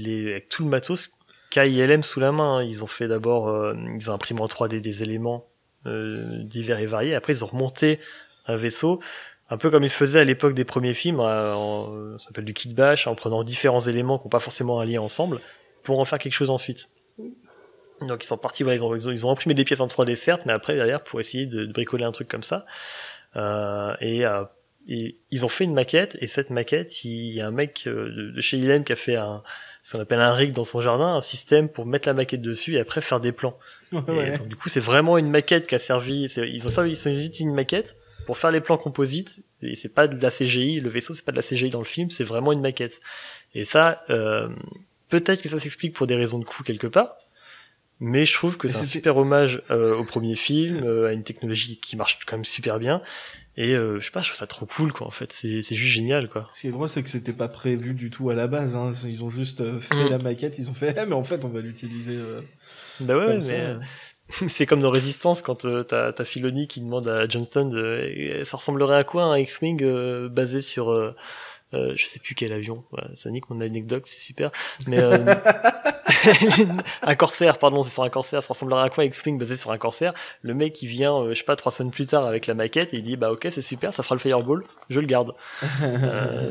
[SPEAKER 6] tout le matos KILM sous la main. Ils ont fait d'abord, ils ont imprimé en 3D des éléments divers et variés. Après, ils ont remonté un vaisseau, un peu comme ils faisaient à l'époque des premiers films, ça s'appelle du kit bash, en prenant différents éléments qui n'ont pas forcément un lien ensemble, pour en faire quelque chose ensuite. Donc ils sont partis, voilà, ils ont imprimé des pièces en 3D certes, mais après derrière pour essayer de bricoler un truc comme ça. Et ils ont fait une maquette, et cette maquette, il y a un mec de chez ILM qui a fait ce qu'on appelle un rig dans son jardin, un système pour mettre la maquette dessus et après faire des plans. Ouais. Donc, du coup, c'est vraiment une maquette qui a servi. Ils ont utilisé une maquette pour faire les plans composites, et c'est pas de la CGI, le vaisseau c'est pas de la CGI dans le film, c'est vraiment une maquette. Et ça, peut-être que ça s'explique pour des raisons de coût quelque part, mais je trouve que c'est un super hommage au premier film, à une technologie qui marche quand même super bien, et je sais pas, je trouve ça trop cool quoi en fait, c'est juste génial quoi.
[SPEAKER 3] Ce qui est drôle c'est que c'était pas prévu du tout à la base, hein. Ils ont juste fait la maquette, ils ont fait mais en fait on va l'utiliser
[SPEAKER 6] bah ouais, mais c'est comme dans Résistance quand t'as Filoni qui demande à Johnston ça ressemblerait à quoi un X-Wing basé sur je sais plus quel avion, voilà, ça nique mon anecdote, c'est super, mais un Corsair, pardon, c'est sur un Corsair, ça ressemblerait à quoi un X-Wing basé sur un Corsair? Le mec il vient, je sais pas, 3 semaines plus tard avec la maquette et il dit bah ok c'est super, ça fera le Fireball, je le garde.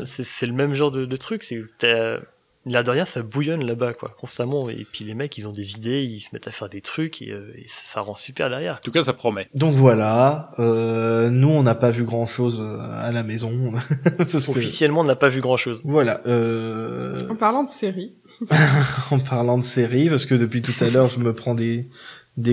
[SPEAKER 6] C'est le même genre de truc, c'est là de rien ça bouillonne là-bas quoi constamment, et puis les mecs ils ont des idées, ils se mettent à faire des trucs et ça rend super derrière.
[SPEAKER 5] En tout cas ça promet.
[SPEAKER 3] Donc voilà, nous on n'a pas vu grand chose à la maison.
[SPEAKER 6] Officiellement on n'a pas vu grand chose.
[SPEAKER 3] Voilà.
[SPEAKER 4] En parlant de série.
[SPEAKER 3] En parlant de série, parce que depuis tout à l'heure je me prends des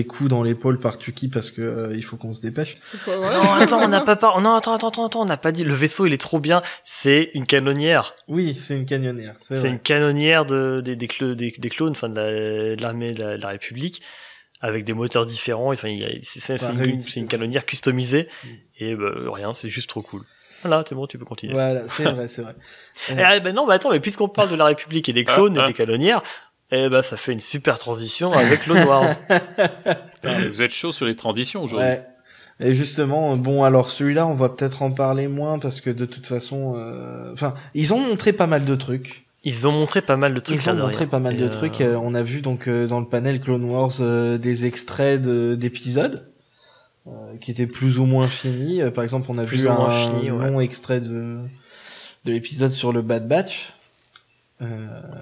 [SPEAKER 3] coups dans l'épaule par Tuki parce que il faut qu'on se dépêche.
[SPEAKER 4] C'est pas vrai.
[SPEAKER 6] Non, attends, on n'a pas non, attends, on n'a pas dit le vaisseau, il est trop bien, c'est une canonnière.
[SPEAKER 3] Oui, c'est une canonnière,
[SPEAKER 6] c'est une canonnière des clones, enfin de l'armée de la République, avec des moteurs différents, enfin c'est une canonnière customisée et rien, c'est juste trop cool. Voilà, c'est bon, tu peux continuer.
[SPEAKER 3] Voilà, c'est vrai.
[SPEAKER 6] Non, attends, mais puisqu'on parle de la République et des clones et des canonnières, ça fait une super transition avec Clone Wars.
[SPEAKER 5] Putain, vous êtes chaud sur les transitions aujourd'hui.
[SPEAKER 3] Ouais. Et justement, bon, alors celui-là, on va peut-être en parler moins parce que de toute façon, ils ont montré pas mal de trucs. On a vu donc dans le panel Clone Wars des extraits d'épisodes qui étaient plus ou moins finis. Par exemple, on a vu un long extrait de l'épisode sur le Bad Batch.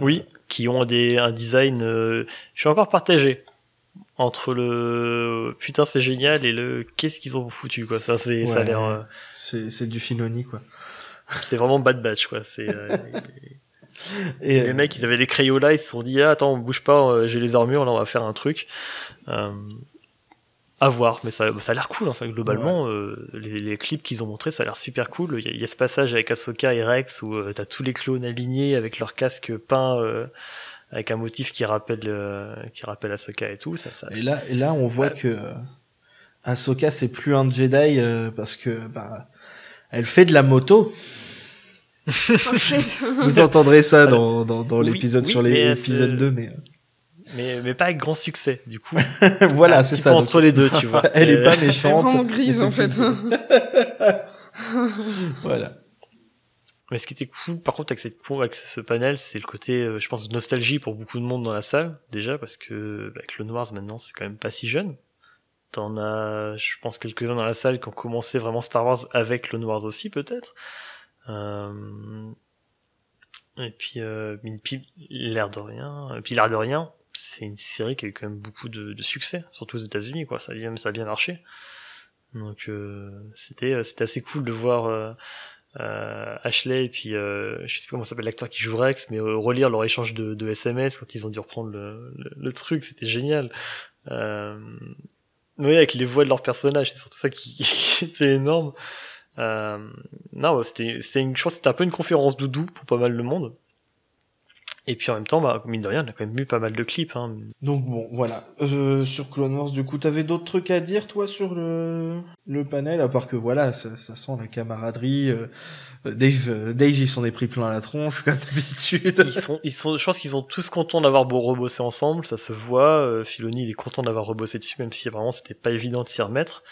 [SPEAKER 6] Oui, qui ont un design. Je suis encore partagé entre le putain c'est génial et le qu'est-ce qu'ils ont foutu quoi. Ça c'est ça a l'air
[SPEAKER 3] c'est du Filoni quoi.
[SPEAKER 6] C'est vraiment Bad Batch quoi. C'est
[SPEAKER 3] et
[SPEAKER 6] les mecs ils avaient des Crayolas, ils se sont dit attends on bouge pas, j'ai les armures là on va faire un truc. À voir, mais ça a l'air cool enfin globalement. Les clips qu'ils ont montrés ça a l'air super cool. Il y a ce passage avec Ahsoka et Rex où t'as tous les clones alignés avec leurs casques peints avec un motif qui rappelle Ahsoka et tout ça.
[SPEAKER 3] Et là on voit que Ahsoka c'est plus un Jedi parce que elle fait de la moto. Vous entendrez ça dans l'épisode sur l'épisode 2
[SPEAKER 6] mais pas avec grand succès du coup.
[SPEAKER 3] Voilà, c'est ça.
[SPEAKER 6] Entre les deux, tu vois.
[SPEAKER 3] Elle est pas méchante.
[SPEAKER 4] Elle est vraiment grise en fait.
[SPEAKER 3] Voilà.
[SPEAKER 6] Mais ce qui était cool, par contre, avec ce panel, c'est le côté, je pense, de nostalgie pour beaucoup de monde dans la salle, déjà, parce que Clone Wars, maintenant, c'est quand même pas si jeune. T'en as, je pense, quelques-uns dans la salle qui ont commencé vraiment Star Wars avec Clone Wars aussi, peut-être. Et puis, l'air de rien, c'est une série qui a eu quand même beaucoup de succès, surtout aux États-Unis, quoi. Ça a bien marché. Donc, c'était assez cool de voir, Ashley et puis je sais pas comment s'appelle l'acteur qui joue Rex, mais relire leur échange de SMS quand ils ont dû reprendre le truc, c'était génial. Oui, avec les voix de leurs personnages, c'est surtout ça qui était énorme. Non, je pense que c'était un peu une conférence doudou pour pas mal de monde. Et puis en même temps, mine de rien, on a quand même vu pas mal de clips. Hein.
[SPEAKER 3] Donc bon, voilà. Sur Clone Wars, du coup, t'avais d'autres trucs à dire, toi, sur le panel, à part que voilà, ça sent la camaraderie. Dave, il s'en est pris plein la tronche, comme d'habitude.
[SPEAKER 6] Je pense qu'ils sont tous contents d'avoir rebossé ensemble, ça se voit. Filoni, il est content d'avoir rebossé dessus, même si vraiment c'était pas évident de s'y remettre.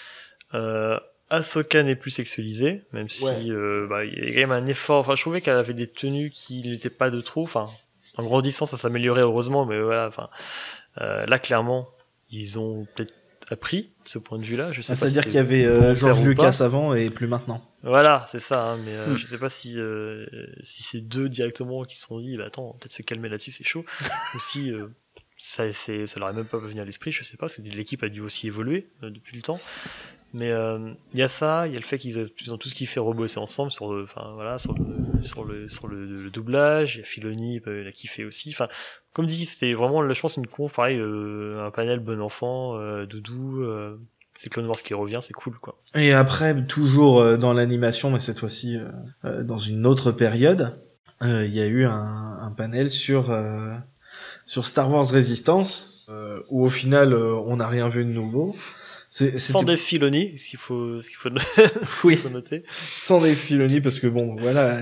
[SPEAKER 6] Ahsoka n'est plus sexualisée, même si il y a quand même un effort. Enfin, je trouvais qu'elle avait des tenues qui n'étaient pas de trop. Enfin, en grandissant, ça s'améliorait heureusement, mais voilà. Enfin, là, clairement, ils ont peut-être appris de ce point de vue-là. Je sais pas.
[SPEAKER 3] C'est-à-dire qu'il y avait George Lucas avant et plus maintenant.
[SPEAKER 6] Voilà, c'est ça. Hein, mais je sais pas si c'est deux directement qui se sont dit, attends, peut-être se calmer là-dessus, c'est chaud. Ou si ça leur est même pas venu à l'esprit, je sais pas, parce que l'équipe a dû aussi évoluer depuis le temps. Mais il y a ça, il y a le fait qu'ils ont tous kiffé rebosser ensemble sur le doublage. Il y a Filoni, il a kiffé aussi. Enfin, comme dit, c'était vraiment, je pense, une conf, pareil, un panel bon enfant, doudou. C'est Clone Wars qui revient, c'est cool, quoi.
[SPEAKER 3] Et après, toujours dans l'animation, mais cette fois-ci dans une autre période, il y a eu un panel sur Star Wars Resistance, où au final, on n'a rien vu de nouveau.
[SPEAKER 6] Sans Dave Filoni, ce qu'il faut noter.
[SPEAKER 3] Sans Dave Filoni, parce que bon, voilà,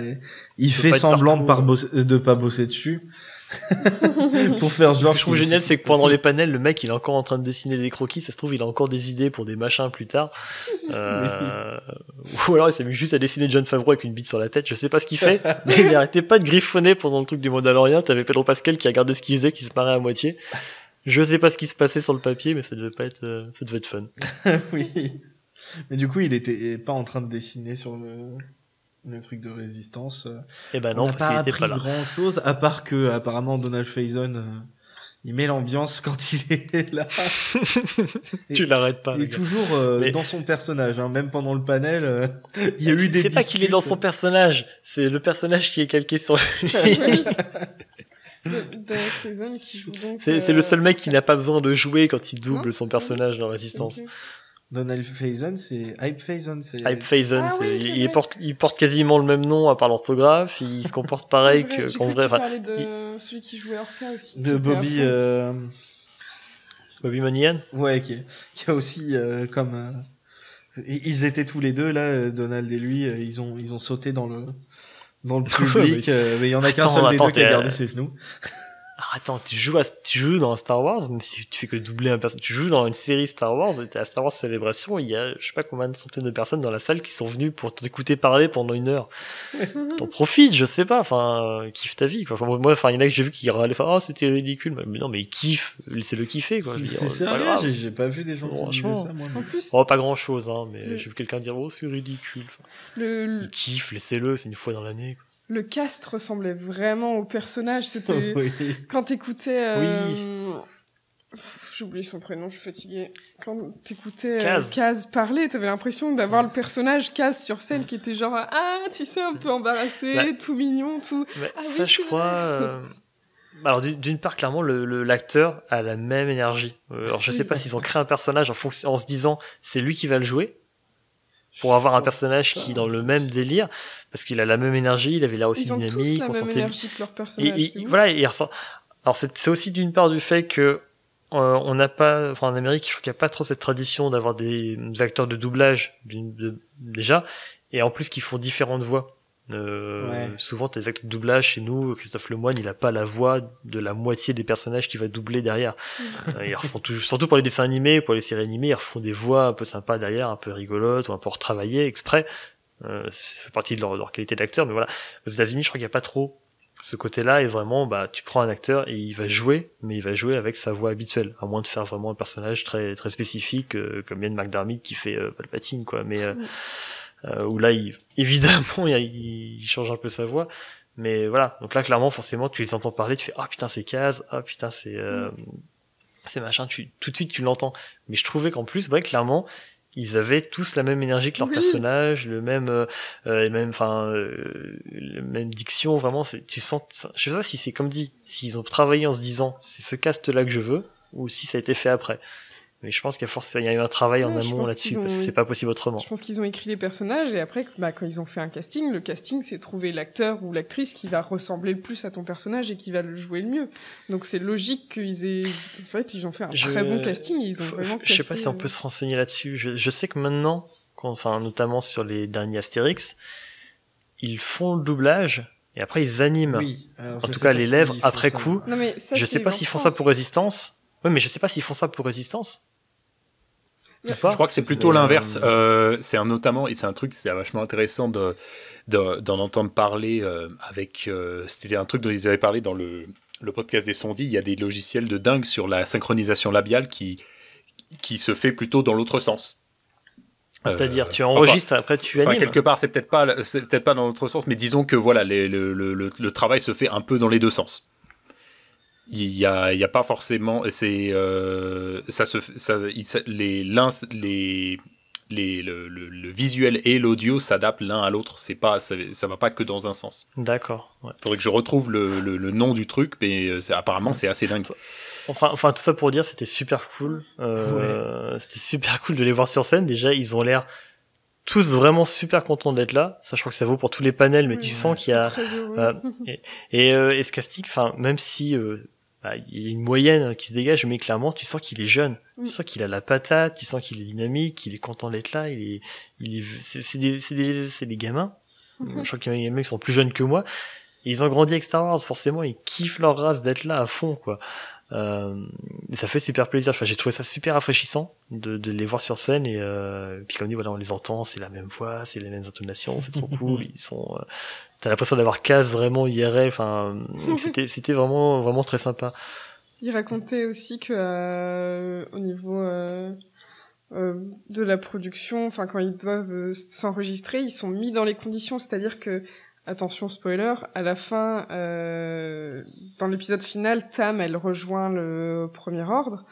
[SPEAKER 3] il fait semblant de pas bosser dessus. Pour faire genre.
[SPEAKER 6] Ce que je trouve génial, c'est que pendant les panels, le mec, il est encore en train de dessiner des croquis. Ça se trouve, il a encore des idées pour des machins plus tard. Ou alors, il s'est mis juste à dessiner Jon Favreau avec une bite sur la tête. Je sais pas ce qu'il fait, mais il n'arrêtait pas de griffonner pendant le truc du Mandalorian. T'avais Pedro Pascal qui regardait ce qu'il faisait, qui se marrait à moitié. Je sais pas ce qui se passait sur le papier, mais ça devait être fun.
[SPEAKER 3] Oui. Mais du coup, il était pas en train de dessiner sur le truc de Résistance.
[SPEAKER 6] Eh ben non, parce qu'il était pas là.
[SPEAKER 3] Grand chose, à part que, apparemment, Donald Faison, il met l'ambiance quand il est là.
[SPEAKER 6] Tu l'arrêtes pas.
[SPEAKER 3] Il est toujours dans son personnage, hein. Même pendant le panel, il y a eu des.
[SPEAKER 6] C'est pas qu'il est dans son personnage, c'est le personnage qui est calqué sur lui.
[SPEAKER 4] Qui joue donc,
[SPEAKER 6] c'est le seul mec qui n'a pas besoin de jouer quand il double son personnage dans Résistance.
[SPEAKER 4] Okay.
[SPEAKER 3] Donald Faison, c'est Hype Faison.
[SPEAKER 6] Hype Faison,
[SPEAKER 4] ah, oui,
[SPEAKER 6] il porte quasiment le même nom à part l'orthographe, il se comporte pareil qu'en vrai.
[SPEAKER 4] Tu parlais de celui qui jouait Orca aussi.
[SPEAKER 3] De Bobby.
[SPEAKER 6] Bobby Moynihan.
[SPEAKER 3] Ouais, qui a aussi comme. Ils étaient tous les deux là, Donald et lui, ils ont sauté dans le public, mais il y en a qu'un seul des deux qui a gardé ses genoux.
[SPEAKER 6] Attends, tu joues dans Star Wars, même si tu fais que doubler un personnage, tu joues dans une série Star Wars, et t'es à Star Wars Célébration, il y a, je sais pas combien de centaines de personnes dans la salle qui sont venues pour t'écouter parler pendant 1 heure. T'en profites, je sais pas, enfin, kiffe ta vie, quoi. Enfin, moi, il y en a que j'ai vu qui râlaient, c'était ridicule, mais non, mais ils kiffent, laissez-le kiffer, quoi.
[SPEAKER 3] C'est sérieux, j'ai pas vu des gens qui disaient ça, moi.
[SPEAKER 4] En plus.
[SPEAKER 6] Pas grand chose, hein, mais j'ai vu quelqu'un dire, c'est ridicule. Ils kiffent, laissez-le, c'est une fois dans l'année, quoi.
[SPEAKER 4] Le cast ressemblait vraiment au personnage. C'était
[SPEAKER 3] oui.
[SPEAKER 4] quand t'écoutais J'oublie son prénom, je suis fatiguée. Quand t'écoutais
[SPEAKER 6] Kaz.
[SPEAKER 4] Kaz parler, t'avais l'impression d'avoir le personnage Kaz sur scène qui était genre tu sais, un peu embarrassé, tout mignon, tout.
[SPEAKER 6] Ça, je crois. Alors d'une part, clairement, l'acteur a la même énergie. Alors je sais pas s'ils ont créé un personnage en se disant c'est lui qui va le jouer pour avoir un personnage qui est dans le même délire, parce qu'il a la même énergie, il avait l'air aussi dynamique.
[SPEAKER 4] Ils ont tous la même énergie que leur personnage.
[SPEAKER 6] Voilà, il ressent. Alors c'est aussi d'une part du fait que on n'a pas, enfin en Amérique, je trouve qu'il n'y a pas trop cette tradition d'avoir des acteurs de doublage déjà, et en plus qui font différentes voix. Souvent t'as des acteurs de doublage chez nous, Christophe Lemoine, il a pas la voix de la moitié des personnages qu'il va doubler derrière. Ils refont surtout pour les dessins animés, pour les séries animées, ils refont des voix un peu sympas derrière, un peu rigolotes ou un peu retravaillées exprès. Ça fait partie de leur qualité d'acteur, mais voilà. Aux États-Unis, je crois qu'il n'y a pas trop ce côté-là, et vraiment, tu prends un acteur et il va jouer, mais il va jouer avec sa voix habituelle, à moins de faire vraiment un personnage très très spécifique, comme Ian McDiarmid qui fait Palpatine, quoi. Mais où là, évidemment, il change un peu sa voix, mais voilà. Donc là, clairement, forcément, tu les entends parler, tu fais putain c'est Kaz, putain c'est machin, tout de suite tu l'entends. Mais je trouvais qu'en plus, clairement, ils avaient tous la même énergie que leur personnage, le même diction, vraiment. Tu sens, je sais pas si c'est comme dit, s'ils ont travaillé en se disant c'est ce cast là que je veux, ou si ça a été fait après. Mais je pense qu'il y a eu un travail en amont là-dessus, parce que c'est pas possible autrement.
[SPEAKER 4] Je pense qu'ils ont écrit les personnages, et après, quand ils ont fait un casting, le casting, c'est trouver l'acteur ou l'actrice qui va ressembler le plus à ton personnage et qui va le jouer le mieux. Donc c'est logique qu'ils aient... En fait, ils ont fait un très bon casting, et ils ont vraiment casté...
[SPEAKER 6] Je sais pas si on peut se renseigner là-dessus. Je sais que maintenant, notamment sur les derniers Astérix, ils font le doublage, et après ils animent.
[SPEAKER 3] Oui.
[SPEAKER 6] En tout cas, les lèvres, après coup.
[SPEAKER 4] Non, mais ça,
[SPEAKER 6] je sais pas s'ils font ça pour Résistance. Ouais, mais je sais pas s'ils font ça pour Résistance.
[SPEAKER 5] Je crois que c'est plutôt l'inverse. C'est notamment, et c'est un truc, c'est vachement intéressant d'en entendre parler avec. C'était un truc dont ils avaient parlé dans le podcast des Sondis. Il y a des logiciels de dingue sur la synchronisation labiale qui se fait plutôt dans l'autre sens.
[SPEAKER 6] C'est-à-dire, tu enregistres, après tu animes.
[SPEAKER 5] Quelque part, c'est peut-être pas dans l'autre sens, mais disons que voilà, le travail se fait un peu dans les deux sens. Il y a pas forcément, c'est le visuel et l'audio s'adaptent l'un à l'autre. Ça va pas que dans un sens.
[SPEAKER 6] D'accord. Ouais.
[SPEAKER 5] Faudrait que je retrouve le nom du truc, mais apparemment c'est assez dingue.
[SPEAKER 6] Enfin, tout ça pour dire, c'était super cool. C'était super cool de les voir sur scène. Déjà, ils ont l'air tous vraiment super contents d'être là. Ça, je crois que ça vaut pour tous les panels, mais tu sens qu'il y a et ce casting, même si il y a une moyenne qui se dégage, mais clairement, tu sens qu'il est jeune. Tu sens qu'il a la patate, tu sens qu'il est dynamique, qu'il est content d'être là. C'est des gamins. Je crois qu'il y a des gamins qui sont plus jeunes que moi. Et ils ont grandi avec Star Wars, forcément, ils kiffent leur race d'être là à fond, quoi. Et ça fait super plaisir. Enfin, j'ai trouvé ça super rafraîchissant de les voir sur scène, et puis comme dit, voilà, on les entend, c'est la même voix, c'est les mêmes intonations, c'est trop cool. Ils sont, t'as l'impression d'avoir Kaz vraiment IRL. Enfin, c'était vraiment vraiment très sympa.
[SPEAKER 4] Il racontait aussi que au niveau de la production, quand ils doivent s'enregistrer, ils sont mis dans les conditions, c'est-à-dire que, attention spoiler, à la fin, dans l'épisode final, Tam, elle rejoint le Premier Ordre,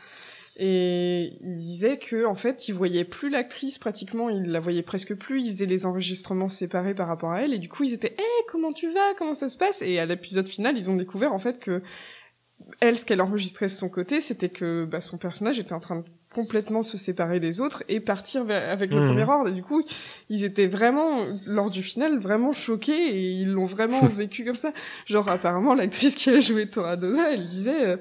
[SPEAKER 4] et il disait que, en fait, il voyait plus l'actrice pratiquement, il la voyait presque plus, il faisait les enregistrements séparés par rapport à elle, et du coup, ils étaient, comment tu vas, comment ça se passe? Et à l'épisode final, ils ont découvert, en fait, que elle, ce qu'elle enregistrait de son côté, c'était que son personnage était en train de complètement se séparer des autres et partir avec le Premier Ordre. Et du coup, ils étaient vraiment, lors du final, vraiment choqués, et ils l'ont vraiment vécu comme ça. Genre, apparemment, l'actrice qui a joué Toradoza, elle disait,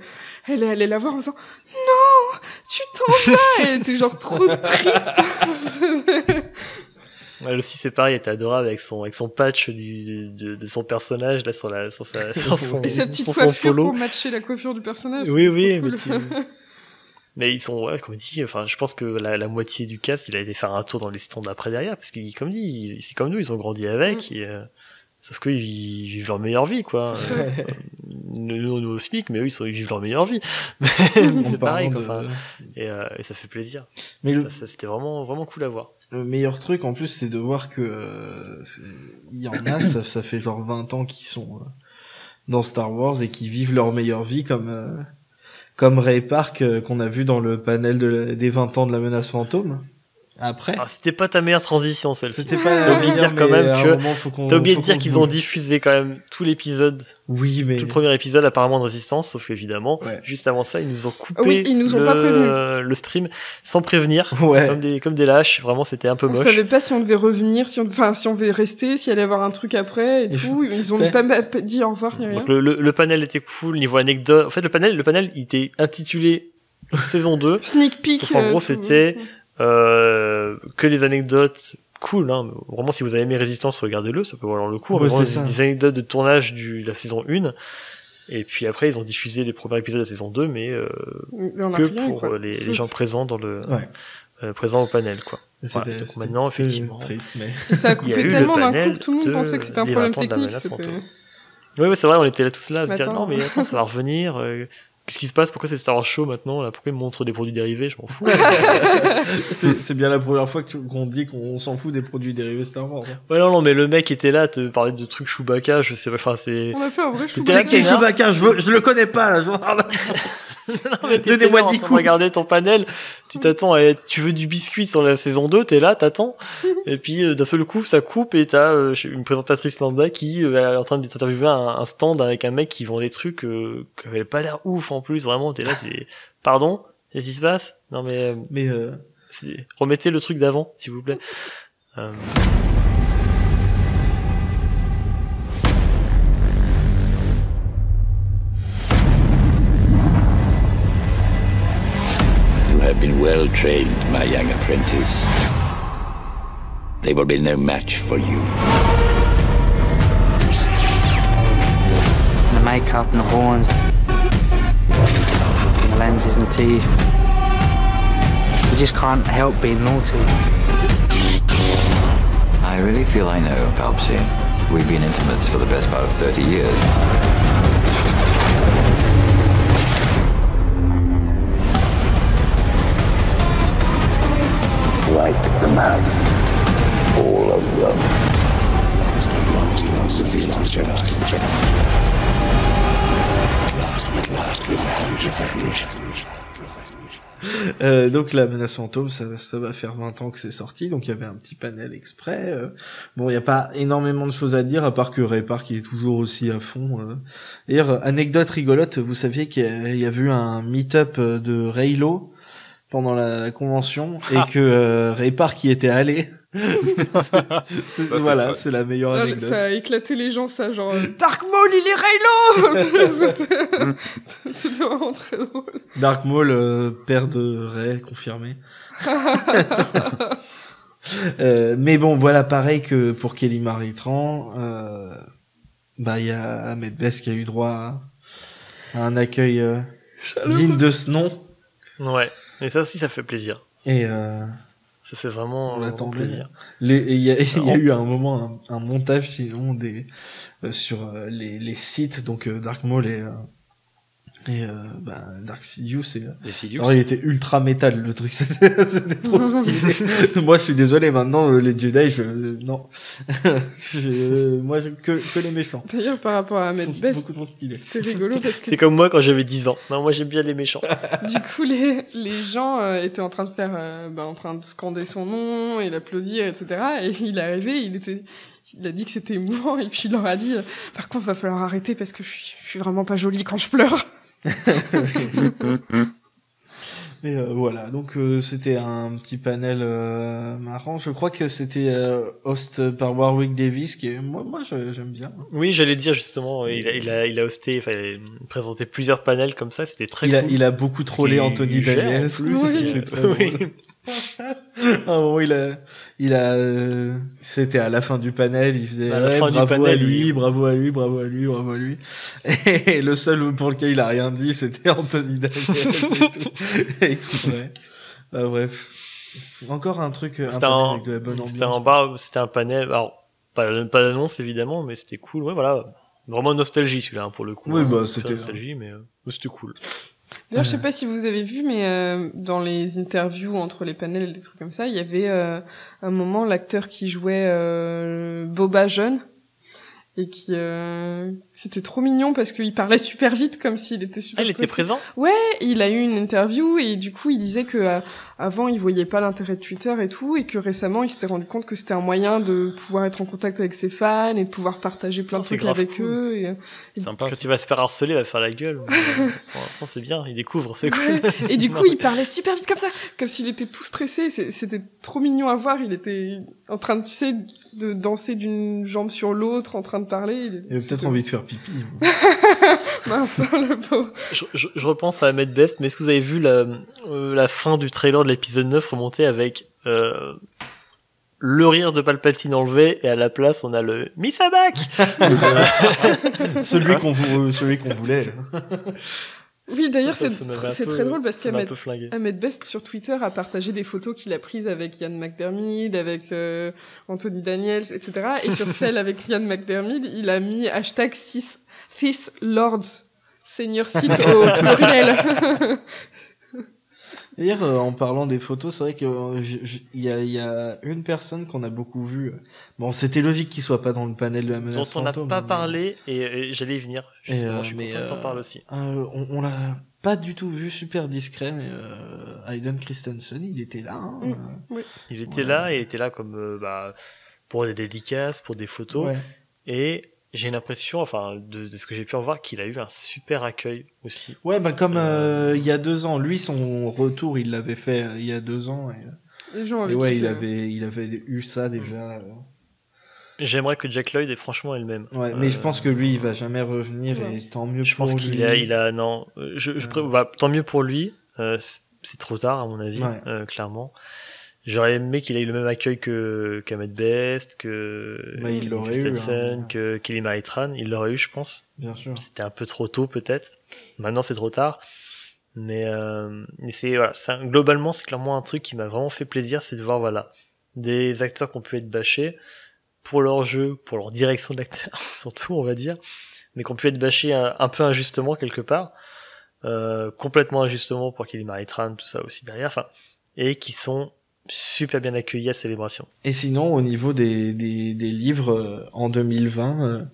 [SPEAKER 4] elle est allée la voir en disant « Non, tu t'en vas !» Elle était genre trop triste.
[SPEAKER 6] Elle aussi, c'est pareil, elle était adorable avec son patch de son personnage, là, sur son,
[SPEAKER 4] et sa petite
[SPEAKER 6] son
[SPEAKER 4] coiffure
[SPEAKER 6] polo.
[SPEAKER 4] pour matcher la coiffure du personnage.
[SPEAKER 6] Oui,
[SPEAKER 4] cool.
[SPEAKER 6] Mais ils sont, comme dit, je pense que la moitié du cast, il a été faire un tour dans les stands après derrière, parce que, comme dit, c'est comme nous, ils ont grandi avec, et, sauf qu'ils vivent leur meilleure vie, quoi. Nous au SMIC, mais eux, ils vivent leur meilleure vie. C'est pareil, quoi. Et ça fait plaisir.
[SPEAKER 3] Mais
[SPEAKER 6] ça, c'était vraiment, vraiment cool à voir.
[SPEAKER 3] Le meilleur truc, en plus, c'est de voir que il y en a, ça fait genre 20 ans qu'ils sont dans Star Wars et qui vivent leur meilleure vie comme comme Ray Park qu'on a vu dans le panel des 20 ans de la menace fantôme. Après.
[SPEAKER 6] Alors, c'était pas ta meilleure transition, celle-ci.
[SPEAKER 3] C'était pas.
[SPEAKER 6] T'as oublié de dire quand même t'as oublié de dire qu'ils ont
[SPEAKER 3] dit.
[SPEAKER 6] diffusé quand même tout l'épisode.
[SPEAKER 3] Oui, mais.
[SPEAKER 6] Tout le premier épisode apparemment de Résistance, sauf qu'évidemment, juste avant ça, ils nous ont coupé
[SPEAKER 4] ils nous ont pas prévenu.
[SPEAKER 6] Le stream sans prévenir.
[SPEAKER 3] Ouais.
[SPEAKER 6] Comme des lâches. Vraiment, c'était un peu moche.
[SPEAKER 4] On savait pas si on devait revenir, si on devait rester, s'il allait y avoir un truc après et tout. Ils ont pas dit au revoir ni rien.
[SPEAKER 6] Donc le panel était cool, niveau anecdote. En fait, le panel, il était intitulé saison 2.
[SPEAKER 4] Sneak peek.
[SPEAKER 6] Sauf en gros, c'était que les anecdotes cool, hein. Vraiment, si vous avez aimé Résistance, regardez-le, ça peut valoir le coup.
[SPEAKER 3] Ouais,
[SPEAKER 6] Vraiment, des anecdotes de tournage de la saison 1. Et puis après, ils ont diffusé les premiers épisodes de la saison 2, mais que pour les gens présents dans le présents au panel, quoi.
[SPEAKER 3] C'était,
[SPEAKER 6] donc maintenant, effectivement,
[SPEAKER 3] triste, mais
[SPEAKER 4] ça a coupé tellement d'un coup que tout le monde pensait que c'était un problème technique.
[SPEAKER 6] Oui, c'est vrai, on était là tous là à se dire non, mais attends, ça va revenir. Qu'est-ce qui se passe? Pourquoi c'est Star Wars Show maintenant? Là, pourquoi ils me montrent des produits dérivés? Je m'en fous.
[SPEAKER 3] c'est bien la première fois qu'on dit qu'on s'en fout des produits dérivés Star Wars. Hein.
[SPEAKER 6] Ouais, non, mais le mec était là, te parlait de trucs Chewbacca, je sais pas, enfin, c'est...
[SPEAKER 4] On a fait un vrai Chewbacca.
[SPEAKER 3] T'es Chewbacca, je le connais pas, là.
[SPEAKER 6] Non, mais donnez-moi 10 coups. Regardez ton panel, tu t'attends tu veux du biscuit sur la saison 2, t'es là, t'attends. Et puis, d'un seul coup, ça coupe et t'as une présentatrice lambda qui est en train d'interviewer un stand avec un mec qui vend des trucs qui avaient pas l'air ouf en plus, vraiment, t'es là, pardon? Qu'est-ce qui se passe? Non, mais remettez le truc d'avant, s'il vous plaît.
[SPEAKER 8] You have been well trained, my young apprentice. They will be no match for you.
[SPEAKER 9] The makeup and the horns, and the lenses and the teeth. You just can't help being naughty.
[SPEAKER 8] I really feel I know, Palpatine. We've been intimates for the best part of 30 years. Like the man, all of them.
[SPEAKER 3] Donc la menace fantôme, ça va faire 20 ans que c'est sorti, donc il y avait un petit panel exprès. Bon, il y a pas énormément de choses à dire, à part que Ray Park est toujours aussi à fond. D'ailleurs, anecdote rigolote, vous saviez qu'il y avait eu un meet-up de Reylo pendant la convention et que Ray Park y était allé. Voilà, c'est la meilleure anecdote.
[SPEAKER 4] Ça a éclaté les gens, ça, genre Dark Maul, il est Reylo. C'était vraiment très drôle.
[SPEAKER 3] Dark Maul, père de Rey, confirmé. Mais bon, voilà, pareil que pour Kelly Marie-Tran, il y a Ahmed Best qui a eu droit à un accueil digne de ce nom.
[SPEAKER 6] Ouais, et ça aussi, ça fait plaisir.
[SPEAKER 3] Et
[SPEAKER 6] ça fait vraiment plaisir.
[SPEAKER 3] Il y a eu à un moment un montage sinon sur les sites, donc Dark Maul et Dark Sidious. Alors il était ultra métal le truc, c'était trop stylé. Moi je suis désolé, maintenant les Jedi non. Moi que les méchants.
[SPEAKER 4] D'ailleurs par rapport à Ahmed Best,
[SPEAKER 3] beaucoup trop stylé.
[SPEAKER 4] C'était rigolo parce que
[SPEAKER 6] c'est comme moi quand j'avais 10 ans. Non, moi j'aime bien les méchants.
[SPEAKER 4] Du coup les gens étaient en train de faire en train de scander son nom et l'applaudir, etc. Et il est arrivé, il a dit que c'était émouvant et puis il leur a dit par contre va falloir arrêter parce que je suis vraiment pas jolie quand je pleure.
[SPEAKER 3] Mais voilà, donc c'était un petit panel marrant. Je crois que c'était host par Warwick Davis, qui est moi j'aime bien.
[SPEAKER 6] Oui, j'allais dire justement, il a hosté, enfin il a présenté plusieurs panels comme ça, c'était très cool.
[SPEAKER 3] Il a beaucoup trollé Anthony Daniels. C'était très drôle. À un moment, il a c'était à la fin du panel, il faisait bravo à lui. Et le seul pour lequel il a rien dit, c'était Anthony Daniels, c'est tout. Exprès. Bref. Encore un truc, un panel avec de la bonne ambiance.
[SPEAKER 6] C'était un panel, alors, pas d'annonce évidemment, mais c'était cool, ouais, voilà. Vraiment nostalgie celui-là, pour le coup.
[SPEAKER 3] Oui, c'était
[SPEAKER 6] nostalgie, mais c'était cool.
[SPEAKER 4] D'ailleurs, je sais pas si vous avez vu, mais dans les interviews entre les panels et des trucs comme ça, il y avait un moment l'acteur qui jouait Boba jeune et qui c'était trop mignon parce qu'il parlait super vite comme s'il était super
[SPEAKER 6] il était présent.
[SPEAKER 4] Ouais, il a eu une interview et du coup il disait que avant il voyait pas l'intérêt de Twitter et tout, et que récemment il s'était rendu compte que c'était un moyen de pouvoir être en contact avec ses fans et de pouvoir partager plein de trucs avec eux et
[SPEAKER 6] sympa. Quand il va se faire harceler, il va faire la gueule. Pour l'instant c'est bien, il découvre, c'est cool.
[SPEAKER 4] Et du coup il parlait super vite comme ça, comme s'il était tout stressé. C'était trop mignon à voir. Il était en train de, tu sais, de danser d'une jambe sur l'autre, en train de parler.
[SPEAKER 3] Il a peut-être envie de faire pipi.
[SPEAKER 4] Mince, le pauvre.
[SPEAKER 6] Je repense à Ahmed Best, mais est-ce que vous avez vu la fin du trailer de l'épisode 9 remonter avec le rire de Palpatine enlevé, et à la place on a le Misabak.
[SPEAKER 3] celui qu'on voulait.
[SPEAKER 4] Oui, d'ailleurs, c'est très drôle parce qu'Ahmed Best sur Twitter a partagé des photos qu'il a prises avec Ian McDiarmid, avec Anthony Daniels, etc. Et sur celle avec Ian McDiarmid, il a mis hashtag Sith Lords, Seigneur Sith au pluriel.
[SPEAKER 3] D'ailleurs, en parlant des photos, c'est vrai que il y a une personne qu'on a beaucoup vue. Bon, c'était logique qu'il soit pas dans le panel de la menace
[SPEAKER 6] dont on n'a
[SPEAKER 3] fantôme,
[SPEAKER 6] pas parlé, et j'allais y venir. Justement, je suis content que t'en parles aussi.
[SPEAKER 3] On l'a pas du tout vu, super discret, mais Hayden Christensen, il était là. Hein,
[SPEAKER 4] oui.
[SPEAKER 6] Il était là, et il était là comme pour des dédicaces, pour des photos,
[SPEAKER 3] ouais.
[SPEAKER 6] Et j'ai l'impression, enfin, de ce que j'ai pu en voir, qu'il a eu un super accueil aussi.
[SPEAKER 3] Ouais, comme il y a 2 ans. Lui, son retour, il l'avait fait il y a 2 ans.
[SPEAKER 4] Les gens
[SPEAKER 3] et ouais, il avait eu ça déjà.
[SPEAKER 6] J'aimerais que Jack Lloyd, franchement, est le même.
[SPEAKER 3] Ouais, mais je pense que lui, il va jamais revenir, et tant mieux pour lui.
[SPEAKER 6] Je pense qu'il a, non, tant mieux pour lui. C'est trop tard, à mon avis, clairement. J'aurais aimé qu'il ait eu le même accueil qu'Ahmed Best, que Christensen, que Kelly Maitran. Il l'aurait eu, je pense.
[SPEAKER 3] Bien sûr.
[SPEAKER 6] C'était un peu trop tôt, peut-être. Maintenant, c'est trop tard. Mais globalement, c'est clairement un truc qui m'a vraiment fait plaisir, c'est de voir, des acteurs qui ont pu être bâchés pour leur jeu, pour leur direction d'acteur, surtout, on va dire, mais qui ont pu être bâchés un peu injustement, quelque part. Complètement injustement pour Kelly Maitran, tout ça aussi derrière. Et qui sont super bien accueilli à Célébration.
[SPEAKER 3] Et sinon, au niveau des livres, en 2020,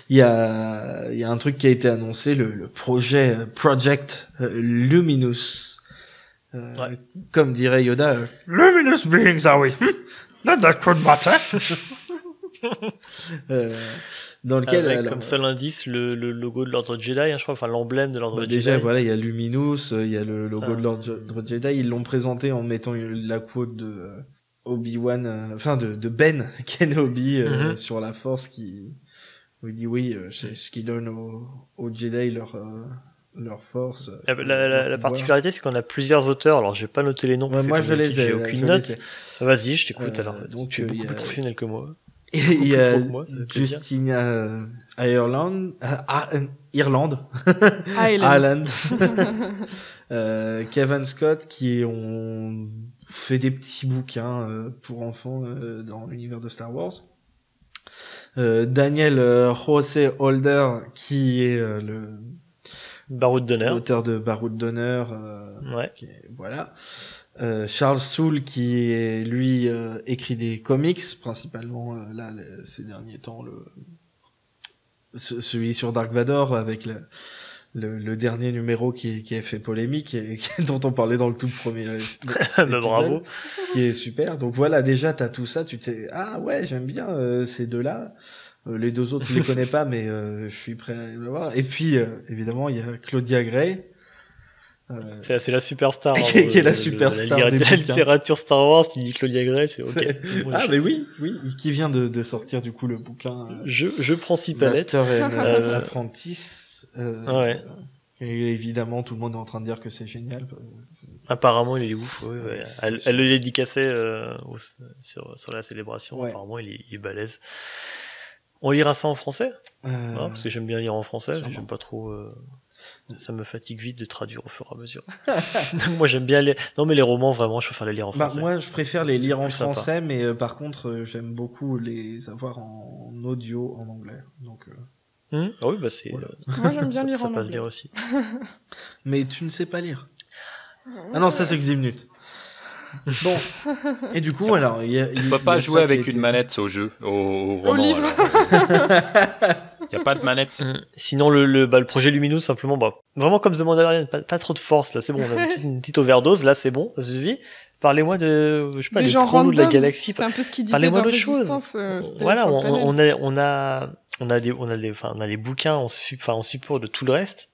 [SPEAKER 3] il y a un truc qui a été annoncé, le Project Luminous. Comme dirait Yoda, Luminous beings are we? Not that could matter. Dans lequel
[SPEAKER 6] avec comme seul indice le logo de l'Ordre Jedi, je crois, enfin l'emblème de l'Ordre Jedi.
[SPEAKER 3] Déjà, voilà, il y a Luminous, il y a le logo de l'Ordre Jedi. Ils l'ont présenté en mettant la quote de Obi-Wan, de Ben Kenobi sur la Force, où il dit oui, c'est ce qui donne aux Jedi leur force.
[SPEAKER 6] La particularité, c'est qu'on a plusieurs auteurs. Alors, j'ai pas noté les noms.
[SPEAKER 3] Moi, je les ai.
[SPEAKER 6] J'ai aucune note. Vas-y, je t'écoute alors. Donc, tu es beaucoup plus professionnel que moi.
[SPEAKER 3] Et il y a Justina Ireland, Kevin Scott, qui ont fait des petits bouquins pour enfants dans l'univers de Star Wars. Daniel José Holder, qui est le
[SPEAKER 6] Baroud d'honneur,
[SPEAKER 3] l'auteur de Baroud d'honneur.
[SPEAKER 6] Ouais.
[SPEAKER 3] Voilà. Charles Soule, qui est lui écrit des comics principalement ces derniers temps, celui sur Dark Vador, avec le dernier numéro qui a fait polémique et dont on parlait dans le tout premier épisode,
[SPEAKER 6] bravo,
[SPEAKER 3] qui est super. Donc voilà, déjà t'as tout ça, ouais, j'aime bien ces deux-là. Les deux autres je les connais pas, mais je suis prêt à les voir. Et puis évidemment il y a Claudia Gray.
[SPEAKER 6] C'est la superstar.
[SPEAKER 3] Qui est la superstar
[SPEAKER 6] de la littérature Star Wars. Tu dis Claudia Gray, tu fais ok.
[SPEAKER 3] Mais oui, qui vient de sortir du coup le bouquin.
[SPEAKER 6] Je prends 6 palettes.
[SPEAKER 3] Master and Apprentice.
[SPEAKER 6] Ouais.
[SPEAKER 3] Et évidemment, tout le monde est en train de dire que c'est génial.
[SPEAKER 6] Apparemment, il est ouf. Ouais. Elle le dédicaçait sur la célébration. Ouais. Apparemment, il est balèze. On lira ça en français, parce que j'aime bien lire en français. J'aime pas trop. Ça me fatigue vite de traduire au fur et à mesure. Moi, j'aime bien les romans, vraiment, je préfère les lire en français.
[SPEAKER 3] Moi, je préfère les lire en français, mais par contre, j'aime beaucoup les avoir en audio en anglais. Donc.
[SPEAKER 6] Oui, c'est.
[SPEAKER 4] Voilà. Moi, j'aime bien lire en anglais.
[SPEAKER 6] Ça passe bien aussi.
[SPEAKER 3] Mais tu ne sais pas lire. Ah non, ça c'est Ximnut. Bon. Et du coup, alors,
[SPEAKER 5] on peut pas jouer avec une manette au jeu, au roman.
[SPEAKER 4] livre.
[SPEAKER 5] Il y a pas de manette.
[SPEAKER 6] Sinon, le projet Luminous, simplement, vraiment comme The Mandalorian, pas trop de force, là, c'est bon, on a une petite overdose, là, c'est bon, ça suffit. Parlez-moi de, je sais pas, des prolos de la galaxie.
[SPEAKER 4] C'est un peu ce qu'il disait
[SPEAKER 6] Parlez-moi
[SPEAKER 4] dans
[SPEAKER 6] d'autres choses.
[SPEAKER 4] Voilà,
[SPEAKER 6] on a des bouquins en support de tout le reste.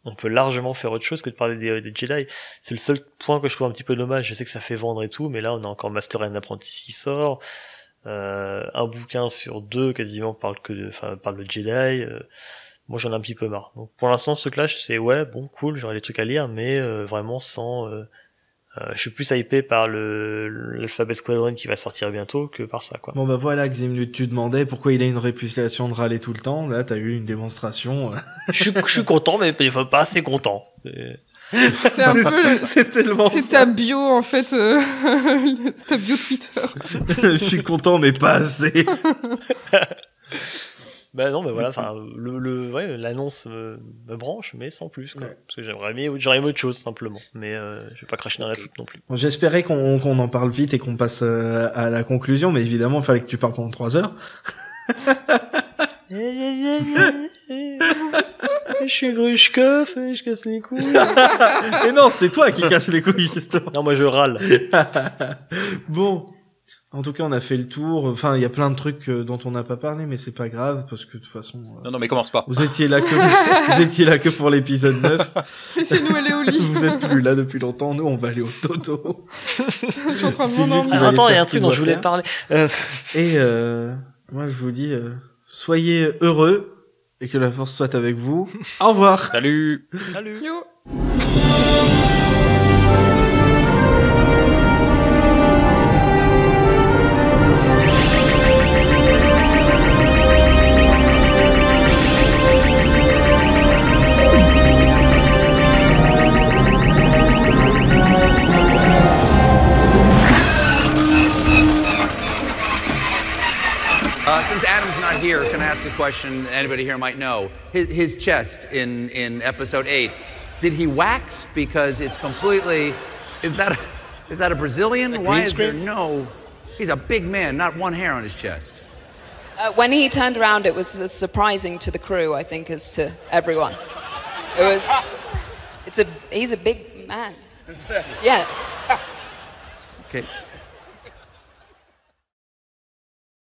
[SPEAKER 6] On peut largement faire autre chose que de parler des Jedi. C'est le seul point que je trouve un petit peu dommage. Je sais que ça fait vendre et tout, mais là, on a encore Master and Apprentice qui sort. Un bouquin sur 2 quasiment parle de Jedi. Moi, j'en ai un petit peu marre. Donc, pour l'instant, ce truc-là, c'est cool, j'aurai des trucs à lire, mais vraiment sans. Je suis plus hypé par l'Alphabet Squadron qui va sortir bientôt que par ça, quoi.
[SPEAKER 3] Bon bah voilà, Ximlut, tu demandais pourquoi il a une réputation de râler tout le temps. Là, t'as eu une démonstration.
[SPEAKER 6] Je suis content, mais pas assez content.
[SPEAKER 4] C'est un peu
[SPEAKER 3] c'est tellement
[SPEAKER 4] c'est ta bio en fait, c'est ta bio Twitter.
[SPEAKER 3] Je suis content mais pas assez.
[SPEAKER 6] Bah non, mais voilà, enfin l'annonce me branche, mais sans plus, quoi.
[SPEAKER 3] Ouais.
[SPEAKER 6] Parce que j'aurais aimé autre chose simplement, mais je vais pas cracher dans la soupe non plus.
[SPEAKER 3] Bon, j'espérais qu'on en parle vite et qu'on passe à la conclusion, mais évidemment, il fallait que tu parles pendant 3 heures.
[SPEAKER 6] Je suis Grushkov, je casse les couilles.
[SPEAKER 3] Et non, c'est toi qui casse les couilles, justement.
[SPEAKER 6] Non, moi je râle.
[SPEAKER 3] Bon. En tout cas, on a fait le tour. Enfin, il y a plein de trucs dont on n'a pas parlé, mais c'est pas grave, parce que de toute façon...
[SPEAKER 5] Non, mais commence pas.
[SPEAKER 3] Vous étiez là que pour l'épisode 9.
[SPEAKER 4] Laissez-nous aller au lit.
[SPEAKER 3] Vous êtes plus là depuis longtemps. Nous, on va aller au Toto.
[SPEAKER 4] Je suis en train de m'endormir.
[SPEAKER 6] Attends, il y a un truc dont je voulais parler.
[SPEAKER 3] Et moi, je vous dis, soyez heureux et que la force soit avec vous. Au revoir.
[SPEAKER 5] Salut.
[SPEAKER 6] Salut.
[SPEAKER 4] Yo.
[SPEAKER 10] Since Adam's not here, can I ask a question anybody here might know? His chest in episode 8, did he wax? Because it's completely... Is that a Brazilian? Why is there no... He's a big man, not one hair on his chest.
[SPEAKER 11] When he turned around, it was as surprising to the crew, I think, as to everyone. It was... He's a big man. Yeah.
[SPEAKER 10] Okay.